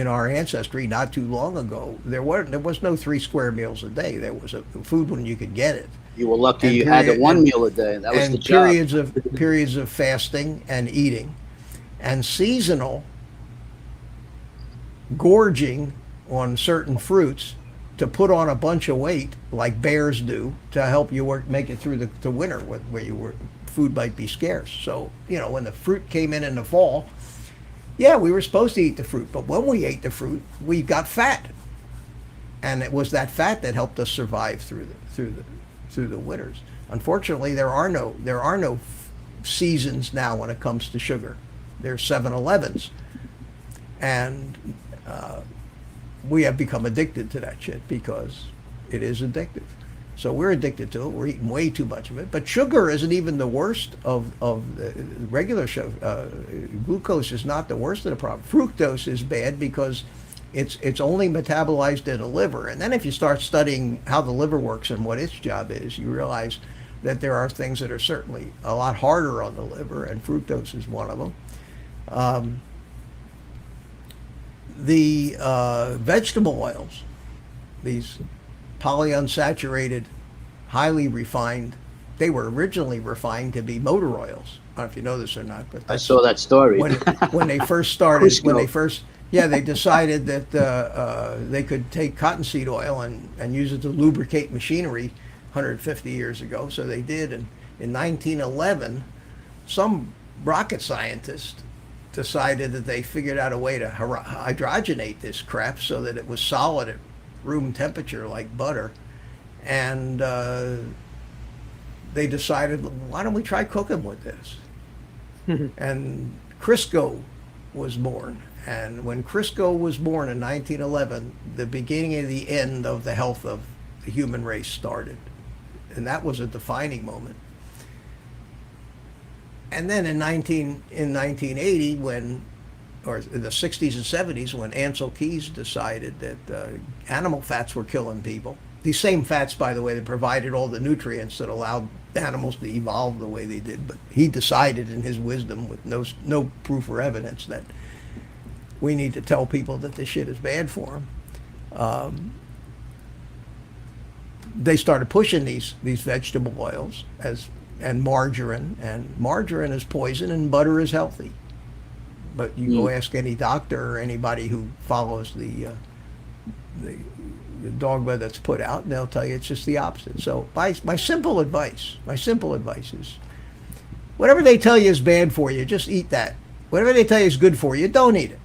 our ancestry, not too long ago, there was no 3 square meals a day. There was food when you could get it. You were lucky you had one meal a day. That was the job. Periods of fasting and eating, and seasonal gorging on certain fruits to put on a bunch of weight, like bears do, to help you make it through the winter where food might be scarce. So when the fruit came in the fall, yeah, we were supposed to eat the fruit, but when we ate the fruit, we got fat. and it was that fat that helped us survive through the winters. Unfortunately, there are no seasons now when it comes to sugar. There's 7-Elevens, and we have become addicted to that shit because it is addictive. So we're addicted to it. We're eating way too much of it. But sugar isn't even the worst of the regular sugar. Glucose is not the worst of the problem. Fructose is bad because it's only metabolized in the liver. And then if you start studying how the liver works and what its job is, you realize that there are things that are certainly a lot harder on the liver, and fructose is one of them. The vegetable oils, these polyunsaturated, highly refined, they were originally refined to be motor oils. I don't know if you know this or not, but I saw that story. when they first started, they decided that they could take cottonseed oil and use it to lubricate machinery 150 years ago. So they did, and in 1911, some rocket scientist decided that they figured out a way to hydrogenate this crap so that it was solid at room temperature like butter, and they decided, why don't we try cooking with this? And Crisco was born. And when Crisco was born in 1911, the beginning of the end of the health of the human race started. And that was a defining moment. And then in 1980, or in the 60s and 70s, when Ansel Keys decided that animal fats were killing people. These same fats, by the way, that provided all the nutrients that allowed animals to evolve the way they did. But he decided in his wisdom, with no proof or evidence, that we need to tell people that this shit is bad for them. They started pushing these vegetable oils and margarine is poison and butter is healthy. But you go ask any doctor or anybody who follows the dogma that's put out, and they'll tell you it's just the opposite. So my simple advice is, whatever they tell you is bad for you, just eat that. Whatever they tell you is good for you, don't eat it.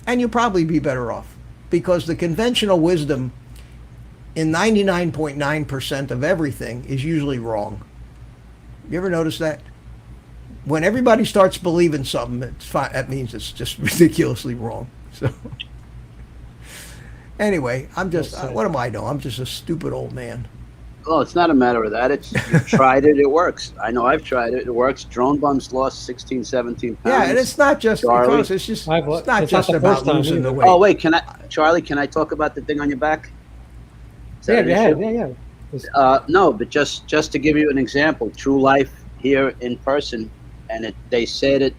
And you'll probably be better off. Because the conventional wisdom in 99.9% of everything is usually wrong. You ever notice that? When everybody starts believing something, that means it's just ridiculously wrong. So anyway, what am I doing? I'm just a stupid old man. Well, it's not a matter of that. It's you tried it, it works. I know I've tried it, it works. Drone Bum's lost 16, 17 pounds. Yeah, and it's not just because it's not just about losing the weight. Oh wait, Charlie, can I talk about the thing on your back? Yeah. No, but just to give you an example, True Life here in person, and they've said it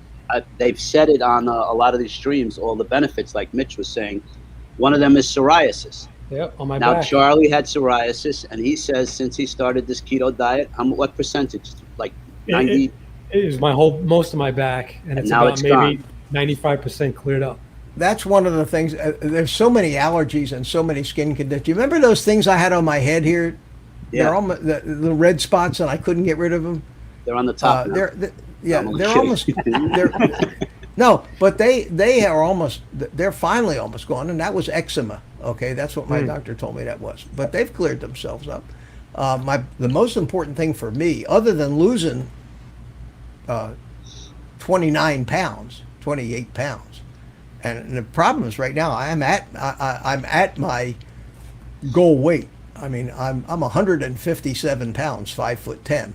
on a lot of these streams, all the benefits, like Mitch was saying. One of them is psoriasis. Yep, on my now, back. Charlie had psoriasis, and he says since he started this keto diet, what percentage? Like 90? It is most of my back, and it's now about maybe 95% cleared up. That's one of the things. There's so many allergies and so many skin conditions. You remember those things I had on my head here? Yeah. They're almost the red spots, and I couldn't get rid of them. They're on the top now. They're almost. No, but they are almost. They're finally almost gone, and that was eczema. Okay, that's what my doctor told me that was. But they've cleared themselves up. The most important thing for me, other than losing 28 pounds, and the problem is right now I'm at my goal weight. I mean, I'm 157 pounds, 5'10".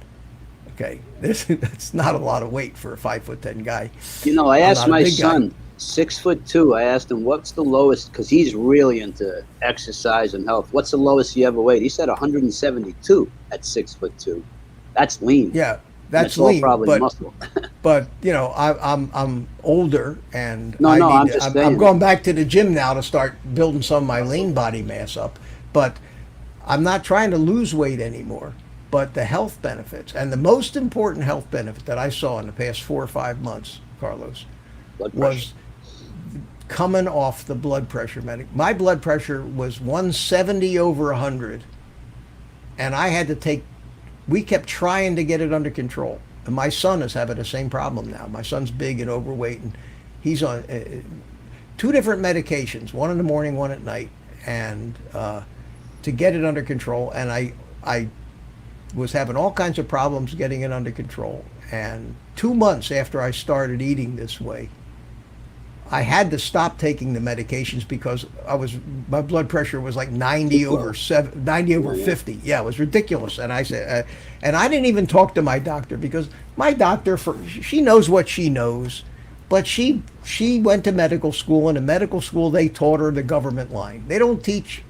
Okay, that's not a lot of weight for a 5'10" guy. You know, I asked my son, 6'2". I asked him, what's the lowest, because he's really into exercise and health. What's the lowest he ever weighed? He said 172 at 6'2". That's lean. Yeah, that's lean. Probably muscle. But you know, I'm older, and I'm going back to the gym now to start building some of my lean body mass up. But I'm not trying to lose weight anymore. But the health benefits, and the most important health benefit that I saw in the past 4 or 5 months, Carlos, was coming off the blood pressure medic. My blood pressure was 170 over 100, and I had to take. We kept trying to get it under control, and my son is having the same problem now. My son's big and overweight, and he's on 2 different medications, one in the morning, one at night, and to get it under control, and I was having all kinds of problems getting it under control. And 2 months after I started eating this way, I had to stop taking the medications because my blood pressure was like 90 over 50. Yeah, it was ridiculous. And I said, and I didn't even talk to my doctor because my doctor, she knows what she knows, but she went to medical school, and in medical school they taught her the government line. They don't teach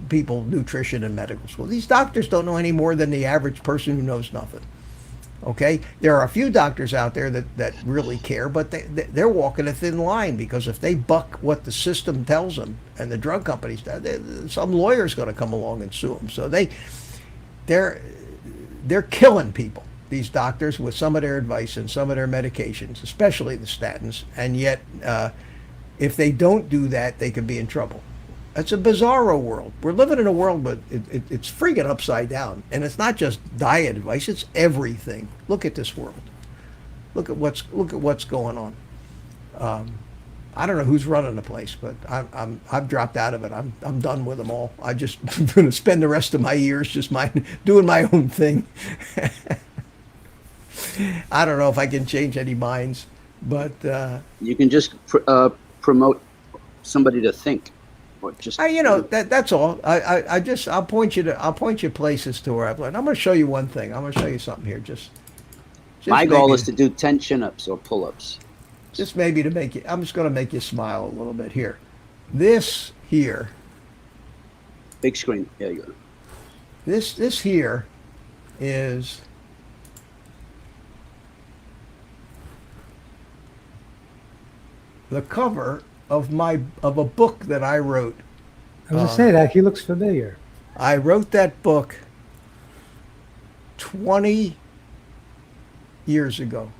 people nutrition in medical school. These doctors don't know any more than the average person who knows nothing. Okay, there are a few doctors out there that really care, but they're walking a thin line, because if they buck what the system tells them and the drug companies, some lawyer's going to come along and sue them. So they're killing people, these doctors, with some of their advice and some of their medications, especially the statins. And yet, if they don't do that, they could be in trouble. It's a bizarro world. We're living in a world, but it's freaking upside down. And it's not just diet advice; it's everything. Look at this world. Look at what's going on. I don't know who's running the place, but I've dropped out of it. I'm done with them all. I'm going to spend the rest of my years just doing my own thing. I don't know if I can change any minds, but You can just promote somebody to think. Just that's all. I'll point you places to where I've learned. I'm going to show you one thing. I'm going to show you something here. Just my goal is to do 10 chin-ups or pull-ups. Just maybe to make you. I'm just going to make you smile a little bit here. This here. Big screen. There you go. This here is the cover of a book that I wrote. I was going to say that he looks familiar. I wrote that book 20 years ago.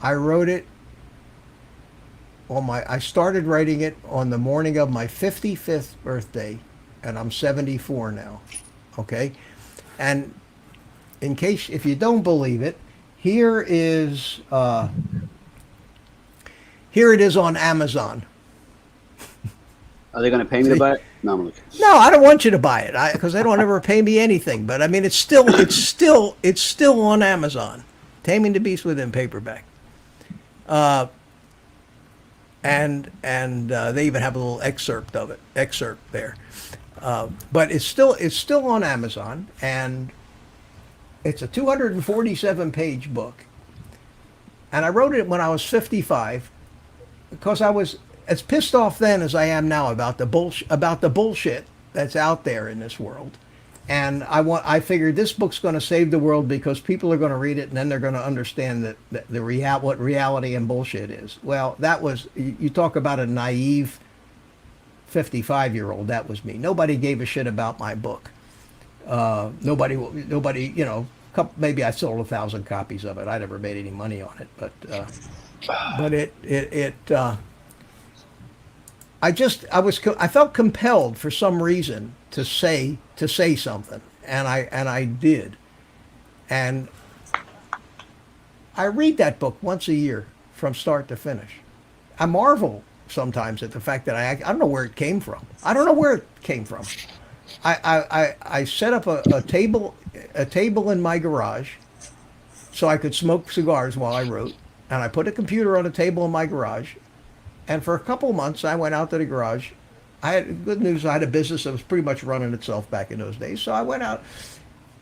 I wrote it I started writing it on the morning of my 55th birthday, and I'm 74 now. Okay? And if you don't believe it, here it is on Amazon. Are they going to pay me to buy it? No, I'm looking. No, I don't want you to buy it because they don't ever pay me anything. But I mean, it's still on Amazon. Taming the Beast Within paperback. And they even have a little excerpt there. But it's still on Amazon, and it's a 247-page book. And I wrote it when I was 55 because I was as pissed off then as I am now about the bullshit that's out there in this world. And I figured this book's going to save the world because people are going to read it and then they're going to understand what reality and bullshit is. Well, you talk about a naive 55-year-old. That was me. Nobody gave a shit about my book. Nobody, maybe I sold 1,000 copies of it. I never made any money on it, but I felt compelled for some reason to say something, and I did. And I read that book once a year from start to finish. I marvel sometimes at the fact that I don't know where it came from. I don't know where it came from. I set up a table in my garage so I could smoke cigars while I wrote, and I put a computer on a table in my garage. And for a couple of months, I went out to the garage. I had good news. I had a business that was pretty much running itself back in those days. So I went out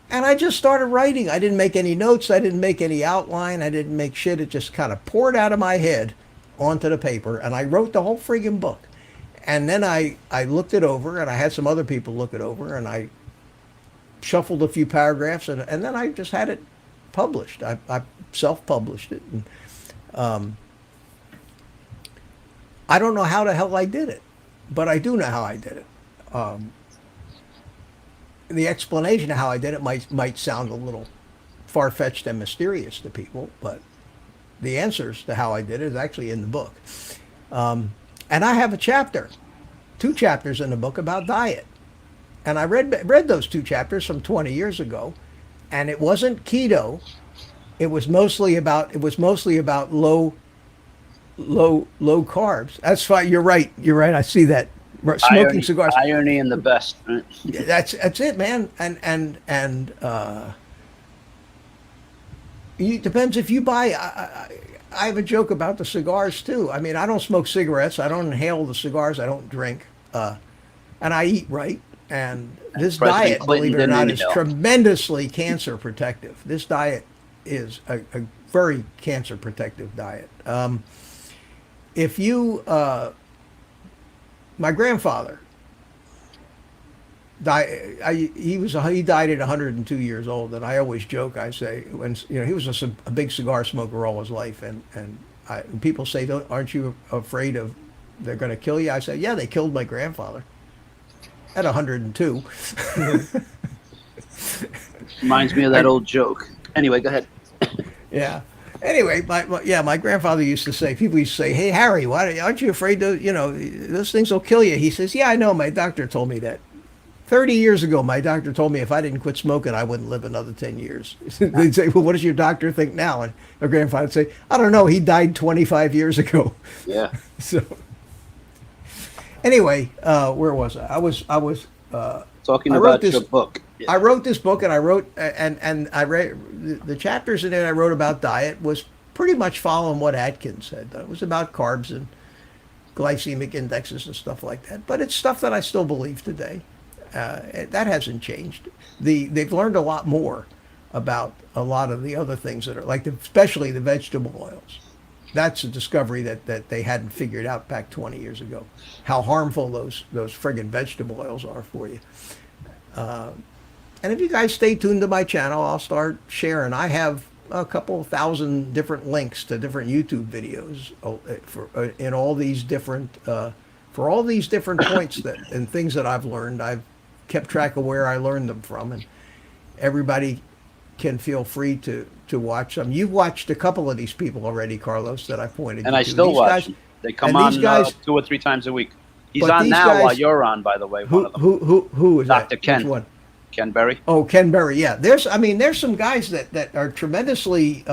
and I just started writing. I didn't make any notes. I didn't make any outline. I didn't make shit. It just kind of poured out of my head onto the paper. And I wrote the whole friggin' book. And then I looked it over, and I had some other people look it over, and I shuffled a few paragraphs, and then I just had it published. I self-published it. And, I don't know how the hell I did it, but I do know how I did it. The explanation of how I did it might sound a little far-fetched and mysterious to people, but the answers to how I did it is actually in the book. And I have 2 chapters in the book about diet. And I read those 2 chapters from 20 years ago, and it wasn't keto. It was mostly about low carbs. That's fine. You're right. I see that. Smoking cigars. Irony and the best. Right? That's it, man. And it depends if you buy. I have a joke about the cigars too. I mean, I don't smoke cigarettes. I don't inhale the cigars. I don't drink, and I eat right. And this President diet, Clinton believe it or didn't not, is inhale. tremendously cancer protective. This diet is a very cancer protective diet. If you, my grandfather died. He died at 102 years old, and I always joke. I say when he was a big cigar smoker all his life, and when people say, "Aren't you afraid of they're going to kill you?" I say, "Yeah, they killed my grandfather at 102." Reminds me of that old joke. Anyway, go ahead. Yeah. Anyway, my grandfather used to say, people used to say, "Hey, Harry, why aren't you afraid to, those things will kill you?" He says, "Yeah, I know. My doctor told me that. 30 years ago, my doctor told me if I didn't quit smoking, I wouldn't live another 10 years." They'd say, "Well, what does your doctor think now?" And my grandfather would say, "I don't know. He died 25 years ago." Yeah. So anyway, where was I? I was Talking I wrote about this- your book. Yeah. I wrote this book, and I wrote and I read the chapters in it. I wrote about diet was pretty much following what Atkins said. It was about carbs and glycemic indexes and stuff like that. But it's stuff that I still believe today. That hasn't changed. They've learned a lot more about a lot of the other things that are like, especially the vegetable oils. That's a discovery that they hadn't figured out back 20 years ago. How harmful those friggin' vegetable oils are for you. And if you guys stay tuned to my channel, I'll start sharing. I have a couple thousand different links to different YouTube videos in all these different for all these different points and things that I've learned. I've kept track of where I learned them from, and everybody can feel free to watch them. You've watched a couple of these people already, Carlos, that I pointed And you I to. still These watch guys- them. They come and these on guys- 2 or 3 times a week. He's But on these now guys- while you're on, by the way. One of them. Who is that? Dr. Ken. Which one? Ken Berry. Oh, Ken Berry. Yeah, there's some guys that are tremendously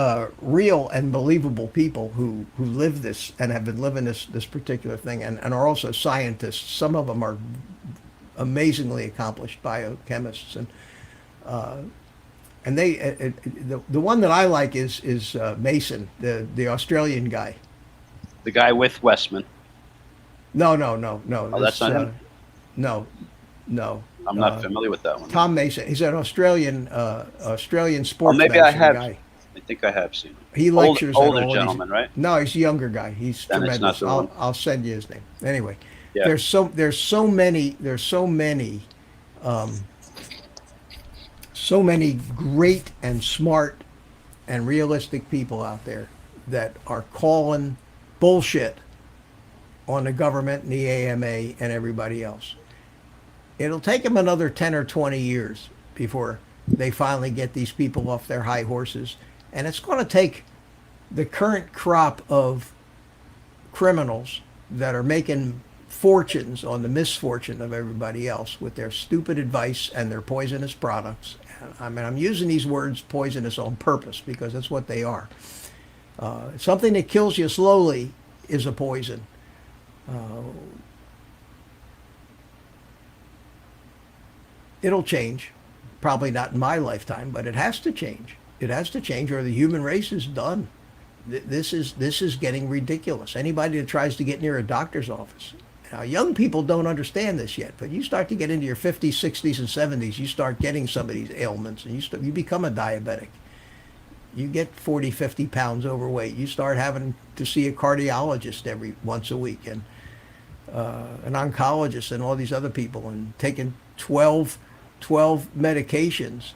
real and believable people who live this and have been living this particular thing, and are also scientists. Some of them are amazingly accomplished biochemists, and they the one that I like is Mason, the Australian guy. The guy with Westman. No. Oh, that's not him? No. I'm not familiar with that one. Tom Mason. He's an Australian sports maybe I medicine have. guy. I think I have seen him. He lectures at older all gentleman, these, right? No, he's a younger guy. He's Then it's not tremendous. the one. I'll send you his name. Anyway, Yeah. there's so many great and smart and realistic people out there that are calling bullshit on the government and the AMA and everybody else. It'll take them another 10 or 20 years before they finally get these people off their high horses. And it's going to take the current crop of criminals that are making fortunes on the misfortune of everybody else with their stupid advice and their poisonous products. I mean, I'm using these words poisonous on purpose because that's what they are. Something that kills you slowly is a poison. It'll change. Probably not in my lifetime, but it has to change. It has to change, or the human race is done. This is getting ridiculous. Anybody that tries to get near a doctor's office. Now, young people don't understand this yet, but you start to get into your 50s, 60s, and 70s, you start getting some of these ailments, and you become a diabetic. You get 40, 50 pounds overweight. You start having to see a cardiologist once a week, and an oncologist, and all these other people, and taking 12 medications.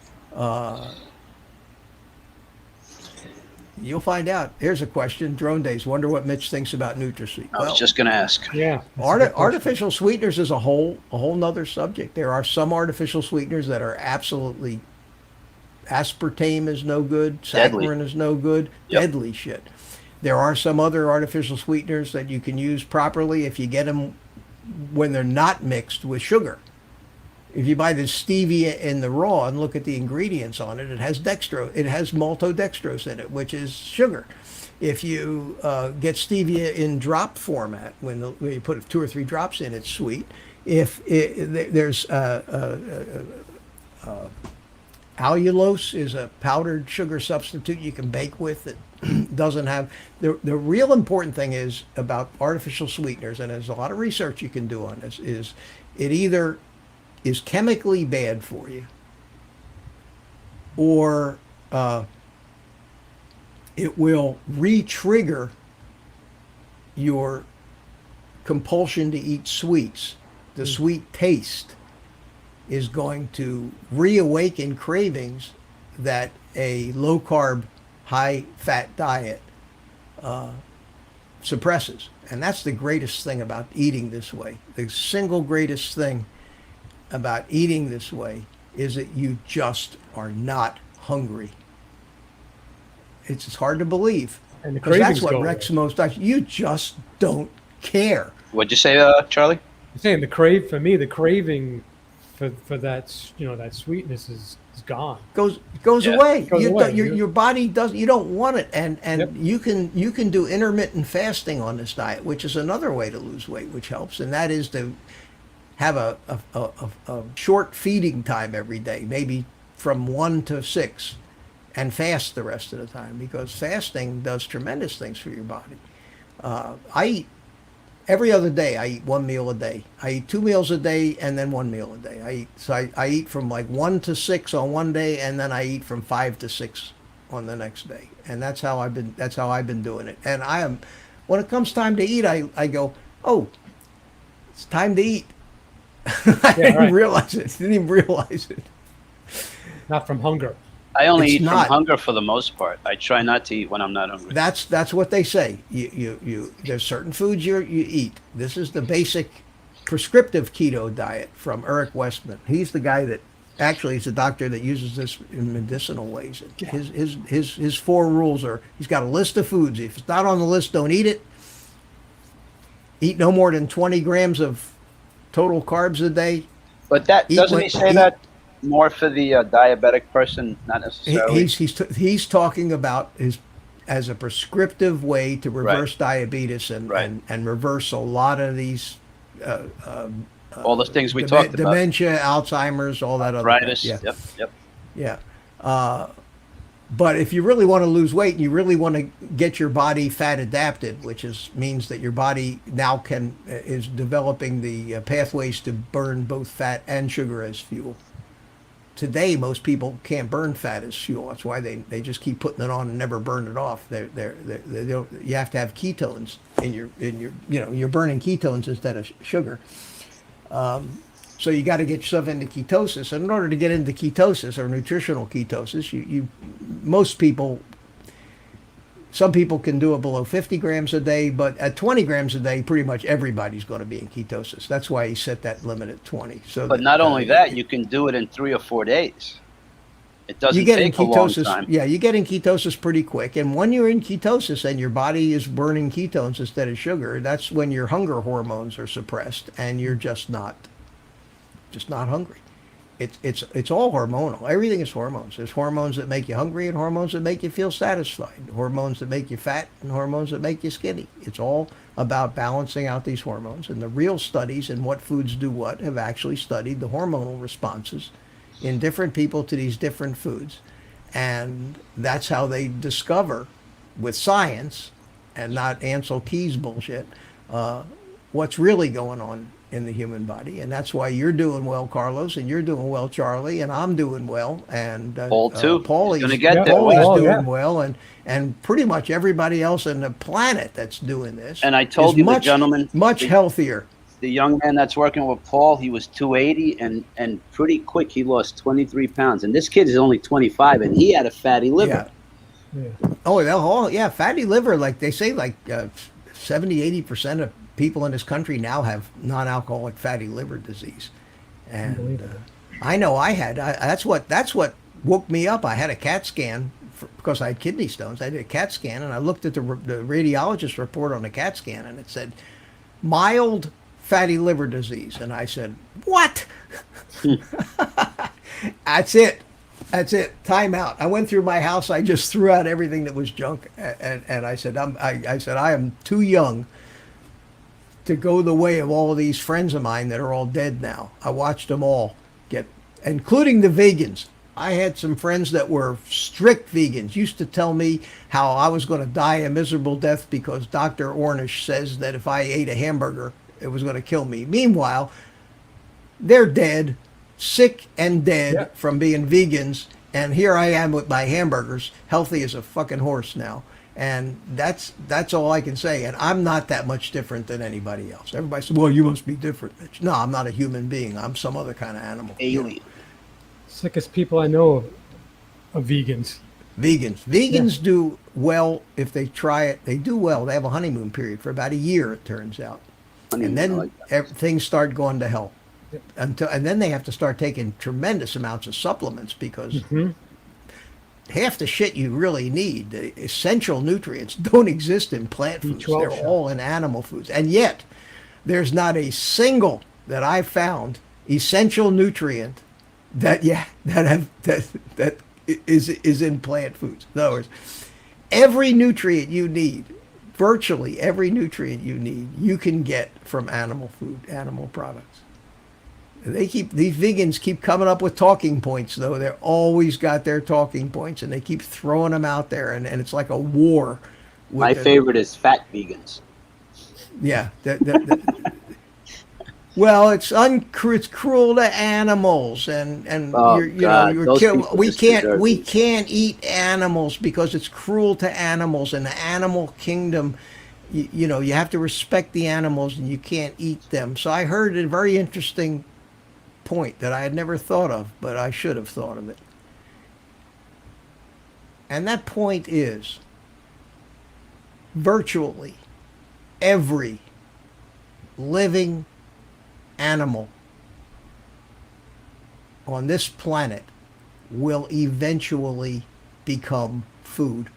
You'll find out. Here's a question. Drone Days. Wonder what Mitch thinks about NutraSweet. I was just going to ask. Yeah. that's a good question. Artificial sweeteners is a whole nother subject. There are some artificial sweeteners that are absolutely, aspartame is no good, Deadly. saccharin is no good, Yep. deadly shit. There are some other artificial sweeteners that you can use properly if you get them when they're not mixed with sugar. If you buy the stevia in the raw and look at the ingredients on it, it has maltodextrose in it, which is sugar. If you get stevia in drop format, when you put 2 or 3 drops in, it's sweet. If there's allulose is a powdered sugar substitute you can bake with that doesn't have the real important thing is about artificial sweeteners, and there's a lot of research you can do on this, is it either is chemically bad for you or it will re-trigger your compulsion to eat sweets. The sweet taste is going to reawaken cravings that a low-carb, high-fat diet suppresses. And that's the greatest thing about eating this way. The single greatest thing about eating this way is that you just are not hungry. It's hard to believe. And the Because that's cravings what go wrecks away. most diets. You just don't care. What'd you say, Charlie? I'm saying the craving for that, that sweetness is gone. Goes Yeah. away. Goes away. Your body does. You don't want it, and Yep. you can do intermittent fasting on this diet, which is another way to lose weight, which helps, and that is to have a short feeding time every day, maybe from 1 to 6, and fast the rest of the time, because fasting does tremendous things for your body. I eat every other day. I eat 1 meal a day. I eat 2 meals a day and then 1 meal a day. I eat from like 1 to 6 on one day, and then I eat from 5 to 6 on the next day. And that's how I've been doing it. And when it comes time to eat, I go, oh, it's time to eat. I didn't right. realize it. Didn't even realize it. Not from hunger. I only It's eat not. from hunger for the most part. I try not to eat when I'm not hungry. That's what they say. You there's certain foods you eat. This is the basic prescriptive keto diet from Eric Westman. He's the guy that actually is a doctor that uses this in medicinal ways. His 4 rules are: he's got a list of foods. If it's not on the list, don't eat it. Eat no more than 20 grams of total carbs a day. But that Eat doesn't what- he say eat- that more for the diabetic person, not necessarily? He's talking about as a prescriptive way to reverse diabetes and, Right. and reverse a lot of these all the things we talked about. dementia, Alzheimer's, all that other Arthritis. stuff. Yep. Yeah. But if you really want to lose weight and you really want to get your body fat adapted, which means that your body now is developing the pathways to burn both fat and sugar as fuel. Today, most people can't burn fat as fuel. That's why they just keep putting it on and never burn it off. They don't. You have to have ketones in your you're burning ketones instead of sugar. So you got to get yourself into ketosis. And in order to get into ketosis or nutritional ketosis, some people can do it below 50 grams a day, but at 20 grams a day, pretty much everybody's going to be in ketosis. That's why he set that limit at 20. So, But not only that, you can do it in 3 or 4 days. It doesn't you get in take a long ketosis. time. Yeah, you get in ketosis pretty quick. And when you're in ketosis and your body is burning ketones instead of sugar, that's when your hunger hormones are suppressed and you're just not hungry. It's all hormonal. Everything is hormones. There's hormones that make you hungry and hormones that make you feel satisfied. Hormones that make you fat and hormones that make you skinny. It's all about balancing out these hormones. And the real studies in what foods do what have actually studied the hormonal responses in different people to these different foods. And that's how they discover, with science and not Ansel Keys bullshit, what's really going on in the human body. And that's why you're doing well, Carlos, and you're doing well, Charlie, and I'm doing well, and Paul, too. Paulie's He's gonna get there. Paulie's Oh, doing yeah. well, and pretty much everybody else on the planet that's doing this. And I told is you, the much, gentleman, much the- healthier. The young man that's working with Paul, he was 280, and pretty quick he lost 23 pounds. And this kid is only 25, and he had a fatty liver. Yeah. Yeah. Oh, yeah, fatty liver. Like they say, 70-80% of people in this country now have non-alcoholic fatty liver disease, and Unbelievable. I know I had. That's what woke me up. I had a CAT scan because I had kidney stones. I did a CAT scan, and I looked at the radiologist report on the CAT scan, and it said mild fatty liver disease, and I said, "What?" That's it. That's it. Time out. I went through my house. I just threw out everything that was junk, and I said, I said, I am too young to go the way of all of these friends of mine that are all dead now. I watched them all get, including the vegans. I had some friends that were strict vegans, used to tell me how I was going to die a miserable death because Dr. Ornish says that if I ate a hamburger, it was going to kill me. Meanwhile, they're dead, sick and dead Yeah. from being vegans, and here I am with my hamburgers, healthy as a fucking horse now. And that's all I can say. And I'm not that much different than anybody else. Everybody says, "Well, you must be different, Mitch." No, I'm not a human being. I'm some other kind of animal. Alien. Sickest people I know of vegans. Vegans do well if they try it. They do well. They have a honeymoon period for about a year, it turns out, and I then like that. things start going to hell. Yep. And then they have to start taking tremendous amounts of supplements because half the shit you really need, the essential nutrients, don't exist in plant foods. B12 They're shot. all in animal foods, and yet there's not a single that I've found essential nutrient that is in plant foods. In other words, every nutrient you need, virtually every nutrient you need, you can get from animal food, animal products. These vegans keep coming up with talking points, though. They're always got their talking points, and they keep throwing them out there, and it's like a war. with My the- favorite is fat vegans. Yeah. Well, it's cruel to animals, and Oh, you're God, those people we just deserve it. can't eat animals because it's cruel to animals. In the animal kingdom, you have to respect the animals, and you can't eat them. So I heard a very interesting point that I had never thought of, but I should have thought of it. And that point is virtually every living animal on this planet will eventually become food.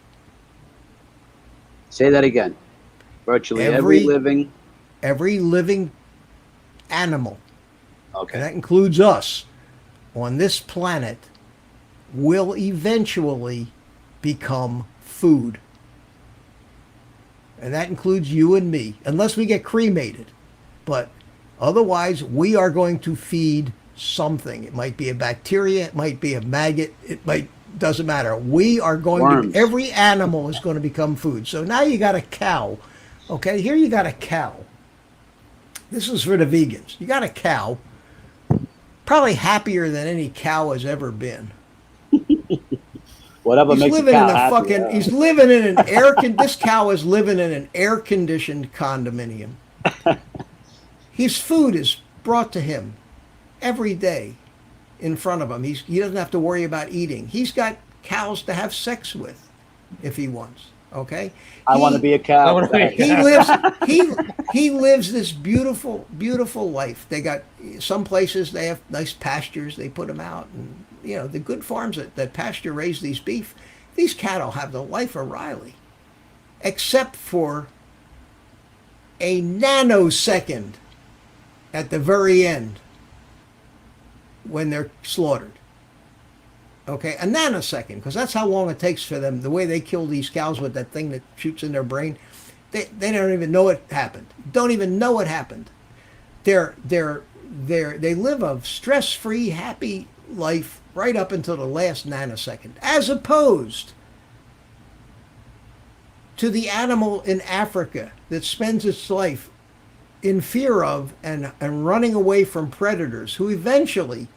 Say that again. Virtually Every- every living. Animal, and Okay. that includes us, on this planet will eventually become food. And that includes you and me, unless we get cremated. But otherwise, we are going to feed something. It might be a bacteria, it might be a maggot, doesn't matter. We are going Worms. to, every animal is going to become food. So now you got a cow. Okay, here you got a cow. This is for the vegans. You got a cow, probably happier than any cow has ever been. Whatever He's makes a living cow in a happy, fucking. yeah. He's living in an air. This cow is living in an air-conditioned condominium. His food is brought to him every day, in front of him. He doesn't have to worry about eating. He's got cows to have sex with, if he wants. Okay. I want to be a cow. I wanna be a He lives. He lives this beautiful, beautiful life. They got some places they have nice pastures. They put them out, and the good farms that pasture raise these beef. These cattle have the life of Riley, except for a nanosecond at the very end when they're slaughtered. Okay, a nanosecond, because that's how long it takes for them. The way they kill these cows with that thing that shoots in their brain, they don't even know it happened. Don't even know it happened. They live a stress-free, happy life right up until the last nanosecond, as opposed to the animal in Africa that spends its life in fear of and running away from predators who eventually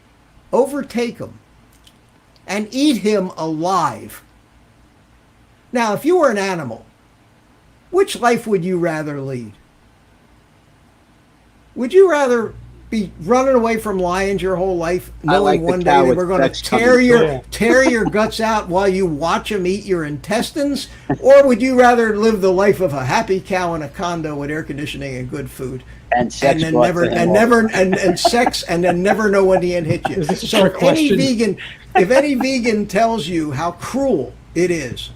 overtake him and eat him alive. Now, if you were an animal, which life would you rather lead? Would you rather be running away from lions your whole life, I like knowing the one cow day they with were going to sex coming tear your guts out while you watch them eat your intestines? Or would you rather live the life of a happy cow in a condo with air conditioning and good food? And sex And then brought never to him and all never the time. and sex and then never know when the end hit you. Is this a So trick question? if any vegan tells you how cruel it is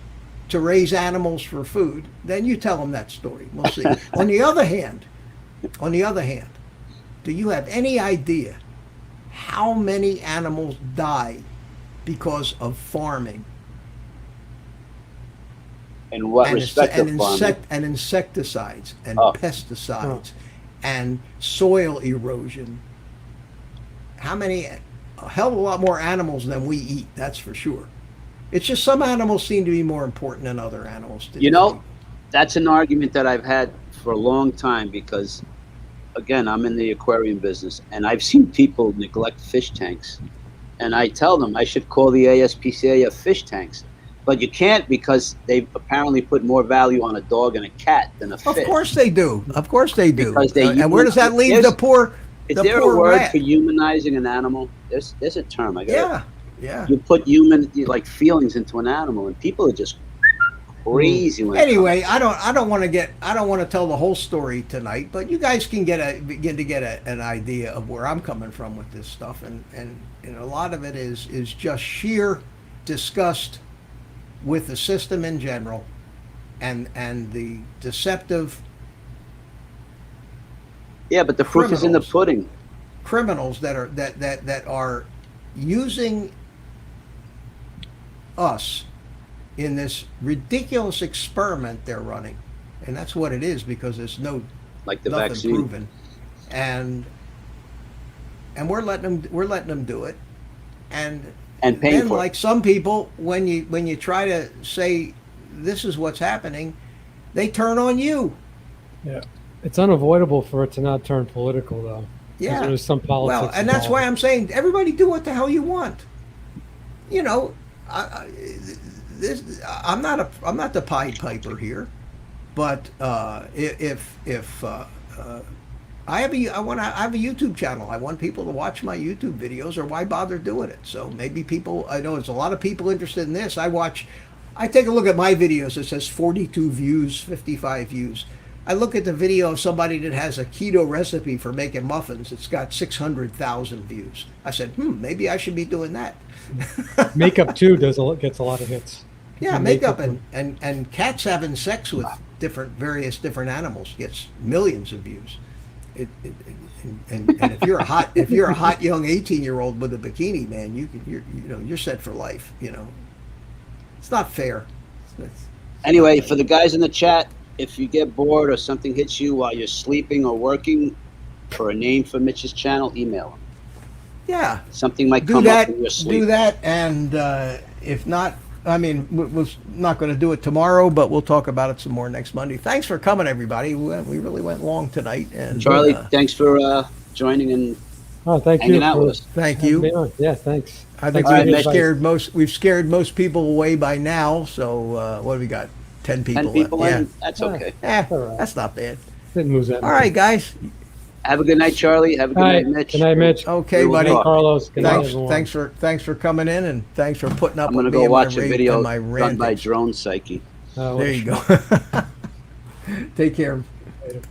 to raise animals for food, then you tell them that story. We'll see. On the other hand, do you have any idea how many animals die because of farming. In what respect of farming? And insecticides and Oh. pesticides and soil erosion. How many? A hell of a lot more animals than we eat. That's for sure. It's just some animals seem to be more important than other animals. to You these know, people. that's an argument that I've had for a long time because, again, I'm in the aquarium business and I've seen people neglect fish tanks. And I tell them I should call the ASPCA of fish tanks. But you can't because they apparently put more value on a dog and a cat than a fish. Of course they do. Of course they do. Because they And where does that leave there's- the poor? Is the there a poor word rat? for humanizing an animal? There's a term. I got. Yeah, yeah. You put human like feelings into an animal, and people are just crazy. When it Anyway, I don't want to tell the whole story tonight, but you guys can begin to get an idea of where I'm coming from with this stuff, and a lot of it is just sheer disgust with the system in general, and the deceptive Yeah, but the proof is in the criminals. pudding. criminals that are using us in this ridiculous experiment they're running, and that's what it is because there's Like the nothing vaccine. proven, and we're letting them do it, and And paying then for it. like some people, when you try to say this is what's happening, they turn on you. Yeah. It's unavoidable for it to not turn political, though. 'Cause Yeah. There's some politics. Well, and that's why I'm saying everybody do what the hell you want. You know, I'm not the Pied Piper here, but if I have a YouTube channel. I want people to watch my YouTube videos, or why bother doing it? So maybe people. I know there's a lot of people interested in this. I take a look at my videos. It says 42 views, 55 views. I look at the video of somebody that has a keto recipe for making muffins. It's got 600,000 views. I said, maybe I should be doing that. Makeup too gets a lot of hits. Yeah, People makeup make and cats having sex with various different animals gets millions of views. And if you're a hot young 18-year-old with a bikini, man, you're set for life. You know, it's not fair. Anyway, for the guys in the chat, if you get bored or something hits you while you're sleeping or working, for a name for Mitch's channel, email him. Yeah, Something might do come that. up in your sleep. Do that, and if not, I mean, we're not going to do it tomorrow, but we'll talk about it some more next Monday. Thanks for coming, everybody. We really went long tonight. And Charlie, thanks for joining and Oh, thank hanging you. out for with us. thank having me you. on. Yeah, thanks. I think Thanks for the we've advice. scared most people away by now. So what have we got? 10 people. 10 people left. in? That's okay. Yeah, All right. that's not bad. Didn't lose that. All right, guys. Have a good night, Charlie. Have a good All night, right. Mitch. Good night, Mitch. Okay, We will buddy. Good night, talk. Carlos. Good night, Thanks, everyone. thanks for coming in, and thanks for putting up I'm with going to me go and watch my a video and my done by rantings. Drone Psyche. Oh, There you well, go. Take care. Later.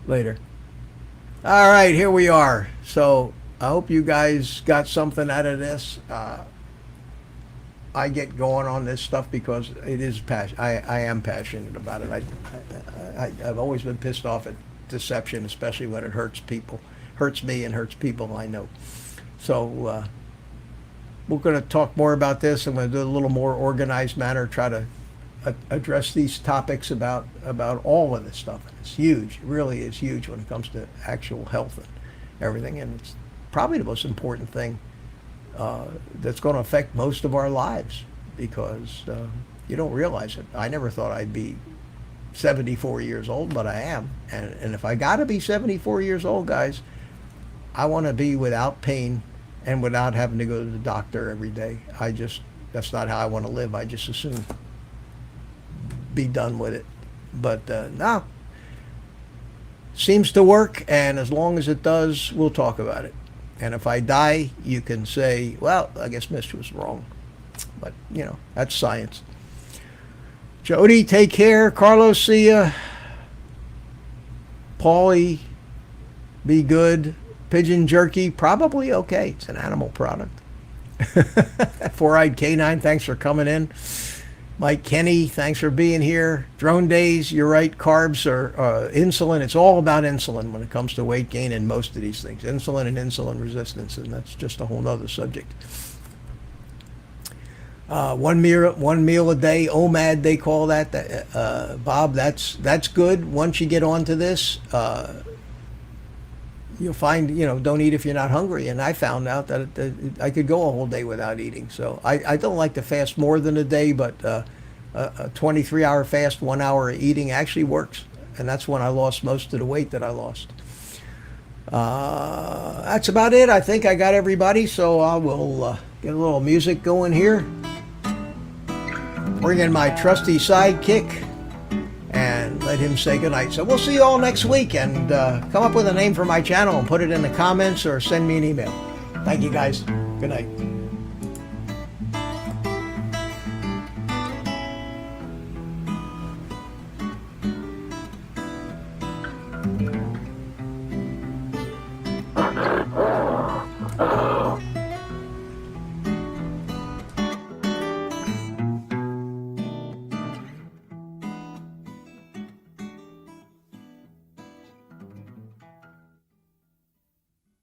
Later. All right, here we are. So I hope you guys got something out of this. I get going on this stuff because it is passion. I am passionate about it. I've always been pissed off at deception, especially when it hurts people, hurts me and hurts people I know. So we're going to talk more about this. I'm going to do it a little more organized manner, try to address these topics about all of this stuff. It's huge. It really is huge when it comes to actual health and everything. And it's probably the most important thing that's going to affect most of our lives because you don't realize it. I never thought I'd be 74 years old, but I am. And if I got to be 74 years old, guys, I want to be without pain and without having to go to the doctor every day. That's not how I want to live. I just assume be done with it. But no, seems to work, and as long as it does, we'll talk about it. And if I die, you can say, well, I guess Mitch was wrong. But, that's science. Jody, take care. Carlos, see ya. Paulie, be good. Pigeon jerky, probably okay. It's an animal product. Four-eyed canine, thanks for coming in. Mike Kenny, thanks for being here. Drone Days, you're right. Carbs are insulin. It's all about insulin when it comes to weight gain and most of these things. Insulin and insulin resistance, and that's just a whole nother subject. One meal a day, OMAD they call that. Bob, that's good. Once you get onto this, you'll find, don't eat if you're not hungry. And I found out that I could go a whole day without eating. So I don't like to fast more than a day, but a 23-hour fast, 1 hour of eating actually works. And that's when I lost most of the weight that I lost. That's about it. I think I got everybody. So I will get a little music going here. Bring in my trusty sidekick and let him say goodnight. So we'll see you all next week, and come up with a name for my channel and put it in the comments or send me an email. Thank you guys. Good night.